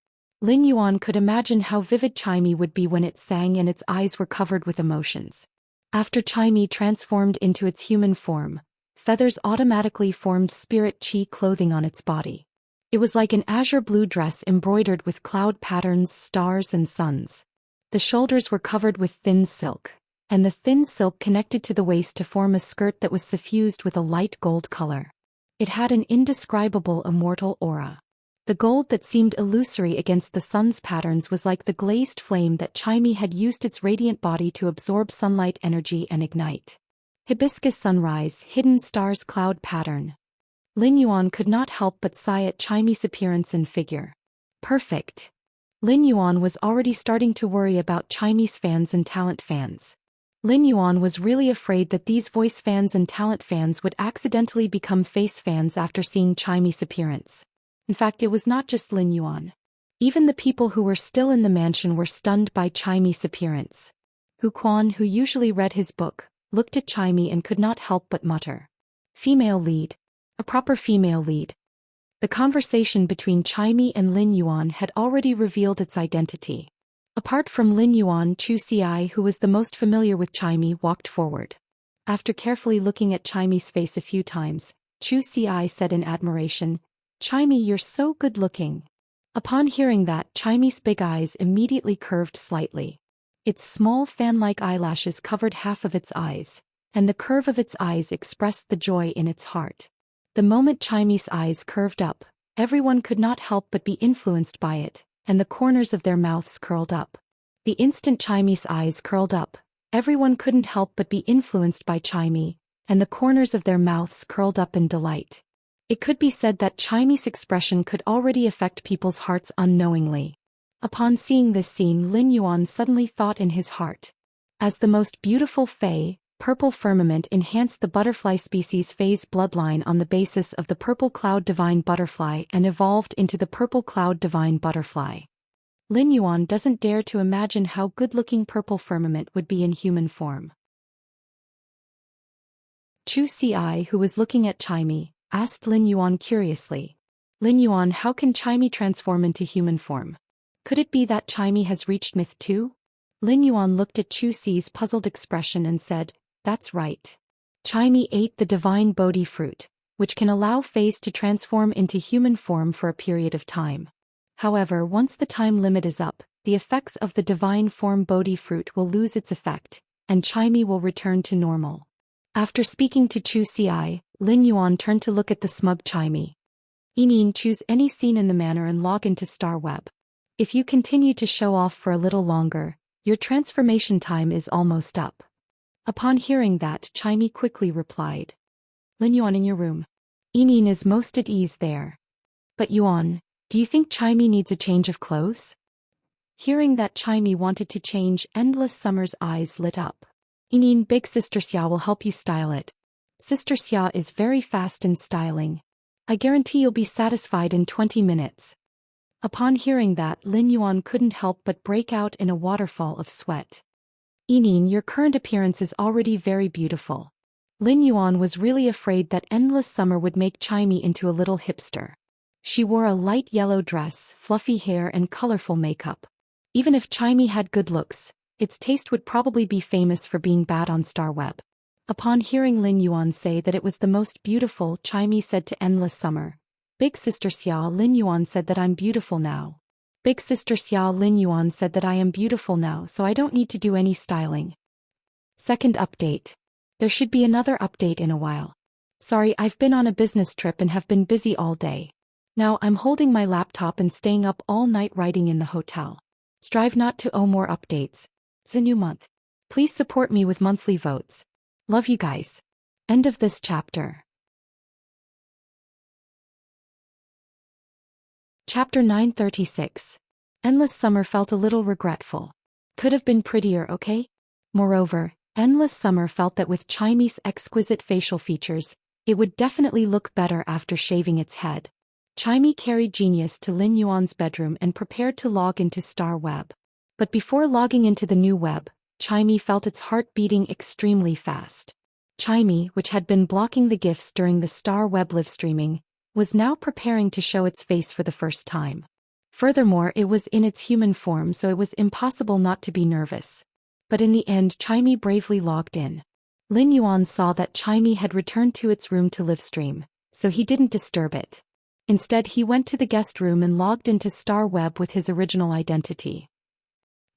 Lin Yuan could imagine how vivid Chimey would be when it sang and its eyes were covered with emotions. After Chimey transformed into its human form, feathers automatically formed spirit chi clothing on its body. It was like an azure blue dress embroidered with cloud patterns, stars, and suns. The shoulders were covered with thin silk, and the thin silk connected to the waist to form a skirt that was suffused with a light gold color. It had an indescribable immortal aura. The gold that seemed illusory against the sun's patterns was like the glazed flame that Chimey had used its radiant body to absorb sunlight energy and ignite. Hibiscus sunrise, hidden stars cloud pattern. Lin Yuan could not help but sigh at Chimey's appearance and figure. Perfect. Lin Yuan was already starting to worry about Chimey's fans and talent fans. Lin Yuan was really afraid that these voice fans and talent fans would accidentally become face fans after seeing Chimey's appearance. In fact, it was not just Lin Yuan. Even the people who were still in the mansion were stunned by Chimey's appearance. Hu Quan, who usually read his book, looked at Chimey and could not help but mutter. Female lead. A proper female lead. The conversation between Chimey and Lin Yuan had already revealed its identity. Apart from Lin Yuan, Zhou Xian, who was the most familiar with Chimey, walked forward. After carefully looking at Chimey's face a few times, Zhou Xian said in admiration, "Chimey, you're so good-looking." Upon hearing that, Chimey's big eyes immediately curved slightly. Its small fan-like eyelashes covered half of its eyes, and the curve of its eyes expressed the joy in its heart. The moment Chimey's eyes curved up, everyone could not help but be influenced by it, and the corners of their mouths curled up. The instant Chimey's eyes curled up, everyone couldn't help but be influenced by Chimey, and the corners of their mouths curled up in delight. It could be said that Chimey's expression could already affect people's hearts unknowingly. Upon seeing this scene, Lin Yuan suddenly thought in his heart. As the most beautiful fae, Purple Firmament enhanced the butterfly species Fae's bloodline on the basis of the Purple Cloud Divine Butterfly and evolved into the Purple Cloud Divine Butterfly. Lin Yuan doesn't dare to imagine how good-looking Purple Firmament would be in human form. Zhou Xian, who was looking at Chimey, asked Lin Yuan curiously. Lin Yuan, how can Chimey transform into human form? Could it be that Chimey has reached myth too? Lin Yuan looked at Chu Xi's puzzled expression and said, that's right. Chimey ate the divine Bodhi fruit, which can allow Fays to transform into human form for a period of time. However, once the time limit is up, the effects of the divine form Bodhi fruit will lose its effect, and Chimey will return to normal. After speaking to Chu Xi, Lin Yuan turned to look at the smug Chimey. Enin, choose any scene in the manner and log into Star Web. If you continue to show off for a little longer, your transformation time is almost up. Upon hearing that, Chimey quickly replied. Lin Yuan, in your room. Enin is most at ease there. But Yuan, do you think Chimey needs a change of clothes? Hearing that Chimey wanted to change, Endless Summer's eyes lit up. Enin, big sister Xia will help you style it. Sister Xia is very fast in styling. I guarantee you'll be satisfied in 20 minutes. Upon hearing that, Lin Yuan couldn't help but break out in a waterfall of sweat. Enin, your current appearance is already very beautiful. Lin Yuan was really afraid that Endless Summer would make Chimey into a little hipster. She wore a light yellow dress, fluffy hair and colorful makeup. Even if Chimey had good looks, its taste would probably be famous for being bad on Star Web. Upon hearing Lin Yuan say that it was the most beautiful, Chimey said to Endless Summer, Big Sister Xia, Lin Yuan said that I'm beautiful now. Big Sister Xia, Lin Yuan said that I am beautiful now, so I don't need to do any styling. Second update. There should be another update in a while. Sorry, I've been on a business trip and have been busy all day. Now I'm holding my laptop and staying up all night writing in the hotel. Strive not to owe more updates. It's a new month. Please support me with monthly votes. Love you guys. End of this chapter. Chapter 936. Endless Summer felt a little regretful. Could have been prettier, okay? Moreover, Endless Summer felt that with Chimey's exquisite facial features, it would definitely look better after shaving its head. Chimey carried Genius to Lin Yuan's bedroom and prepared to log into Star Web. But before logging into the new web, Chimey felt its heart beating extremely fast. Chimey, which had been blocking the gifts during the Star Web live streaming, was now preparing to show its face for the first time. Furthermore, it was in its human form, so it was impossible not to be nervous. But in the end, Chimey bravely logged in. Lin Yuan saw that Chimey had returned to its room to live stream, so he didn't disturb it. Instead, he went to the guest room and logged into Star Web with his original identity.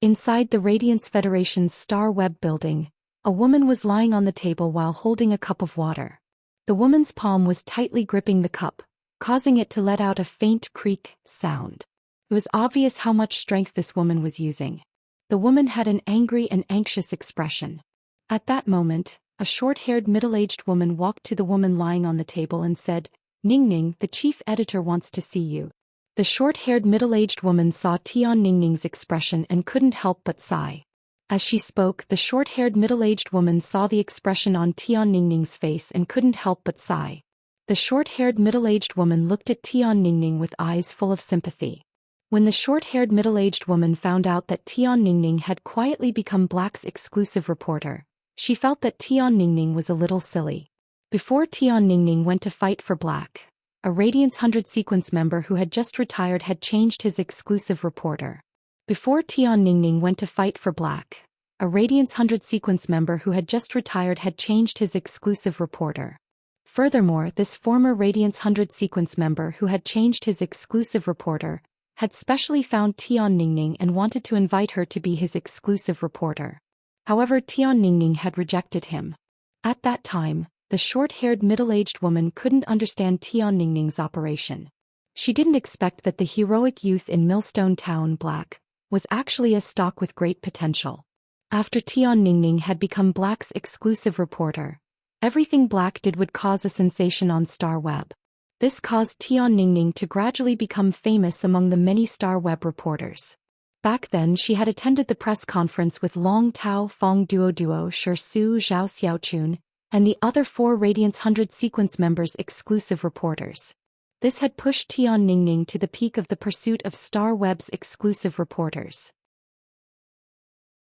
Inside the Radiance Federation's Star Web building, a woman was lying on the table while holding a cup of water. The woman's palm was tightly gripping the cup, causing it to let out a faint creak sound. It was obvious how much strength this woman was using. The woman had an angry and anxious expression. At that moment, a short-haired middle-aged woman walked to the woman lying on the table and said, Ning Ning, the chief editor wants to see you. The short-haired middle-aged woman saw Tian Ning Ning's expression and couldn't help but sigh. As she spoke, the short-haired middle-aged woman saw the expression on Tian Ning Ning's face and couldn't help but sigh. The short-haired middle-aged woman looked at Tian Ning Ning with eyes full of sympathy. When the short-haired middle-aged woman found out that Tian Ning Ning had quietly become Black's exclusive reporter, she felt that Tian Ning Ning was a little silly. Before Tian Ning Ning went to fight for Black, a Radiance 100 sequence member who had just retired had changed his exclusive reporter. Before Tian Ning Ning went to fight for Black, a Radiance 100 sequence member who had just retired had changed his exclusive reporter. Furthermore, this former Radiance 100 sequence member who had changed his exclusive reporter had specially found Tian Ning Ning and wanted to invite her to be his exclusive reporter. However, Tian Ning Ning had rejected him. At that time, the short-haired middle-aged woman couldn't understand Tian Ning Ning's operation. She didn't expect that the heroic youth in Millstone Town, Black, was actually a stock with great potential. After Tian Ning Ning had become Black's exclusive reporter, everything Black did would cause a sensation on Star Web. This caused Tian Ning Ning to gradually become famous among the many Star Web reporters. Back then, she had attended the press conference with Long Tao Fong Duo, Shi Su, Zhao Xiaochun, and the other 4 Radiance 100 sequence members' exclusive reporters. This had pushed Tian Ning Ning to the peak of the pursuit of Star Web's exclusive reporters.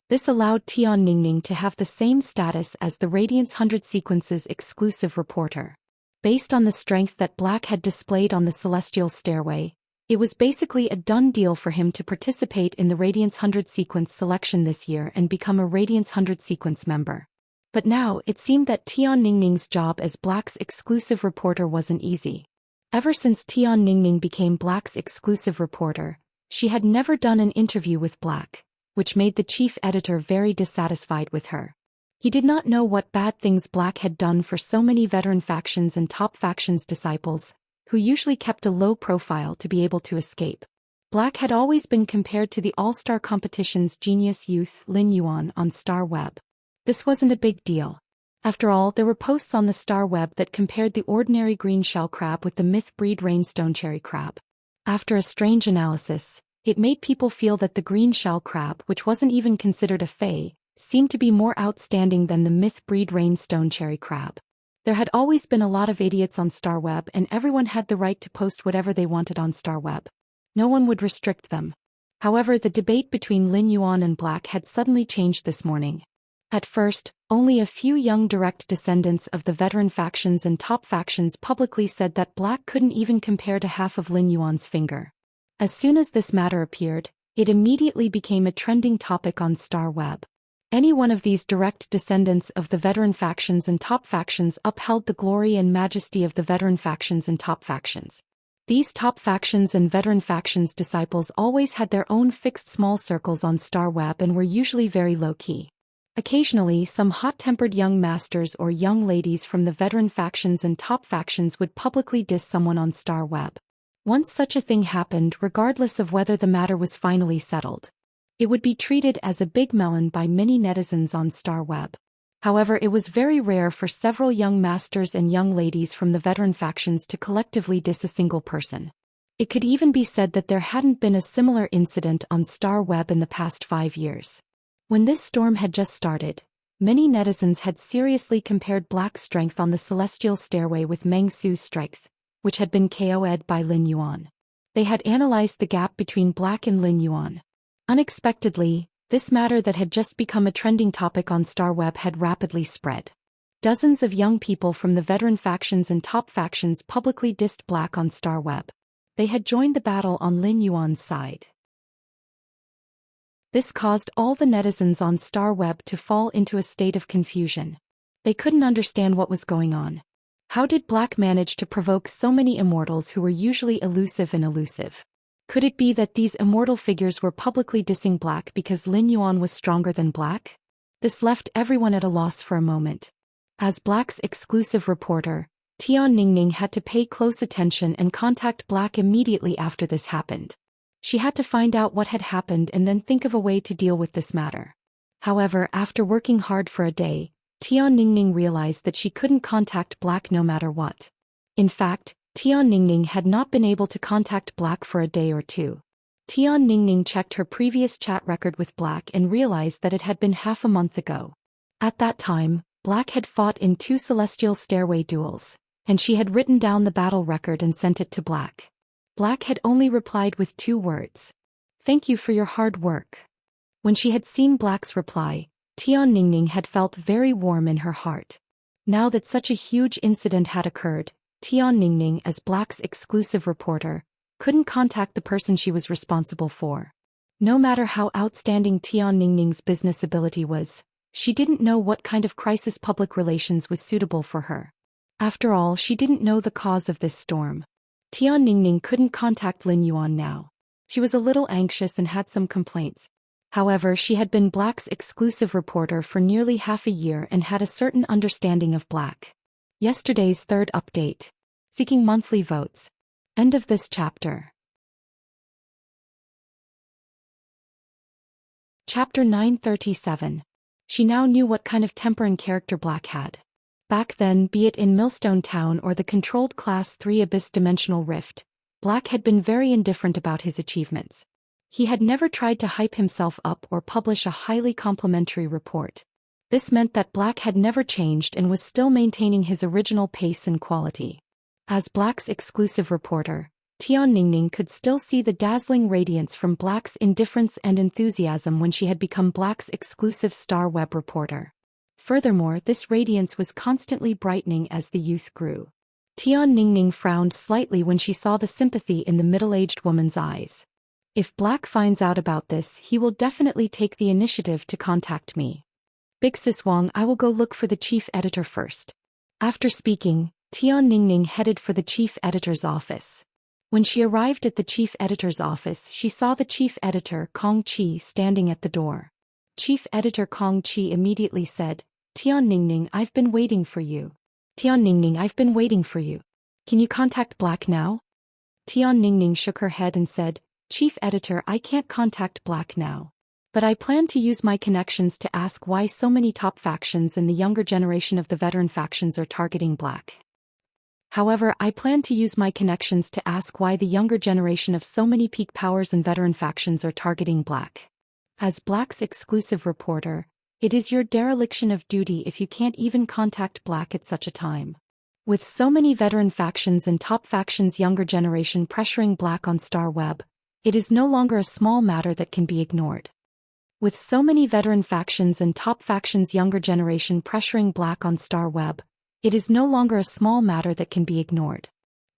This allowed Tian Ning Ning to have the same status as the Radiance 100 sequence's exclusive reporter. Based on the strength that Black had displayed on the celestial stairway, it was basically a done deal for him to participate in the Radiance 100 sequence selection this year and become a Radiance 100 sequence member. But now, it seemed that Tian Ningning's job as Black's exclusive reporter wasn't easy. Ever since Tian Ningning became Black's exclusive reporter, she had never done an interview with Black, which made the chief editor very dissatisfied with her. He did not know what bad things Black had done for so many veteran factions and top factions disciples, who usually kept a low profile to be able to escape. Black had always been compared to the all-star competition's genius youth Lin Yuan on Star Web. This wasn't a big deal. After all, there were posts on the Star Web that compared the ordinary green shell crab with the myth-breed rainstone cherry crab. After a strange analysis, it made people feel that the green shell crab, which wasn't even considered a fae, seemed to be more outstanding than the myth-breed rainstone cherry crab. There had always been a lot of idiots on Star Web and everyone had the right to post whatever they wanted on Star Web. No one would restrict them. However, the debate between Lin Yuan and Black had suddenly changed this morning. At first, only a few young direct descendants of the veteran factions and top factions publicly said that Black couldn't even compare to half of Lin Yuan's finger. As soon as this matter appeared, it immediately became a trending topic on Star Web. Any one of these direct descendants of the veteran factions and top factions upheld the glory and majesty of the veteran factions and top factions. These top factions and veteran factions disciples always had their own fixed small circles on Star Web and were usually very low-key. Occasionally, some hot-tempered young masters or young ladies from the veteran factions and top factions would publicly diss someone on Star Web. Once such a thing happened, regardless of whether the matter was finally settled, it would be treated as a big melon by many netizens on Star Web. However, it was very rare for several young masters and young ladies from the veteran factions to collectively diss a single person. It could even be said that there hadn't been a similar incident on Star Web in the past 5 years. When this storm had just started, many netizens had seriously compared Black's strength on the celestial stairway with Meng Su's strength, which had been KO'd by Lin Yuan. They had analyzed the gap between Black and Lin Yuan. Unexpectedly, this matter that had just become a trending topic on Star Web had rapidly spread. Dozens of young people from the veteran factions and top factions publicly dissed Black on Star Web. They had joined the battle on Lin Yuan's side. This caused all the netizens on Star Web to fall into a state of confusion. They couldn't understand what was going on. How did Black manage to provoke so many immortals who were usually elusive and elusive? Could it be that these immortal figures were publicly dissing Black because Lin Yuan was stronger than Black? This left everyone at a loss for a moment. As Black's exclusive reporter, Tian Ningning had to pay close attention and contact Black immediately after this happened. She had to find out what had happened and then think of a way to deal with this matter. However, after working hard for a day, Tian Ningning realized that she couldn't contact Black no matter what. In fact, Tian Ningning had not been able to contact Black for a day or two. Tian Ningning checked her previous chat record with Black and realized that it had been half a month ago. At that time, Black had fought in 2 celestial stairway duels, and she had written down the battle record and sent it to Black. Black had only replied with 2 words. "Thank you for your hard work." When she had seen Black's reply, Tian Ningning had felt very warm in her heart. Now that such a huge incident had occurred, Tian Ningning, as Black's exclusive reporter, couldn't contact the person she was responsible for. No matter how outstanding Tian Ningning's business ability was, she didn't know what kind of crisis public relations was suitable for her. After all, she didn't know the cause of this storm. Tian Ningning couldn't contact Lin Yuan now. She was a little anxious and had some complaints. However, she had been Black's exclusive reporter for nearly half a year and had a certain understanding of Black. Yesterday's 3rd update. Seeking monthly votes. End of this chapter. Chapter 937. She now knew what kind of temper and character Black had. Back then, be it in Millstone Town or the controlled Class 3 Abyss Dimensional Rift, Black had been very indifferent about his achievements. He had never tried to hype himself up or publish a highly complimentary report. This meant that Black had never changed and was still maintaining his original pace and quality. As Black's exclusive reporter, Tian Ningning could still see the dazzling radiance from Black's indifference and enthusiasm when she had become Black's exclusive Star Web reporter. Furthermore, this radiance was constantly brightening as the youth grew. Tian Ningning frowned slightly when she saw the sympathy in the middle-aged woman's eyes. If Black finds out about this, he will definitely take the initiative to contact me. Big Sis Wang, I will go look for the chief editor first. After speaking, Tian Ningning headed for the chief editor's office. When she arrived at the chief editor's office, she saw the chief editor, Kong Qi, standing at the door. Chief editor Kong Qi immediately said, Tian Ningning, I've been waiting for you. Tian Ningning, I've been waiting for you. Can you contact Black now? Tian Ningning shook her head and said, Chief editor, I can't contact Black now. But I plan to use my connections to ask why so many top factions in the younger generation of the veteran factions are targeting Black. However, I plan to use my connections to ask why the younger generation of so many peak powers and veteran factions are targeting Black. As Black's exclusive reporter, it is your dereliction of duty if you can't even contact Black at such a time. With so many veteran factions and top factions younger generation pressuring Black on Star Web, it is no longer a small matter that can be ignored. With so many veteran factions and top factions younger generation pressuring Black on Star Web, it is no longer a small matter that can be ignored.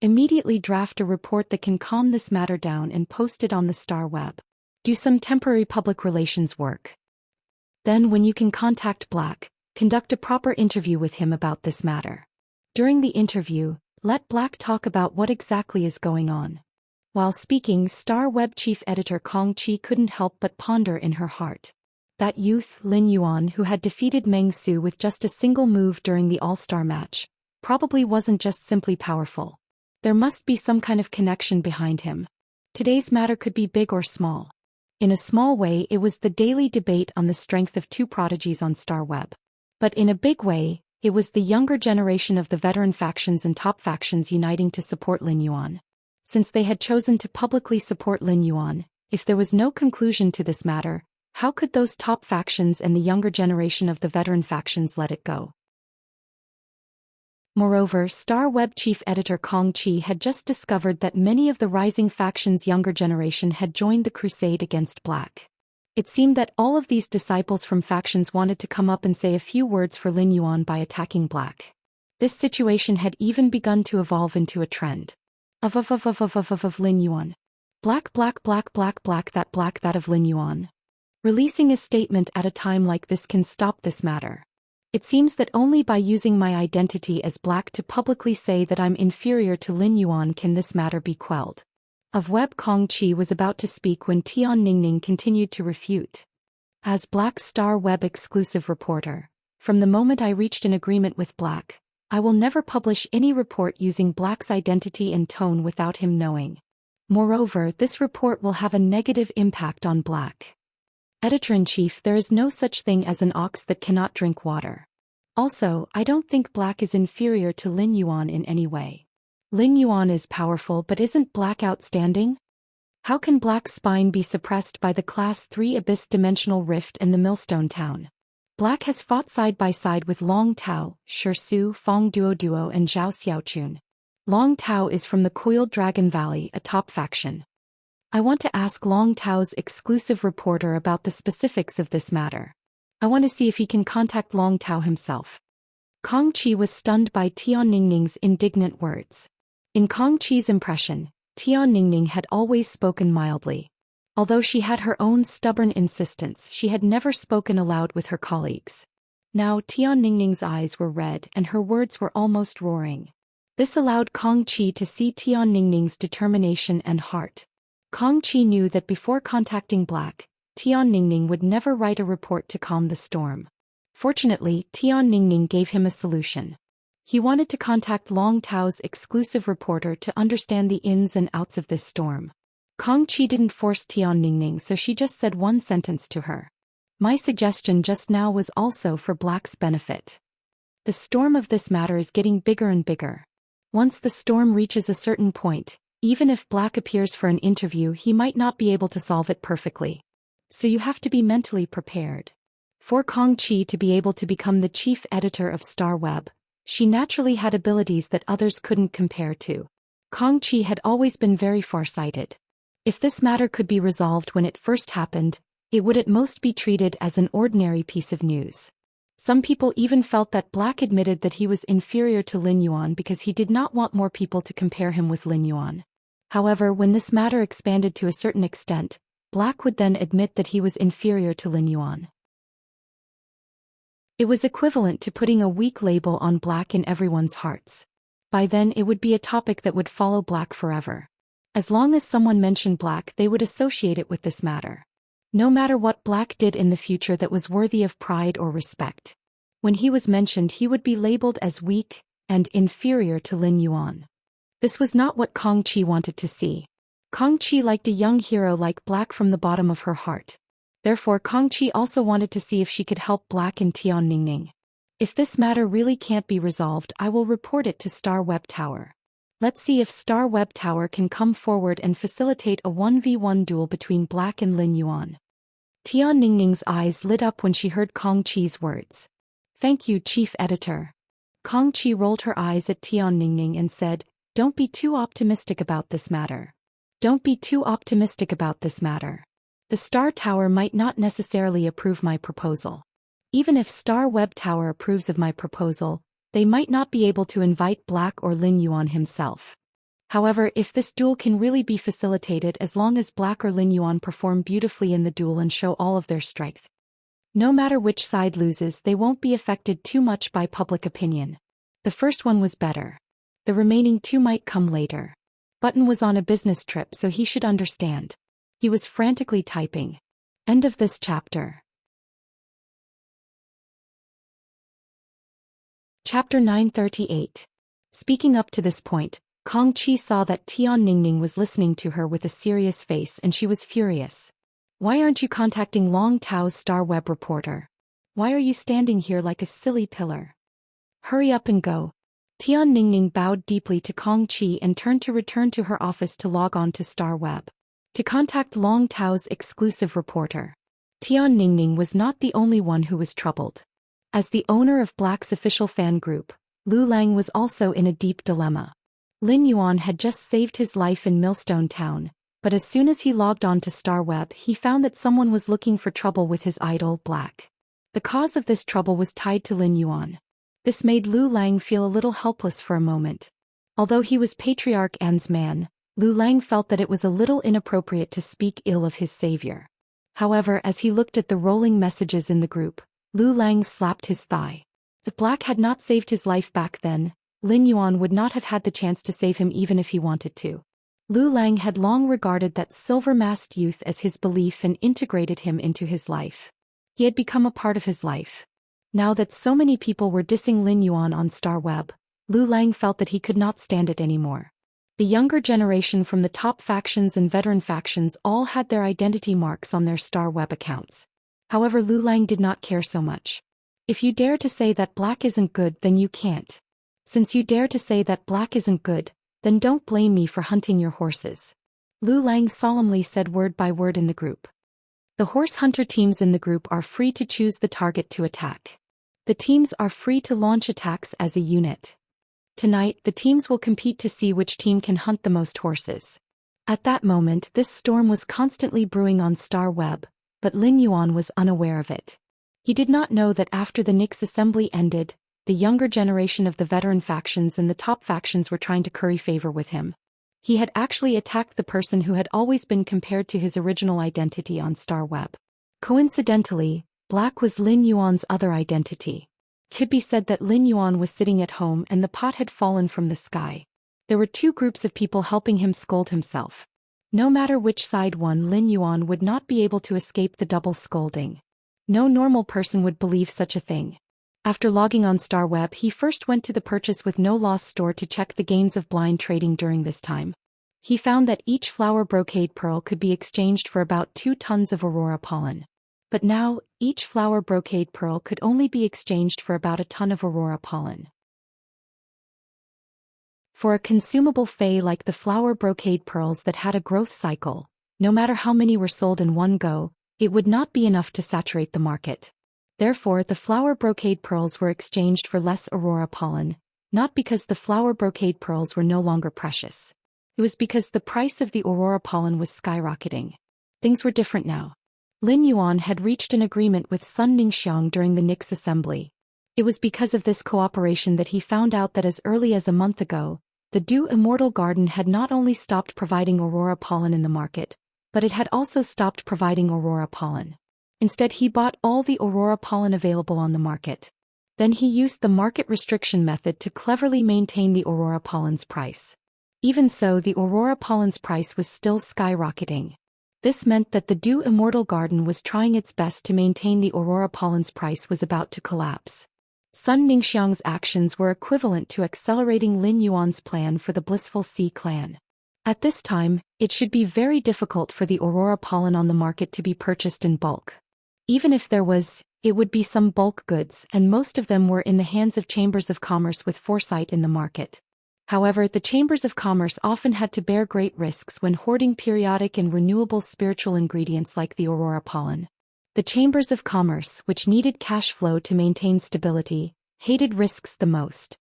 Immediately draft a report that can calm this matter down and post it on the Star Web. Do some temporary public relations work. Then when you can contact Black, conduct a proper interview with him about this matter. During the interview, let Black talk about what exactly is going on. While speaking, Star Web chief editor Kong Qi couldn't help but ponder in her heart. That youth, Lin Yuan, who had defeated Meng Su with just a single move during the All-Star match, probably wasn't just simply powerful. There must be some kind of connection behind him. Today's matter could be big or small. In a small way, it was the daily debate on the strength of two prodigies on Star Web. But in a big way, it was the younger generation of the veteran factions and top factions uniting to support Lin Yuan. Since they had chosen to publicly support Lin Yuan, if there was no conclusion to this matter, how could those top factions and the younger generation of the veteran factions let it go? Moreover, Star Web chief editor Kong Qi had just discovered that many of the rising factions' younger generation had joined the crusade against Black. It seemed that all of these disciples from factions wanted to come up and say a few words for Lin Yuan by attacking Black. This situation had even begun to evolve into a trend. Of Lin Yuan. Black that of Lin Yuan. Releasing a statement at a time like this can stop this matter. It seems that only by using my identity as Black to publicly say that I'm inferior to Lin Yuan can this matter be quelled. Of Web Kong Qi was about to speak when Tian Ningning continued to refute. As Black's Star Web exclusive reporter, from the moment I reached an agreement with Black, I will never publish any report using Black's identity and tone without him knowing. Moreover, this report will have a negative impact on Black. Editor-in-Chief, there is no such thing as an ox that cannot drink water. Also, I don't think Black is inferior to Lin Yuan in any way. Lin Yuan is powerful, but isn't Black outstanding? How can Black's spine be suppressed by the Class 3 Abyss Dimensional Rift and the Millstone Town? Black has fought side by side with Long Tao, Shi Su, Fong Duo, and Zhao Xiaochun. Long Tao is from the Coiled Dragon Valley, a top faction. I want to ask Long Tao's exclusive reporter about the specifics of this matter. I want to see if he can contact Long Tao himself. Kong Qi was stunned by Tian Ningning's indignant words. In Kong Qi's impression, Tian Ningning had always spoken mildly. Although she had her own stubborn insistence, she had never spoken aloud with her colleagues. Now Tian Ningning's eyes were red and her words were almost roaring. This allowed Kong Qi to see Tian Ningning's determination and heart. Kong Qi knew that before contacting Black, Tian Ningning would never write a report to calm the storm. Fortunately, Tian Ningning gave him a solution. He wanted to contact Long Tao's exclusive reporter to understand the ins and outs of this storm. Kong Qi didn't force Tian Ningning, so she just said one sentence to her. My suggestion just now was also for Black's benefit. The storm of this matter is getting bigger and bigger. Once the storm reaches a certain point, even if Black appears for an interview, he might not be able to solve it perfectly. So you have to be mentally prepared. For Kong Qi to be able to become the chief editor of Star Web, she naturally had abilities that others couldn't compare to. Kong Qi had always been very far-sighted. If this matter could be resolved when it first happened, it would at most be treated as an ordinary piece of news. Some people even felt that Black admitted that he was inferior to Lin Yuan because he did not want more people to compare him with Lin Yuan. However, when this matter expanded to a certain extent, Black would then admit that he was inferior to Lin Yuan. It was equivalent to putting a weak label on Black in everyone's hearts. By then it would be a topic that would follow Black forever. As long as someone mentioned Black, they would associate it with this matter. No matter what Black did in the future that was worthy of pride or respect. When he was mentioned, he would be labeled as weak and inferior to Lin Yuan. This was not what Kong Qi wanted to see. Kong Qi liked a young hero like Black from the bottom of her heart. Therefore, Kong Qi also wanted to see if she could help Black and Tian Ningning. If this matter really can't be resolved, I will report it to Star Web Tower. Let's see if Star Web Tower can come forward and facilitate a 1v1 duel between Black and Lin Yuan. Tian Ningning's eyes lit up when she heard Kong Qi's words. Thank you, Chief Editor. Kong Qi rolled her eyes at Tian Ningning and said, don't be too optimistic about this matter. Don't be too optimistic about this matter. The Star Tower might not necessarily approve my proposal. Even if Star Web Tower approves of my proposal, they might not be able to invite Black or Lin Yuan himself. However, if this duel can really be facilitated as long as Black or Lin Yuan perform beautifully in the duel and show all of their strength. No matter which side loses, they won't be affected too much by public opinion. The first one was better. The remaining two might come later. Button was on a business trip, so he should understand. He was frantically typing. End of this chapter. Chapter 938. Speaking up to this point, Kong Qi saw that Tian Ningning was listening to her with a serious face and she was furious. Why aren't you contacting Long Tao's Star Web reporter? Why are you standing here like a silly pillar? Hurry up and go. Tian Ningning bowed deeply to Kong Qi and turned to return to her office to log on to Star Web. To contact Long Tao's exclusive reporter. Tian Ningning was not the only one who was troubled. As the owner of Black's official fan group, Lu Lang was also in a deep dilemma. Lin Yuan had just saved his life in Millstone Town, but as soon as he logged on to Star Web, he found that someone was looking for trouble with his idol, Black. The cause of this trouble was tied to Lin Yuan. This made Lu Lang feel a little helpless for a moment. Although he was Patriarch An's man, Lu Lang felt that it was a little inappropriate to speak ill of his savior. However, as he looked at the rolling messages in the group, Lu Lang slapped his thigh. If Black had not saved his life back then, Lin Yuan would not have had the chance to save him even if he wanted to. Lu Lang had long regarded that silver-masked youth as his belief and integrated him into his life. He had become a part of his life. Now that so many people were dissing Lin Yuan on Star Web, Lu Lang felt that he could not stand it anymore. The younger generation from the top factions and veteran factions all had their identity marks on their Star Web accounts. However, Lu Lang did not care so much. If you dare to say that Black isn't good, then you can't. Since you dare to say that Black isn't good, then don't blame me for hunting your horses. Lu Lang solemnly said word by word in the group. The horse hunter teams in the group are free to choose the target to attack. The teams are free to launch attacks as a unit. Tonight, the teams will compete to see which team can hunt the most horses. At that moment, this storm was constantly brewing on Star Web, but Lin Yuan was unaware of it. He did not know that after the Nix assembly ended, the younger generation of the veteran factions and the top factions were trying to curry favor with him. He had actually attacked the person who had always been compared to his original identity on Star Web. Coincidentally, Black was Lin Yuan's other identity. Could be said that Lin Yuan was sitting at home and the pot had fallen from the sky. There were two groups of people helping him scold himself. No matter which side won, Lin Yuan would not be able to escape the double scolding. No normal person would believe such a thing. After logging on Star Web, he first went to the Purchase with No Loss store to check the gains of blind trading during this time. He found that each flower brocade pearl could be exchanged for about 2 tons of aurora pollen. But now, each flower brocade pearl could only be exchanged for about a ton of aurora pollen. For a consumable fey like the flower brocade pearls that had a growth cycle, no matter how many were sold in one go, it would not be enough to saturate the market. Therefore, the flower brocade pearls were exchanged for less aurora pollen, not because the flower brocade pearls were no longer precious. It was because the price of the aurora pollen was skyrocketing. Things were different now. Lin Yuan had reached an agreement with Sun Ningxiang during the Nix assembly. It was because of this cooperation that he found out that as early as a month ago, the Du Immortal Garden had not only stopped providing aurora pollen in the market, but it had also stopped providing aurora pollen. Instead, he bought all the aurora pollen available on the market. Then he used the market restriction method to cleverly maintain the aurora pollen's price. Even so, the aurora pollen's price was still skyrocketing. This meant that the Du Immortal Garden was trying its best to maintain the aurora pollen's price was about to collapse. Sun Ningxiang's actions were equivalent to accelerating Lin Yuan's plan for the Blissful Sea clan. At this time, it should be very difficult for the aurora pollen on the market to be purchased in bulk. Even if there was, it would be some bulk goods, and most of them were in the hands of chambers of commerce with foresight in the market. However, the chambers of commerce often had to bear great risks when hoarding periodic and renewable spiritual ingredients like the aurora pollen. The chambers of commerce, which needed cash flow to maintain stability, hated risks the most.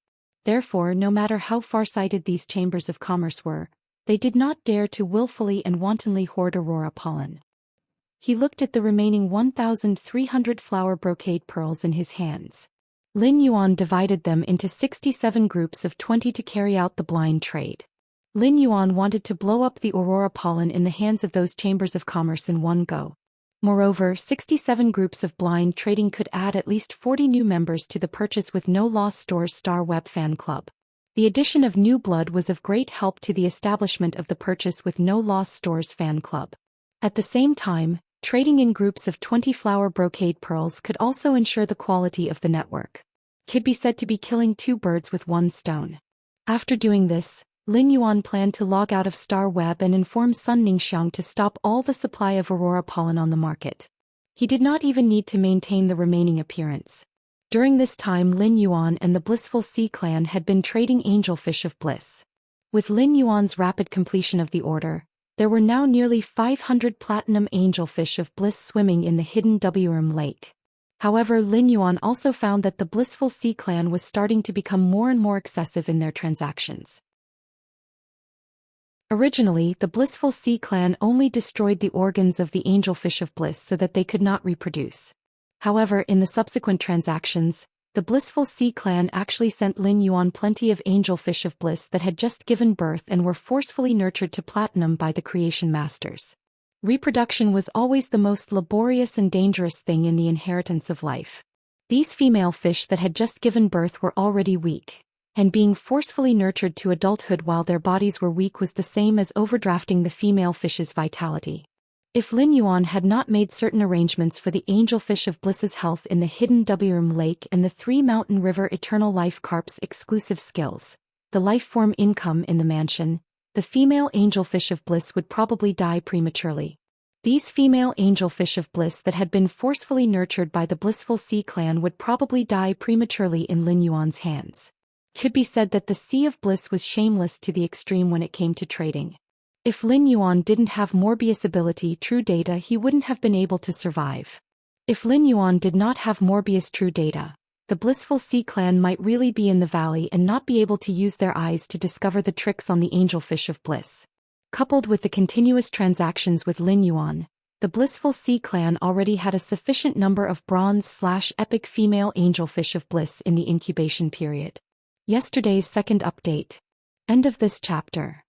Therefore, no matter how far-sighted these chambers of commerce were, they did not dare to willfully and wantonly hoard aurora pollen. He looked at the remaining 1,300 flower brocade pearls in his hands. Lin Yuan divided them into 67 groups of 20 to carry out the blind trade. Lin Yuan wanted to blow up the aurora pollen in the hands of those chambers of commerce in one go. Moreover, 67 groups of blind trading could add at least 40 new members to the Purchase with No Loss Stores Star Web Fan Club. The addition of new blood was of great help to the establishment of the Purchase with No Loss Stores Fan Club. At the same time, trading in groups of 20 flower brocade pearls could also ensure the quality of the network. Could be said to be killing two birds with one stone. After doing this, Lin Yuan planned to log out of Star Web and inform Sun Ningxiang to stop all the supply of aurora pollen on the market. He did not even need to maintain the remaining appearance. During this time, Lin Yuan and the Blissful Sea clan had been trading angelfish of bliss. With Lin Yuan's rapid completion of the order, there were now nearly 500 platinum angelfish of bliss swimming in the hidden Wuxia lake. However, Lin Yuan also found that the Blissful Sea clan was starting to become more and more excessive in their transactions. Originally, the Blissful Sea clan only destroyed the organs of the angelfish of bliss so that they could not reproduce. However, in the subsequent transactions, the Blissful Sea clan actually sent Lin Yuan plenty of angelfish of bliss that had just given birth and were forcefully nurtured to platinum by the creation masters. Reproduction was always the most laborious and dangerous thing in the inheritance of life. These female fish that had just given birth were already weak, and being forcefully nurtured to adulthood while their bodies were weak was the same as overdrafting the female fish's vitality. If Lin Yuan had not made certain arrangements for the angelfish of bliss's health in the hidden Wuxia lake and the 3 Mountain River Eternal Life Carp's exclusive skills, the life form income in the mansion, the female angelfish of bliss would probably die prematurely. These female angelfish of bliss that had been forcefully nurtured by the Blissful Sea clan would probably die prematurely in Lin Yuan's hands. Could be said that the Sea of Bliss was shameless to the extreme when it came to trading. If Lin Yuan didn't have Morbius ability True Data, he wouldn't have been able to survive. If Lin Yuan did not have Morbius True Data, the Blissful Sea clan might really be in the valley and not be able to use their eyes to discover the tricks on the angelfish of bliss. Coupled with the continuous transactions with Lin Yuan, the Blissful Sea clan already had a sufficient number of bronze/epic female angelfish of bliss in the incubation period. Yesterday's second update. End of this chapter.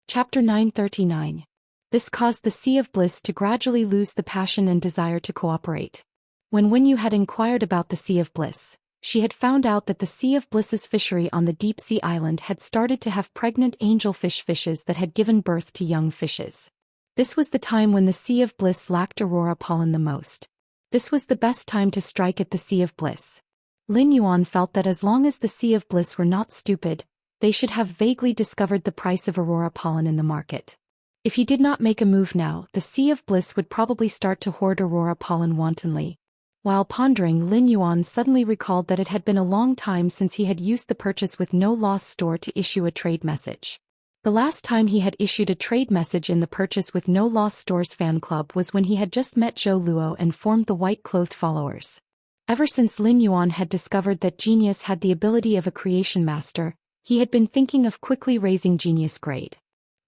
Chapter 939. This caused the Sea of Bliss to gradually lose the passion and desire to cooperate. When Wenyu had inquired about the Sea of Bliss, she had found out that the Sea of Bliss's fishery on the deep sea island had started to have pregnant angelfish fishes that had given birth to young fishes. This was the time when the Sea of Bliss lacked aurora pollen the most. This was the best time to strike at the Sea of Bliss. Lin Yuan felt that as long as the Sea of Bliss were not stupid, they should have vaguely discovered the price of aurora pollen in the market. If he did not make a move now, the Sea of Bliss would probably start to hoard aurora pollen wantonly. While pondering, Lin Yuan suddenly recalled that it had been a long time since he had used the Purchase with No Loss store to issue a trade message. The last time he had issued a trade message in the Purchase with No Loss Stores fan club was when he had just met Zhou Luo and formed the white-clothed followers. Ever since Lin Yuan had discovered that Genius had the ability of a creation master, he had been thinking of quickly raising Genius grade.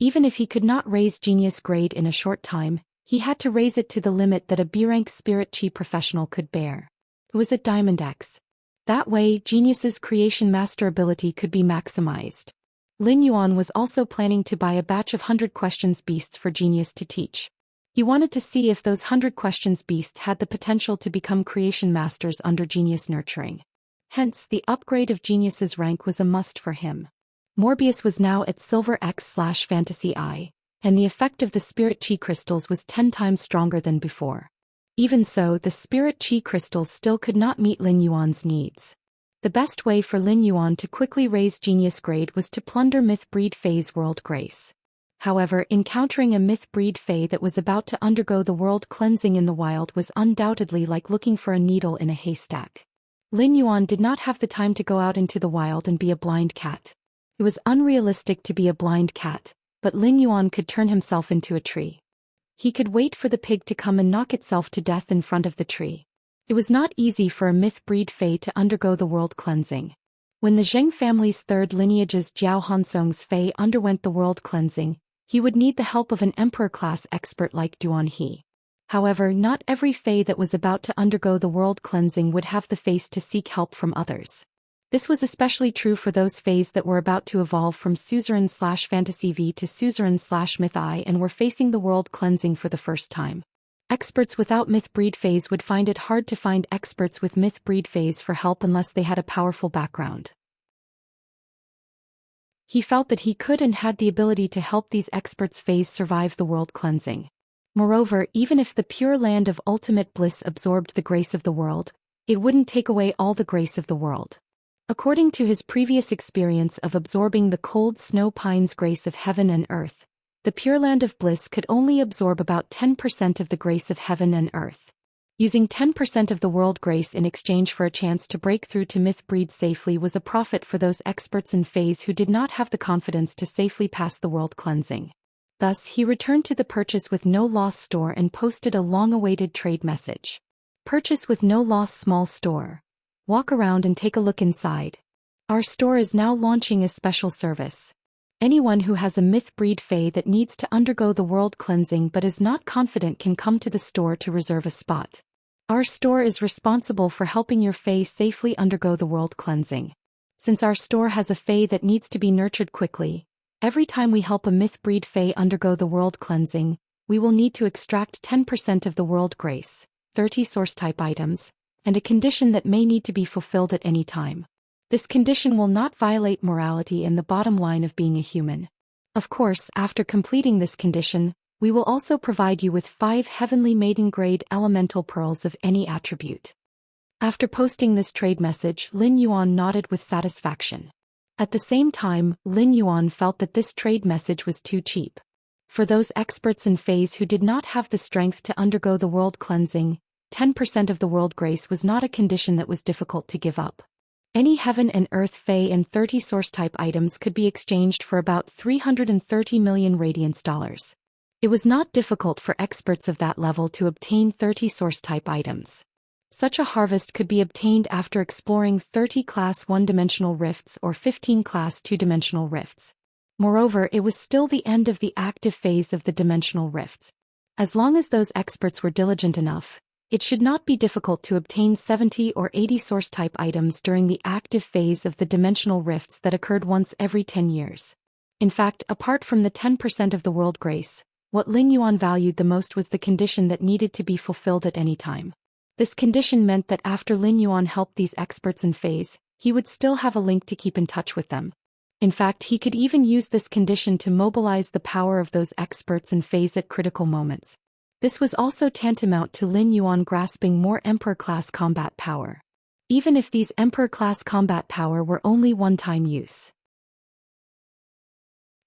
Even if he could not raise genius grade in a short time, he had to raise it to the limit that a B-rank spirit chi professional could bear. It was at Diamond X. That way, genius's creation master ability could be maximized. Lin Yuan was also planning to buy a batch of 100 questions beasts for genius to teach. He wanted to see if those 100 questions beasts had the potential to become creation masters under genius nurturing. Hence, the upgrade of genius's rank was a must for him. Morbius was now at Silver X/Fantasy I, and the effect of the Spirit Chi crystals was 10 times stronger than before. Even so, the Spirit Chi crystals still could not meet Lin Yuan's needs. The best way for Lin Yuan to quickly raise genius grade was to plunder Myth Breed Fei's world grace. However, encountering a Myth Breed Fei that was about to undergo the world cleansing in the wild was undoubtedly like looking for a needle in a haystack. Lin Yuan did not have the time to go out into the wild and be a blind cat. It was unrealistic to be a blind cat, but Lin Yuan could turn himself into a tree. He could wait for the pig to come and knock itself to death in front of the tree. It was not easy for a Myth Breed Fei to undergo the world cleansing. When the Zheng family's third lineage's Jiao Hansong's Fei underwent the world cleansing, he would need the help of an emperor-class expert like Duan He. However, not every Fei that was about to undergo the world cleansing would have the face to seek help from others. This was especially true for those Feis that were about to evolve from Suzerain/Fantasy V to Suzerain/Myth I and were facing the world cleansing for the first time. Experts without Myth Breed Feis would find it hard to find experts with Myth Breed Feis for help unless they had a powerful background. He felt that he could and had the ability to help these experts' Feis survive the world cleansing. Moreover, even if the pure land of ultimate bliss absorbed the grace of the world, it wouldn't take away all the grace of the world. According to his previous experience of absorbing the cold snow pines grace of heaven and earth, the pure land of bliss could only absorb about 10% of the grace of heaven and earth. Using 10% of the world grace in exchange for a chance to break through to Myth Breed safely was a profit for those experts and Feis who did not have the confidence to safely pass the world cleansing. Thus, he returned to the Purchase with No Loss store and posted a long-awaited trade message. Purchase with No Loss small store. Walk around and take a look inside. Our store is now launching a special service. Anyone who has a Myth Breed Fei that needs to undergo the world cleansing but is not confident can come to the store to reserve a spot. Our store is responsible for helping your Fei safely undergo the world cleansing. Since our store has a Fei that needs to be nurtured quickly, every time we help a Myth Breed Fei undergo the world cleansing, we will need to extract 10% of the world grace, 30 source-type items, and a condition that may need to be fulfilled at any time. This condition will not violate morality and the bottom line of being a human. Of course, after completing this condition, we will also provide you with 5 heavenly maiden-grade elemental pearls of any attribute. After posting this trade message, Lin Yuan nodded with satisfaction. At the same time, Lin Yuan felt that this trade message was too cheap. For those experts and Feis who did not have the strength to undergo the world cleansing, 10% of the world grace was not a condition that was difficult to give up. Any heaven and earth Fei and 30 source-type items could be exchanged for about 330 million radiance dollars. It was not difficult for experts of that level to obtain 30 source-type items. Such a harvest could be obtained after exploring 30 Class 1-dimensional rifts or 15 Class 2-dimensional rifts. Moreover, it was still the end of the active phase of the dimensional rifts. As long as those experts were diligent enough, it should not be difficult to obtain 70 or 80 source-type items during the active phase of the dimensional rifts that occurred once every 10 years. In fact, apart from the 10% of the world grace, what Lin Yuan valued the most was the condition that needed to be fulfilled at any time. This condition meant that after Lin Yuan helped these experts in Feis, he would still have a link to keep in touch with them. In fact, he could even use this condition to mobilize the power of those experts and Feis at critical moments. This was also tantamount to Lin Yuan grasping more Emperor-class combat power. Even if these Emperor-class combat power were only one-time use.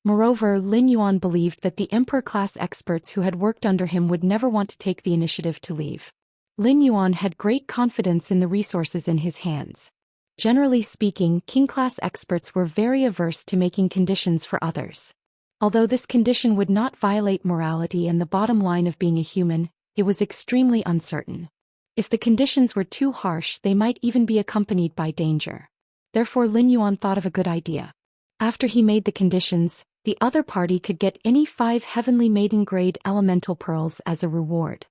Moreover, Lin Yuan believed that the Emperor-class experts who had worked under him would never want to take the initiative to leave. Lin Yuan had great confidence in the resources in his hands. Generally speaking, King-class experts were very averse to making conditions for others. Although this condition would not violate morality and the bottom line of being a human, it was extremely uncertain. If the conditions were too harsh, they might even be accompanied by danger. Therefore Lin Yuan thought of a good idea. After he made the conditions, The other party could get any 5 heavenly maiden-grade elemental pearls as a reward.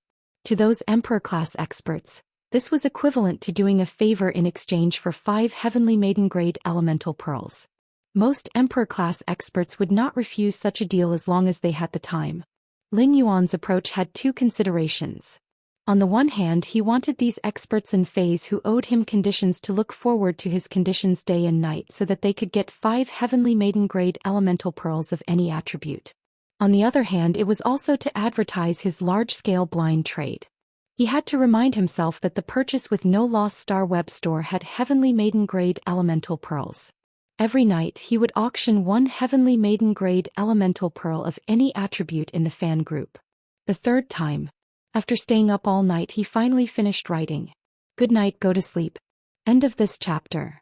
To those Emperor-class experts, this was equivalent to doing a favor in exchange for 5 heavenly maiden-grade elemental pearls. Most Emperor-class experts would not refuse such a deal as long as they had the time. Lin Yuan's approach had 2 considerations. On the one hand, he wanted these experts and fays who owed him conditions to look forward to his conditions day and night so that they could get 5 heavenly maiden-grade elemental pearls of any attribute. On the other hand, it was also to advertise his large-scale blind trade. He had to remind himself that the purchase with no loss star web store had heavenly maiden-grade elemental pearls. Every night he would auction 1 heavenly maiden-grade elemental pearl of any attribute in the fan group. The third time, after staying up all night, he finally finished writing. Good night, go to sleep. End of this chapter.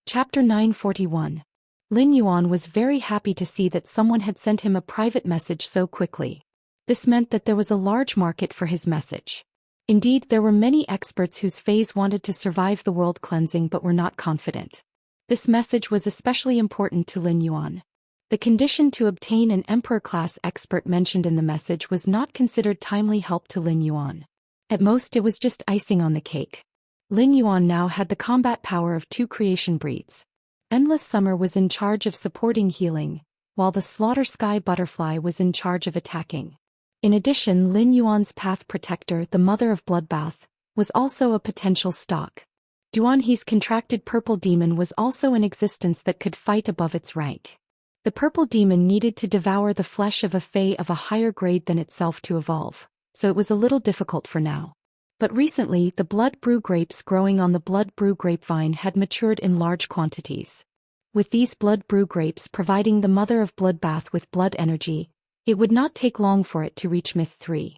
Chapter 941. Lin Yuan was very happy to see that someone had sent him a private message so quickly. This meant that there was a large market for his message. Indeed, there were many experts whose fays wanted to survive the world cleansing but were not confident. This message was especially important to Lin Yuan. The condition to obtain an Emperor-class expert mentioned in the message was not considered timely help to Lin Yuan. At most, it was just icing on the cake. Lin Yuan now had the combat power of 2 creation breeds. Endless Summer was in charge of supporting healing, while the Slaughter Sky Butterfly was in charge of attacking. In addition, Lin Yuan's Path Protector, the Mother of Bloodbath, was also a potential stock. Duan He's contracted Purple Demon was also in existence that could fight above its rank. The purple demon needed to devour the flesh of a fae of a higher grade than itself to evolve, so it was a little difficult for now. But recently, the blood brew grapes growing on the blood brew grapevine had matured in large quantities. With these blood brew grapes providing the Mother of Bloodbath with blood energy, it would not take long for it to reach Myth 3.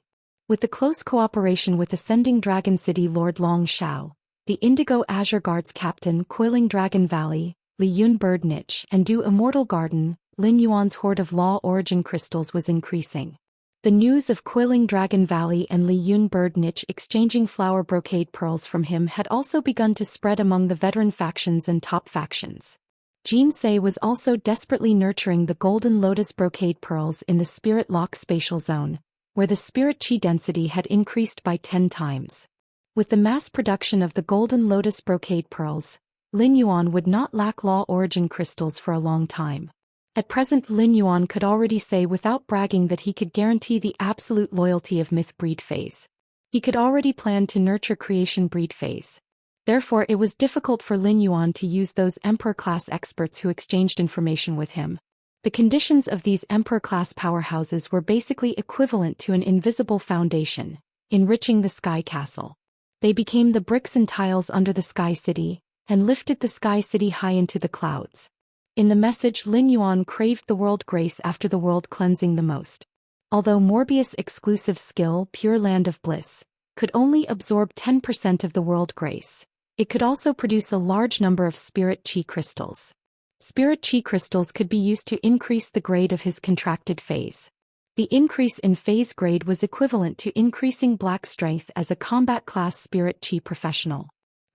With the close cooperation with Ascending Dragon City Lord Long Shao, the Indigo Azure Guards Captain Coiling Dragon Valley, Li Yun Bird Niche, and Du Immortal Garden, Lin Yuan's hoard of Law Origin crystals was increasing. The news of Coiling Dragon Valley and Li Yun Bird Niche exchanging flower brocade pearls from him had also begun to spread among the veteran factions and top factions. Jin Se was also desperately nurturing the Golden Lotus brocade pearls in the Spirit Lock spatial zone, where the spirit chi density had increased by 10 times. With the mass production of the Golden Lotus brocade pearls, Lin Yuan would not lack Law Origin crystals for a long time. At present, Lin Yuan could already say without bragging that he could guarantee the absolute loyalty of Myth Breed phase. He could already plan to nurture Creation Breed phase. Therefore, it was difficult for Lin Yuan to use those Emperor-class experts who exchanged information with him. The conditions of these Emperor-class powerhouses were basically equivalent to an invisible foundation, enriching the Sky Castle. They became the bricks and tiles under the Sky City, and lifted the Sky City high into the clouds. In the message, Lin Yuan craved the world grace after the world cleansing the most. Although Morbius' exclusive skill, Pure Land of Bliss, could only absorb 10% of the world grace, it could also produce a large number of Spirit Chi crystals. Spirit Chi crystals could be used to increase the grade of his contracted phase. The increase in phase grade was equivalent to increasing Black Strength as a combat class Spirit Chi professional.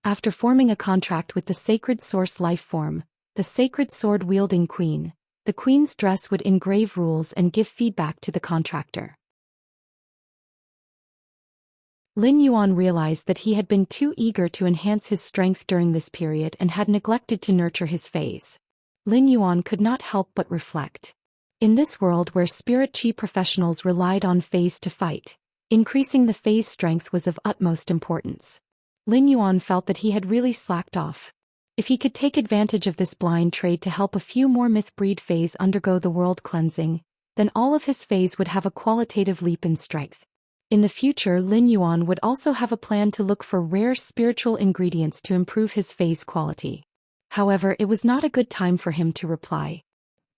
After forming a contract with the Sacred Source life form, the Sacred Sword-wielding Queen, the Queen's dress would engrave rules and give feedback to the contractor. Lin Yuan realized that he had been too eager to enhance his strength during this period and had neglected to nurture his phase. Lin Yuan could not help but reflect. In this world where Spirit Chi professionals relied on phase to fight, increasing the phase strength was of utmost importance. Lin Yuan felt that he had really slacked off. If he could take advantage of this blind trade to help a few more myth breed phase undergo the world cleansing, then all of his phase would have a qualitative leap in strength. In the future, Lin Yuan would also have a plan to look for rare spiritual ingredients to improve his phase quality. However, it was not a good time for him to reply.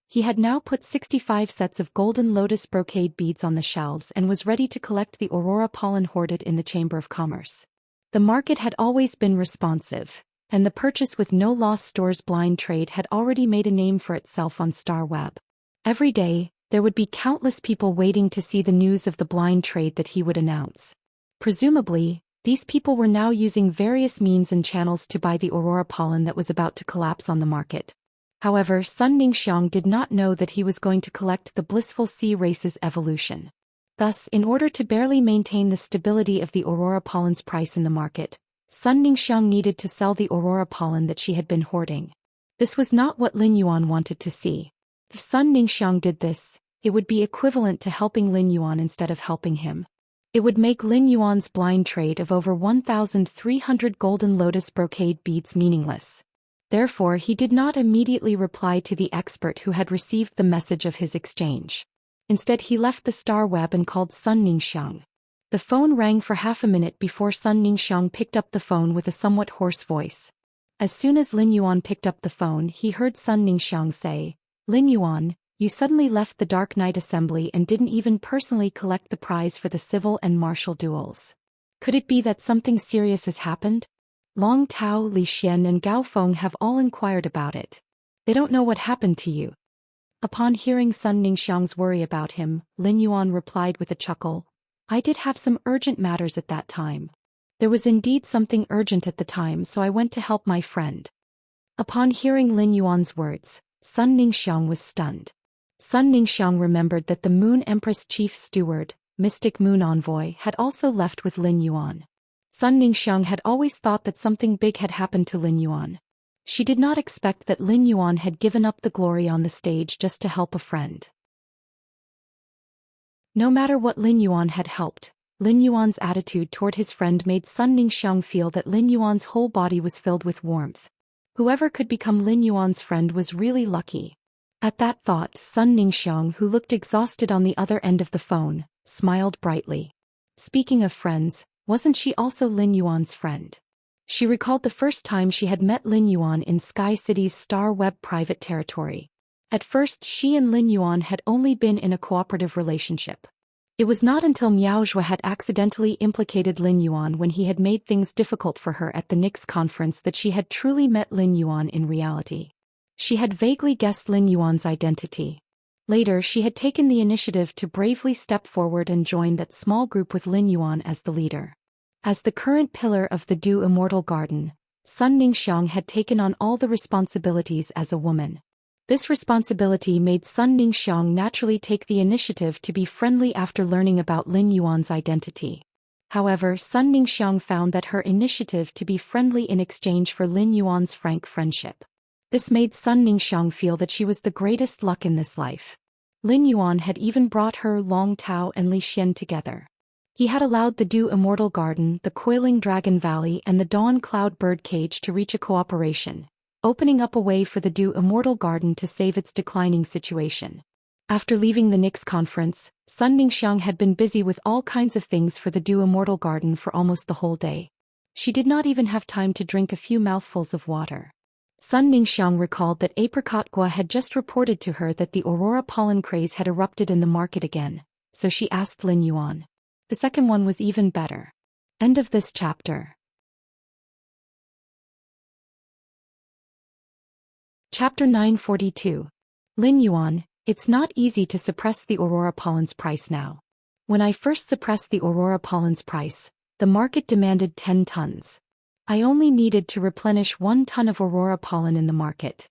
He had now put 65 sets of golden lotus brocade beads on the shelves and was ready to collect the aurora pollen hoarded in the Chamber of Commerce. The market had always been responsive, and the purchase with no loss stores blind trade had already made a name for itself on Star Web. Every day, there would be countless people waiting to see the news of the blind trade that he would announce. Presumably, These people were now using various means and channels to buy the aurora pollen that was about to collapse on the market. However, Sun Ningxiang did not know that he was going to collect the blissful sea race's evolution. Thus, in order to barely maintain the stability of the aurora pollen's price in the market, Sun Ningxiang needed to sell the aurora pollen that she had been hoarding. This was not what Lin Yuan wanted to see. If Sun Ningxiang did this, it would be equivalent to helping Lin Yuan instead of helping him. It would make Lin Yuan's blind trade of over 1,300 golden lotus brocade beads meaningless. Therefore, he did not immediately reply to the expert who had received the message of his exchange. Instead, he left the star web and called Sun Ningxiang. The phone rang for half a minute before Sun Ningxiang picked up the phone with a somewhat hoarse voice. As soon as Lin Yuan picked up the phone, he heard Sun Ningxiang say, "Lin Yuan, you suddenly left the Dark Knight Assembly and didn't even personally collect the prize for the civil and martial duels. Could it be that something serious has happened? Long Tao, Li Xian and Gao Feng have all inquired about it. They don't know what happened to you." Upon hearing Sun Ningxiang's worry about him, Lin Yuan replied with a chuckle, "I did have some urgent matters at that time. There was indeed something urgent at the time, so I went to help my friend." Upon hearing Lin Yuan's words, Sun Ningxiang was stunned. Sun Ningxiang remembered that the Moon Empress Chief Steward, Mystic Moon Envoy, had also left with Lin Yuan. Sun Ningxiang had always thought that something big had happened to Lin Yuan. She did not expect that Lin Yuan had given up the glory on the stage just to help a friend. No matter what Lin Yuan had helped, Lin Yuan's attitude toward his friend made Sun Ningxiang feel that Lin Yuan's whole body was filled with warmth. Whoever could become Lin Yuan's friend was really lucky. At that thought, Sun Ningxiang, who looked exhausted on the other end of the phone, smiled brightly. Speaking of friends, wasn't she also Lin Yuan's friend? She recalled the first time she had met Lin Yuan in Sky City's Star Web private territory. At first, she and Lin Yuan had only been in a cooperative relationship. It was not until Miao Zhuo had accidentally implicated Lin Yuan when he had made things difficult for her at the Nix conference that she had truly met Lin Yuan in reality. She had vaguely guessed Lin Yuan's identity. Later, she had taken the initiative to bravely step forward and join that small group with Lin Yuan as the leader. As the current pillar of the Du Immortal Garden, Sun Ningxiang had taken on all the responsibilities as a woman. This responsibility made Sun Ningxiang naturally take the initiative to be friendly after learning about Lin Yuan's identity. However, Sun Ningxiang found that her initiative to be friendly in exchange for Lin Yuan's frank friendship. This made Sun Ningxiang feel that she was the greatest luck in this life. Lin Yuan had even brought her Long Tao and Li Xian together. He had allowed the Du Immortal Garden, the Coiling Dragon Valley and the Dawn Cloud Bird Cage to reach a cooperation, opening up a way for the Du Immortal Garden to save its declining situation. After leaving the Nix conference, Sun Ningxiang had been busy with all kinds of things for the Du Immortal Garden for almost the whole day. She did not even have time to drink a few mouthfuls of water. Sun Ningxiang recalled that Apricot Gua had just reported to her that the aurora pollen craze had erupted in the market again, so she asked Lin Yuan. The second one was even better. End of this chapter. Chapter 942. Lin Yuan, it's not easy to suppress the aurora pollen's price now. When I first suppressed the aurora pollen's price, the market demanded 10 tons. I only needed to replenish 1 ton of aurora pollen in the market.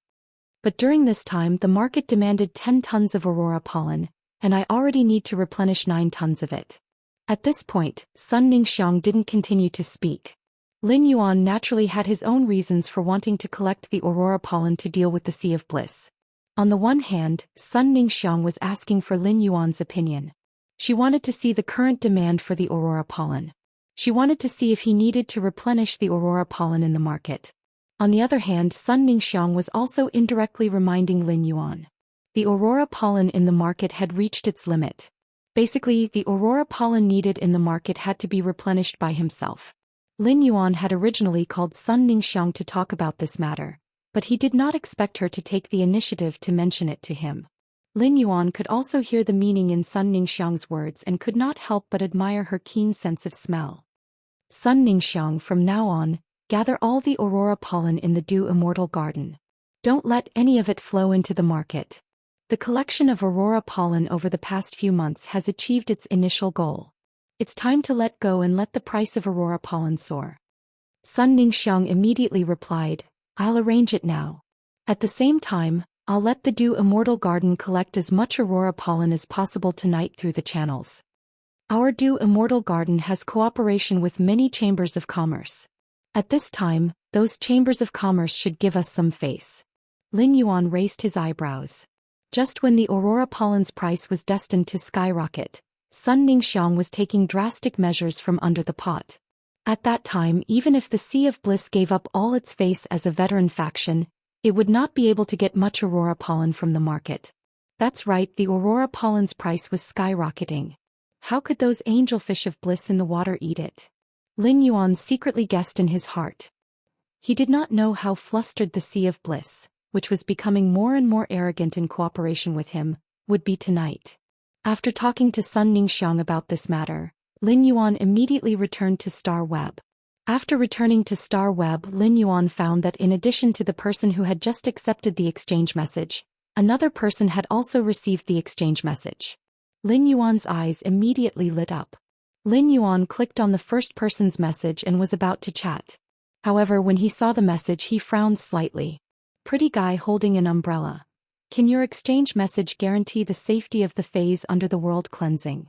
But during this time the market demanded 10 tons of aurora pollen, and I already need to replenish 9 tons of it. At this point, Sun Ningxiang didn't continue to speak. Lin Yuan naturally had his own reasons for wanting to collect the aurora pollen to deal with the Sea of Bliss. On the one hand, Sun Ningxiang was asking for Lin Yuan's opinion. She wanted to see the current demand for the aurora pollen. She wanted to see if he needed to replenish the aurora pollen in the market. On the other hand, Sun Ningxiang was also indirectly reminding Lin Yuan. The aurora pollen in the market had reached its limit. Basically, the aurora pollen needed in the market had to be replenished by himself. Lin Yuan had originally called Sun Ningxiang to talk about this matter, but he did not expect her to take the initiative to mention it to him. Lin Yuan could also hear the meaning in Sun Ningxiang's words and could not help but admire her keen sense of smell. Sun Ningxiang, from now on, gather all the aurora pollen in the Du Immortal Garden. Don't let any of it flow into the market. The collection of aurora pollen over the past few months has achieved its initial goal. It's time to let go and let the price of aurora pollen soar. Sun Ningxiang immediately replied, I'll arrange it now. At the same time, I'll let the Dew Immortal Garden collect as much aurora pollen as possible tonight through the channels. Our Dew Immortal Garden has cooperation with many chambers of commerce. At this time, those chambers of commerce should give us some face. Lin Yuan raised his eyebrows. Just when the aurora pollen's price was destined to skyrocket, Sun Ningxiang was taking drastic measures from under the pot. At that time, even if the Sea of Bliss gave up all its face as a veteran faction, it would not be able to get much aurora pollen from the market. That's right, the aurora pollen's price was skyrocketing. How could those angelfish of bliss in the water eat it? Lin Yuan secretly guessed in his heart. He did not know how flustered the Sea of Bliss, which was becoming more and more arrogant in cooperation with him, would be tonight. After talking to Sun Ningxiang about this matter, Lin Yuan immediately returned to Star Web. After returning to Star Web, Lin Yuan found that in addition to the person who had just accepted the exchange message, another person had also received the exchange message. Lin Yuan's eyes immediately lit up. Lin Yuan clicked on the first person's message and was about to chat. However, when he saw the message, he frowned slightly. Pretty guy holding an umbrella. Can your exchange message guarantee the safety of the phase under the world cleansing?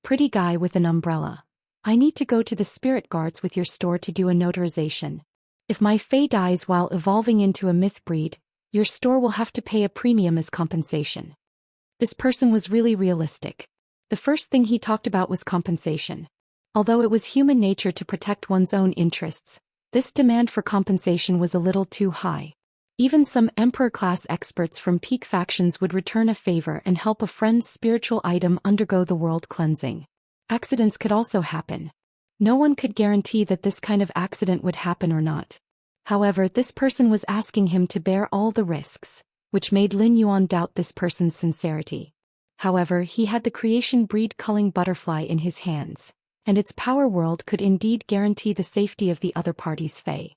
Pretty guy with an umbrella. I need to go to the spirit guards with your store to do a notarization. If my fae dies while evolving into a myth breed, your store will have to pay a premium as compensation. This person was really realistic. The first thing he talked about was compensation. Although it was human nature to protect one's own interests, this demand for compensation was a little too high. Even some emperor-class experts from peak factions would return a favor and help a friend's spiritual item undergo the world cleansing. Accidents could also happen. No one could guarantee that this kind of accident would happen or not. However, this person was asking him to bear all the risks, which made Lin Yuan doubt this person's sincerity. However, he had the creation breed culling butterfly in his hands, and its power world could indeed guarantee the safety of the other party's fae.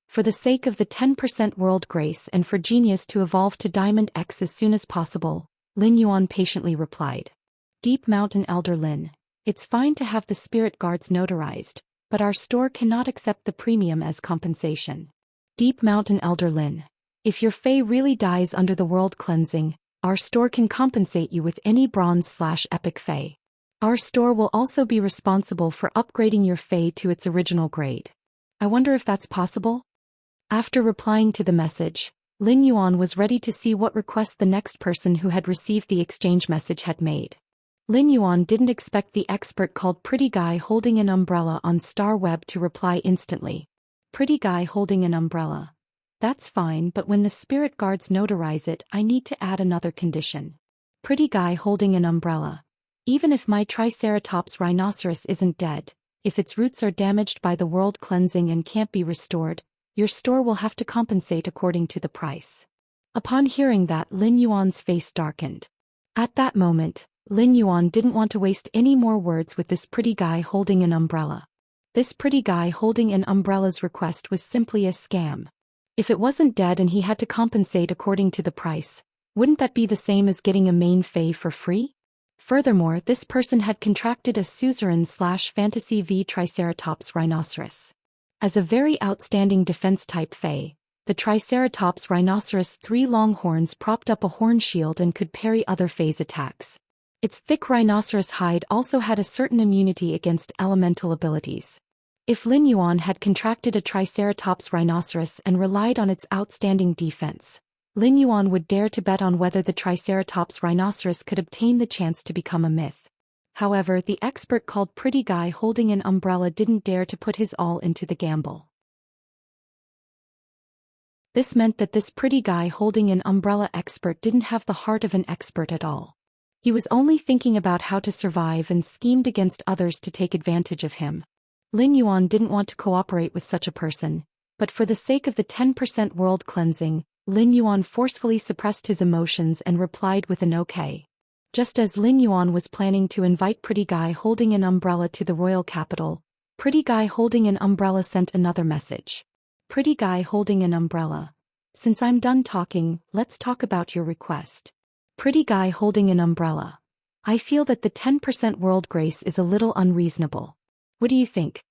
For the sake of the 10% world grace and for genius to evolve to Diamond X as soon as possible, Lin Yuan patiently replied. Deep Mountain Elder Lin, it's fine to have the spirit guards notarized, but our store cannot accept the premium as compensation. Deep Mountain Elder Lin, if your fae really dies under the world cleansing, our store can compensate you with any bronze/epic fae. Our store will also be responsible for upgrading your fae to its original grade. I wonder if that's possible? After replying to the message, Lin Yuan was ready to see what request the next person who had received the exchange message had made. Lin Yuan didn't expect the expert called Pretty Guy holding an umbrella on Star Web to reply instantly. Pretty guy holding an umbrella. That's fine, but when the spirit guards notarize it, I need to add another condition. Pretty guy holding an umbrella. Even if my Triceratops rhinoceros isn't dead, if its roots are damaged by the world cleansing and can't be restored, your store will have to compensate according to the price. Upon hearing that, Lin Yuan's face darkened. At that moment, Lin Yuan didn't want to waste any more words with this pretty guy holding an umbrella. This pretty guy holding an umbrella's request was simply a scam. If it wasn't dead and he had to compensate according to the price, wouldn't that be the same as getting a main fae for free? Furthermore, this person had contracted a suzerain/fantasy V Triceratops rhinoceros. As a very outstanding defense-type fae, the Triceratops rhinoceros' 3 long horns propped up a horn shield and could parry other fae's attacks. Its thick rhinoceros hide also had a certain immunity against elemental abilities. If Lin Yuan had contracted a Triceratops rhinoceros and relied on its outstanding defense, Lin Yuan would dare to bet on whether the Triceratops rhinoceros could obtain the chance to become a myth. However, the expert called Pretty Guy holding an umbrella didn't dare to put his all into the gamble. This meant that this pretty guy holding an umbrella expert didn't have the heart of an expert at all. He was only thinking about how to survive and schemed against others to take advantage of him. Lin Yuan didn't want to cooperate with such a person, but for the sake of the 10% world cleansing, Lin Yuan forcefully suppressed his emotions and replied with an okay. Just as Lin Yuan was planning to invite Pretty Guy holding an umbrella to the royal capital, Pretty Guy holding an umbrella sent another message. Pretty Guy holding an umbrella. Since I'm done talking, let's talk about your request. Pretty Guy holding an umbrella. I feel that the 10% world grace is a little unreasonable. What do you think?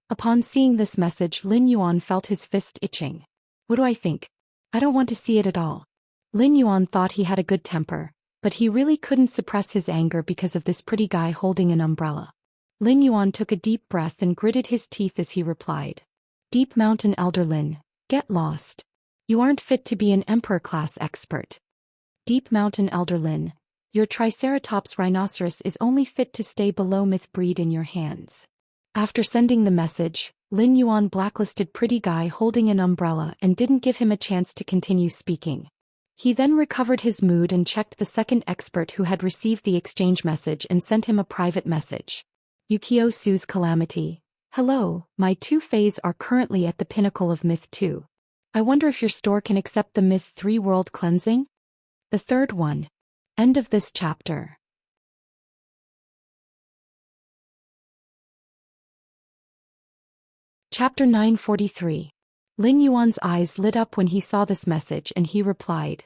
Upon seeing this message, Lin Yuan felt his fist itching. What do I think? I don't want to see it at all. Lin Yuan thought he had a good temper, but he really couldn't suppress his anger because of this pretty guy holding an umbrella. Lin Yuan took a deep breath and gritted his teeth as he replied. Deep Mountain Elder Lin, get lost. You aren't fit to be an emperor-class expert. Deep Mountain Elder Lin, your Triceratops rhinoceros is only fit to stay below myth breed in your hands. After sending the message, Lin Yuan blacklisted pretty guy holding an umbrella and didn't give him a chance to continue speaking. He then recovered his mood and checked the second expert who had received the exchange message and sent him a private message. Yukio Su's calamity. Hello, my 2 Fays are currently at the pinnacle of Myth 2. I wonder if your store can accept the Myth 3 world cleansing? The third one. End of this chapter. Chapter 943. Lin Yuan's eyes lit up when he saw this message and he replied.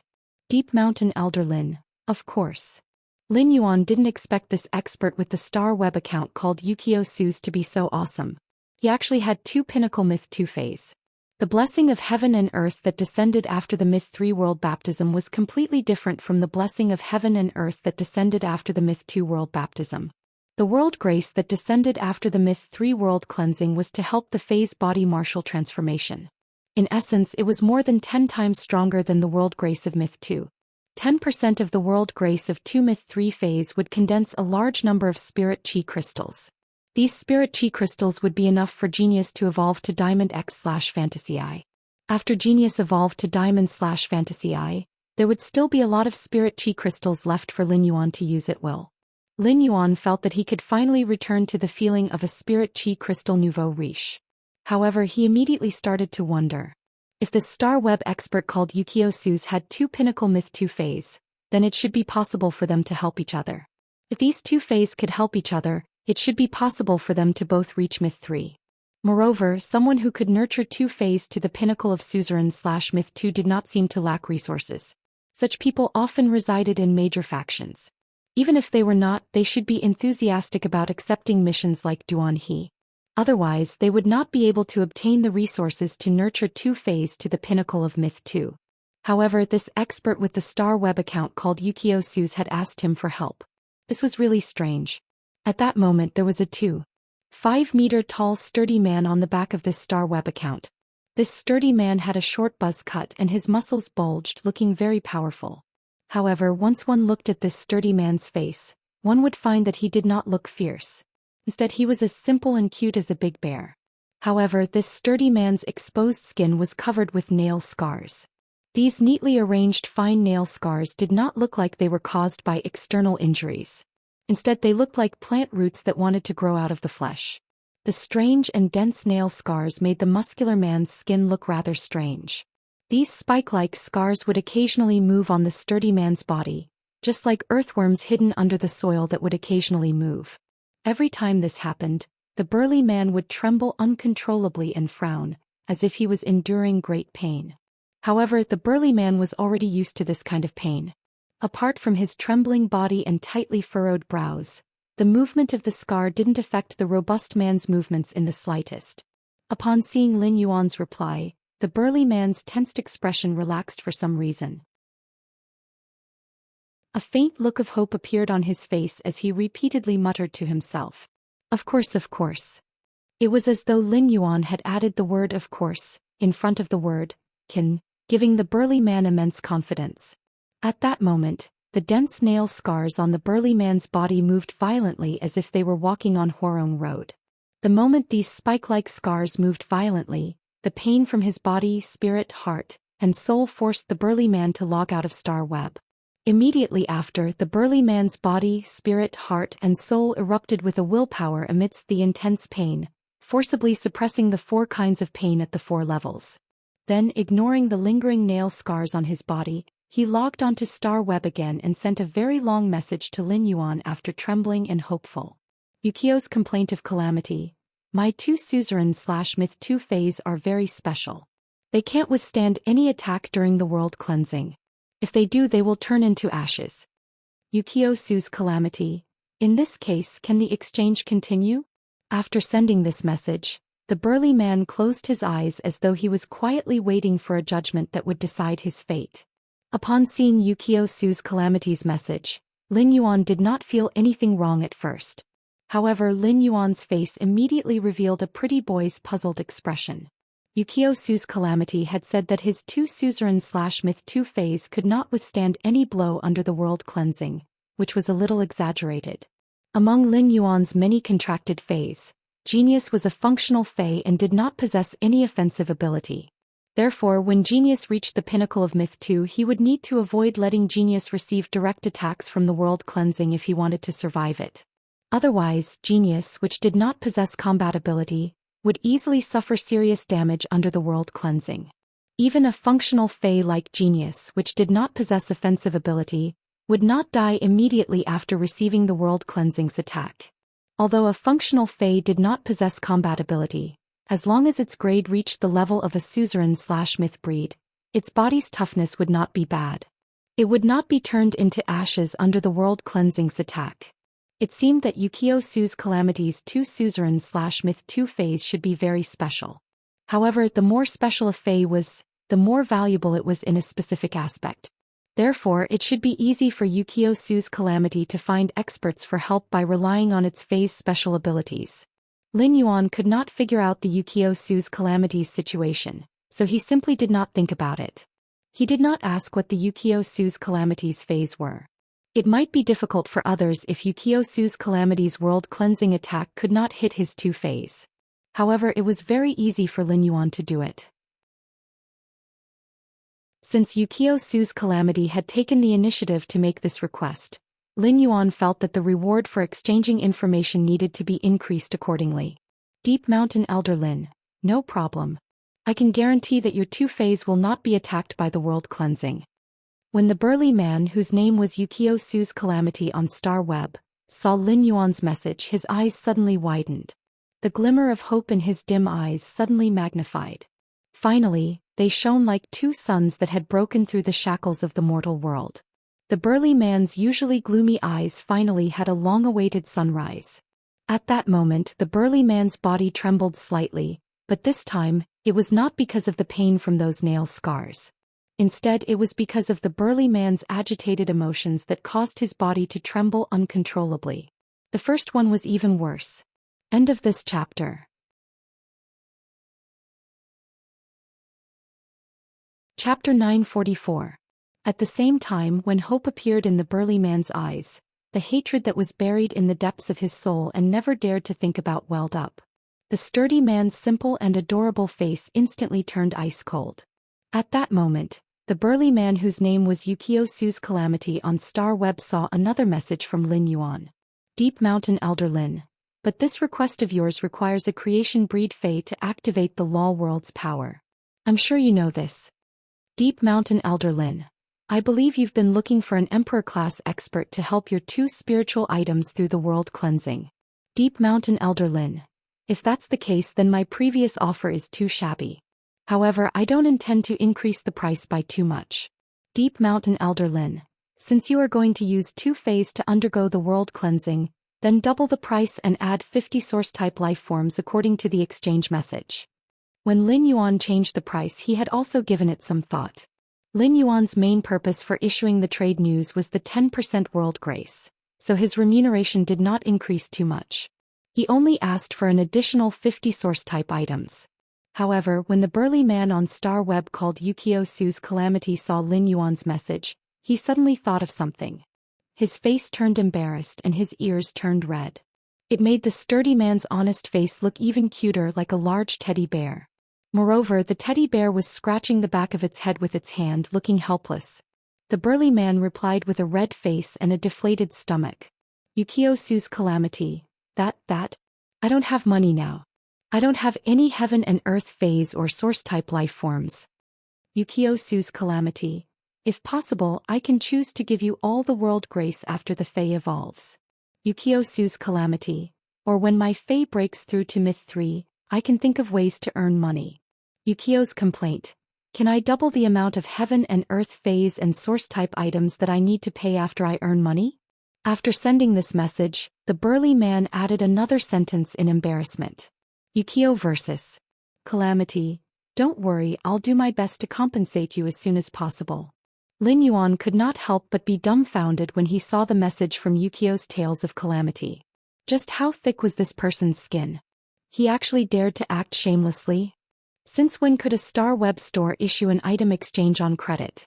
Deep Mountain Elder Lin, of course. Lin Yuan didn't expect this expert with the Star Web account called Yukio Su's to be so awesome. He actually had 2 pinnacle Myth 2 Fays. The blessing of heaven and earth that descended after the Myth 3 world baptism was completely different from the blessing of heaven and earth that descended after the Myth 2 world baptism. The world grace that descended after the Myth 3 world cleansing was to help the Fae's body martial transformation. In essence, it was more than 10 times stronger than the world grace of Myth 2. 10% of the world grace of 2 Myth 3 Faes would condense a large number of spirit chi crystals. These spirit chi crystals would be enough for Genius to evolve to Diamond X/Fantasy I. After Genius evolved to Diamond/Fantasy I, there would still be a lot of spirit chi crystals left for Lin Yuan to use at will. Lin Yuan felt that he could finally return to the feeling of a spirit chi crystal nouveau riche. However, he immediately started to wonder. If the Star Web expert called Yukio Su's had 2 pinnacle Myth 2 Faes, then it should be possible for them to help each other. If these 2 Faes could help each other, it should be possible for them to both reach Myth 3. Moreover, someone who could nurture 2 Faes to the pinnacle of Suzerain/Myth 2 did not seem to lack resources. Such people often resided in major factions. Even if they were not, they should be enthusiastic about accepting missions like Duan He. Otherwise, they would not be able to obtain the resources to nurture 2 Faes to the pinnacle of Myth 2. However, this expert with the Star Web account called Yukio Su's had asked him for help. This was really strange. At that moment there was a 2.5-meter tall sturdy man on the back of this Star Web account. This sturdy man had a short buzz cut and his muscles bulged, looking very powerful. However, once one looked at this sturdy man's face, one would find that he did not look fierce. Instead, he was as simple and cute as a big bear. However, this sturdy man's exposed skin was covered with nail scars. These neatly arranged fine nail scars did not look like they were caused by external injuries. Instead, they looked like plant roots that wanted to grow out of the flesh. The strange and dense nail scars made the muscular man's skin look rather strange. These spike-like scars would occasionally move on the sturdy man's body, just like earthworms hidden under the soil that would occasionally move. Every time this happened, the burly man would tremble uncontrollably and frown, as if he was enduring great pain. However, the burly man was already used to this kind of pain. Apart from his trembling body and tightly furrowed brows, the movement of the scar didn't affect the robust man's movements in the slightest. Upon seeing Lin Yuan's reply, the burly man's tensed expression relaxed for some reason. A faint look of hope appeared on his face as he repeatedly muttered to himself. Of course, of course. It was as though Lin Yuan had added the word of course in front of the word can, giving the burly man immense confidence. At that moment, the dense nail scars on the burly man's body moved violently as if they were walking on Huarong Road. The moment these spike-like scars moved violently, the pain from his body, spirit, heart, and soul forced the burly man to log out of Star Web. Immediately after, the burly man's body, spirit, heart, and soul erupted with a willpower amidst the intense pain, forcibly suppressing the 4 kinds of pain at the 4 levels. Then, ignoring the lingering nail scars on his body, he logged onto Star Web again and sent a very long message to Lin Yuan after trembling and hopeful. Yukio's complaint of calamity. My 2 Suzerain/Myth 2 Faes are very special. They can't withstand any attack during the world cleansing. If they do, they will turn into ashes. Yukio-su's calamity. In this case, can the exchange continue? After sending this message, the burly man closed his eyes as though he was quietly waiting for a judgment that would decide his fate. Upon seeing Yukio-su's calamity's message, Lin Yuan did not feel anything wrong at first. However, Lin Yuan's face immediately revealed a pretty boy's puzzled expression. Yukio-su's calamity had said that his two suzerain/myth 2 phase could not withstand any blow under the world cleansing, which was a little exaggerated. Among Lin Yuan's many contracted phase, Genius was a functional Fey and did not possess any offensive ability. Therefore, when Genius reached the pinnacle of Myth 2, he would need to avoid letting Genius receive direct attacks from the world cleansing if he wanted to survive it. Otherwise, Genius, which did not possess combat ability, would easily suffer serious damage under the world cleansing. Even a functional Fey like Genius, which did not possess offensive ability, would not die immediately after receiving the world cleansing's attack. Although a functional Fey did not possess combat ability, as long as its grade reached the level of a suzerain/myth breed, its body's toughness would not be bad. It would not be turned into ashes under the world cleansing's attack. It seemed that Yukio-su's calamity's 2 suzerain/myth 2 phase should be very special. However, the more special a Fey was, the more valuable it was in a specific aspect. Therefore, it should be easy for Yukio-su's calamity to find experts for help by relying on its Fey's special abilities. Lin Yuan could not figure out the Yukio-su's calamity's situation, so he simply did not think about it. He did not ask what the Yukio-su's calamity's phase were. It might be difficult for others if Yukio-su's calamity's world cleansing attack could not hit his 2 phase. However, it was very easy for Lin Yuan to do it. Since Yukio-su's calamity had taken the initiative to make this request, Lin Yuan felt that the reward for exchanging information needed to be increased accordingly. Deep Mountain Elder Lin, no problem. I can guarantee that your 2 phase will not be attacked by the world cleansing. When the burly man whose name was Yukio-su's calamity on Star Web saw Lin Yuan's message, his eyes suddenly widened. The glimmer of hope in his dim eyes suddenly magnified. Finally, they shone like 2 suns that had broken through the shackles of the mortal world. The burly man's usually gloomy eyes finally had a long-awaited sunrise. At that moment, the burly man's body trembled slightly, but this time, it was not because of the pain from those nail scars. Instead, it was because of the burly man's agitated emotions that caused his body to tremble uncontrollably. The first one was even worse. End of this chapter. Chapter 944. At the same time, when hope appeared in the burly man's eyes, the hatred that was buried in the depths of his soul and never dared to think about welled up. The sturdy man's simple and adorable face instantly turned ice cold. At that moment, the burly man whose name was Yukio-su's calamity on Star Web saw another message from Lin Yuan. Deep Mountain Elder Lin. But this request of yours requires a creation breed Fey to activate the Law World's power. I'm sure you know this. Deep Mountain Elder Lin. I believe you've been looking for an Emperor-class expert to help your 2 spiritual items through the world cleansing. Deep Mountain Elder Lin. If that's the case, then my previous offer is too shabby. However, I don't intend to increase the price by too much. Deep Mountain Elder Lin. Since you are going to use 2 phases to undergo the world cleansing, then double the price and add 50 source-type life forms according to the exchange message. When Lin Yuan changed the price, he had also given it some thought. Lin Yuan's main purpose for issuing the trade news was the 10% world grace, so his remuneration did not increase too much. He only asked for an additional 50 source-type items. However, when the burly man on Star Web called Yukio-su's calamity saw Lin Yuan's message, he suddenly thought of something. His face turned embarrassed and his ears turned red. It made the sturdy man's honest face look even cuter, like a large teddy bear. Moreover, the teddy bear was scratching the back of its head with its hand, looking helpless. The burly man replied with a red face and a deflated stomach. Yukio-su's calamity. That. I don't have money now. I don't have any heaven and earth phase or source-type life forms. Yukio-su's calamity. If possible, I can choose to give you all the world grace after the Fae evolves. Yukio-su's calamity. Or when my Fae breaks through to Myth 3, I can think of ways to earn money. Yukio's complaint. Can I double the amount of heaven and earth phase and source-type items that I need to pay after I earn money? After sending this message, the burly man added another sentence in embarrassment. Yukio versus Calamity. Don't worry, I'll do my best to compensate you as soon as possible. Lin Yuan could not help but be dumbfounded when he saw the message from Yukio's Tales of Calamity. Just how thick was this person's skin? He actually dared to act shamelessly? Since when could a Star Web store issue an item exchange on credit?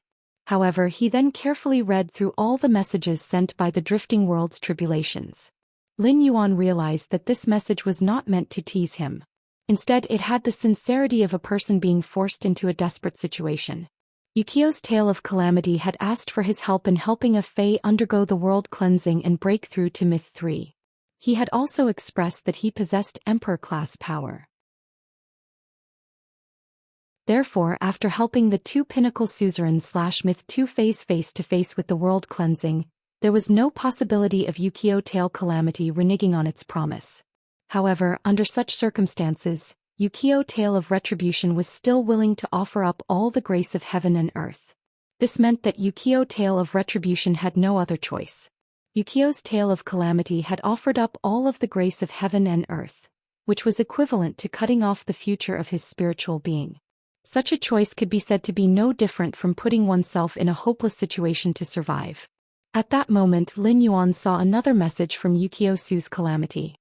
However, he then carefully read through all the messages sent by the Drifting World's tribulations. Lin Yuan realized that this message was not meant to tease him. Instead, it had the sincerity of a person being forced into a desperate situation. Yukio's Tale of Calamity had asked for his help in helping a Fae undergo the world cleansing and break through to Myth 3. He had also expressed that he possessed Emperor-class power. Therefore, after helping the two pinnacle suzerain/Myth 2 Faes face-to-face with the world cleansing, there was no possibility of Yukio Tale Calamity reneging on its promise. However, under such circumstances, Yukio Tale of Retribution was still willing to offer up all the grace of heaven and earth. This meant that Yukio Tale of Retribution had no other choice. Yukio's Tale of Calamity had offered up all of the grace of heaven and earth, which was equivalent to cutting off the future of his spiritual being. Such a choice could be said to be no different from putting oneself in a hopeless situation to survive. At that moment, Lin Yuan saw another message from Yukio Su's Calamity.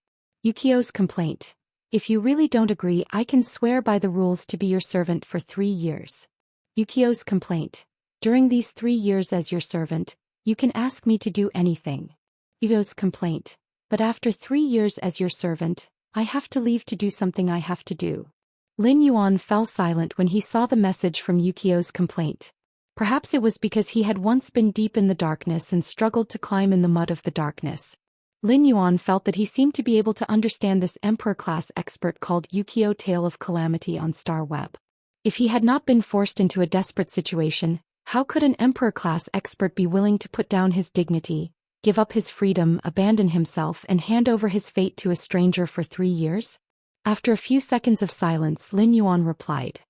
Yukio's complaint. If you really don't agree, I can swear by the rules to be your servant for 3 years. Yukio's complaint. During these 3 years as your servant, you can ask me to do anything. Yukio's complaint. But after 3 years as your servant, I have to leave to do something I have to do. Lin Yuan fell silent when he saw the message from Yukio's complaint. Perhaps it was because he had once been deep in the darkness and struggled to climb in the mud of the darkness. Lin Yuan felt that he seemed to be able to understand this Emperor-class expert called Yukio Tale of Calamity on Star Web. If he had not been forced into a desperate situation, how could an Emperor-class expert be willing to put down his dignity, give up his freedom, abandon himself, and hand over his fate to a stranger for 3 years? After a few seconds of silence, Lin Yuan replied.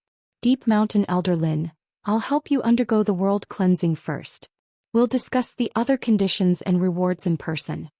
Deep Mountain Elder Lin, I'll help you undergo the world cleansing first. We'll discuss the other conditions and rewards in person.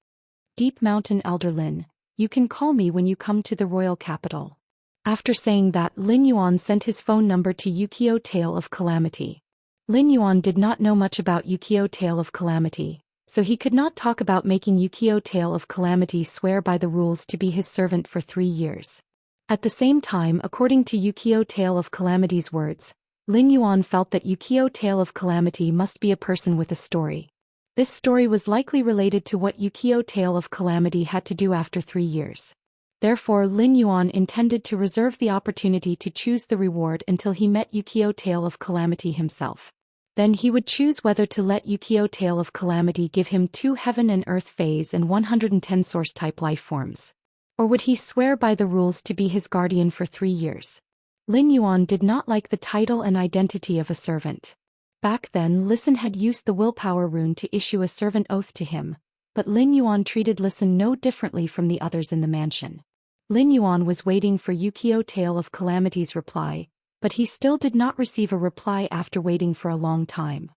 Deep Mountain Elder Lin, you can call me when you come to the royal capital. After saying that, Lin Yuan sent his phone number to Yukio Tale of Calamity. Lin Yuan did not know much about Yukio Tale of Calamity, so he could not talk about making Yukio Tale of Calamity swear by the rules to be his servant for 3 years. At the same time, according to Yukio Tale of Calamity's words, Lin Yuan felt that Yukio Tale of Calamity must be a person with a story. This story was likely related to what Yukio Tale of Calamity had to do after 3 years. Therefore, Lin Yuan intended to reserve the opportunity to choose the reward until he met Yukio Tale of Calamity himself. Then he would choose whether to let Yukio Tale of Calamity give him 2 heaven and earth phase and 110 source-type life forms. Or would he swear by the rules to be his guardian for 3 years? Lin Yuan did not like the title and identity of a servant. Back then, Listen had used the willpower rune to issue a servant oath to him, but Lin Yuan treated Listen no differently from the others in the mansion. Lin Yuan was waiting for Yukio Tale of Calamity's reply, but he still did not receive a reply after waiting for a long time.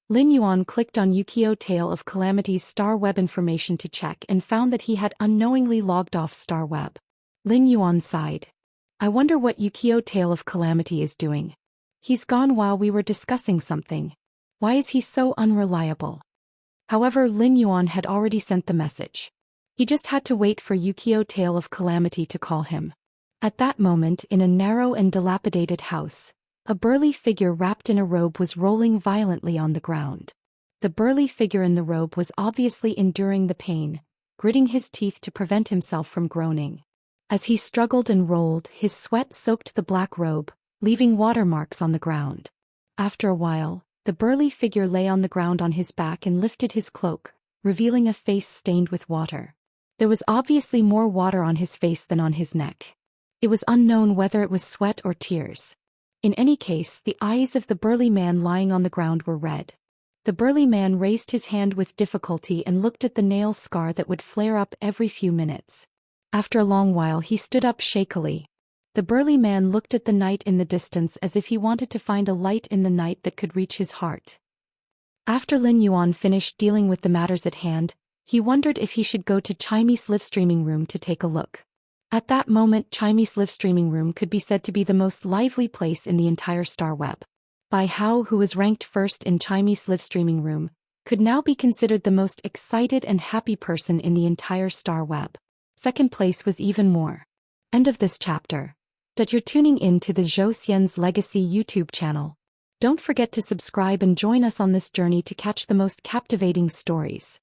Lin Yuan clicked on Yukio Tale of Calamity's Star Web information to check and found that he had unknowingly logged off Star Web. Lin Yuan sighed. I wonder what Yukio Tale of Calamity is doing. He's gone while we were discussing something. Why is he so unreliable? However, Lin Yuan had already sent the message. He just had to wait for Yukio Tale of Calamity to call him. At that moment, in a narrow and dilapidated house, a burly figure wrapped in a robe was rolling violently on the ground. The burly figure in the robe was obviously enduring the pain, gritting his teeth to prevent himself from groaning. As he struggled and rolled, his sweat soaked the black robe, leaving watermarks on the ground. After a while, the burly figure lay on the ground on his back and lifted his cloak, revealing a face stained with water. There was obviously more water on his face than on his neck. It was unknown whether it was sweat or tears. In any case, the eyes of the burly man lying on the ground were red. The burly man raised his hand with difficulty and looked at the nail scar that would flare up every few minutes. After a long while, he stood up shakily. The burly man looked at the night in the distance as if he wanted to find a light in the night that could reach his heart. After Lin Yuan finished dealing with the matters at hand, he wondered if he should go to Chimy's live streaming room to take a look. At that moment, Chimy's live streaming room could be said to be the most lively place in the entire star web. Bai Hao, who was ranked first in Chimy's live streaming room, could now be considered the most excited and happy person in the entire star web. Second place was even more. End of this chapter. That you're tuning in to the Zhou Xian's Legacy YouTube channel. Don't forget to subscribe and join us on this journey to catch the most captivating stories.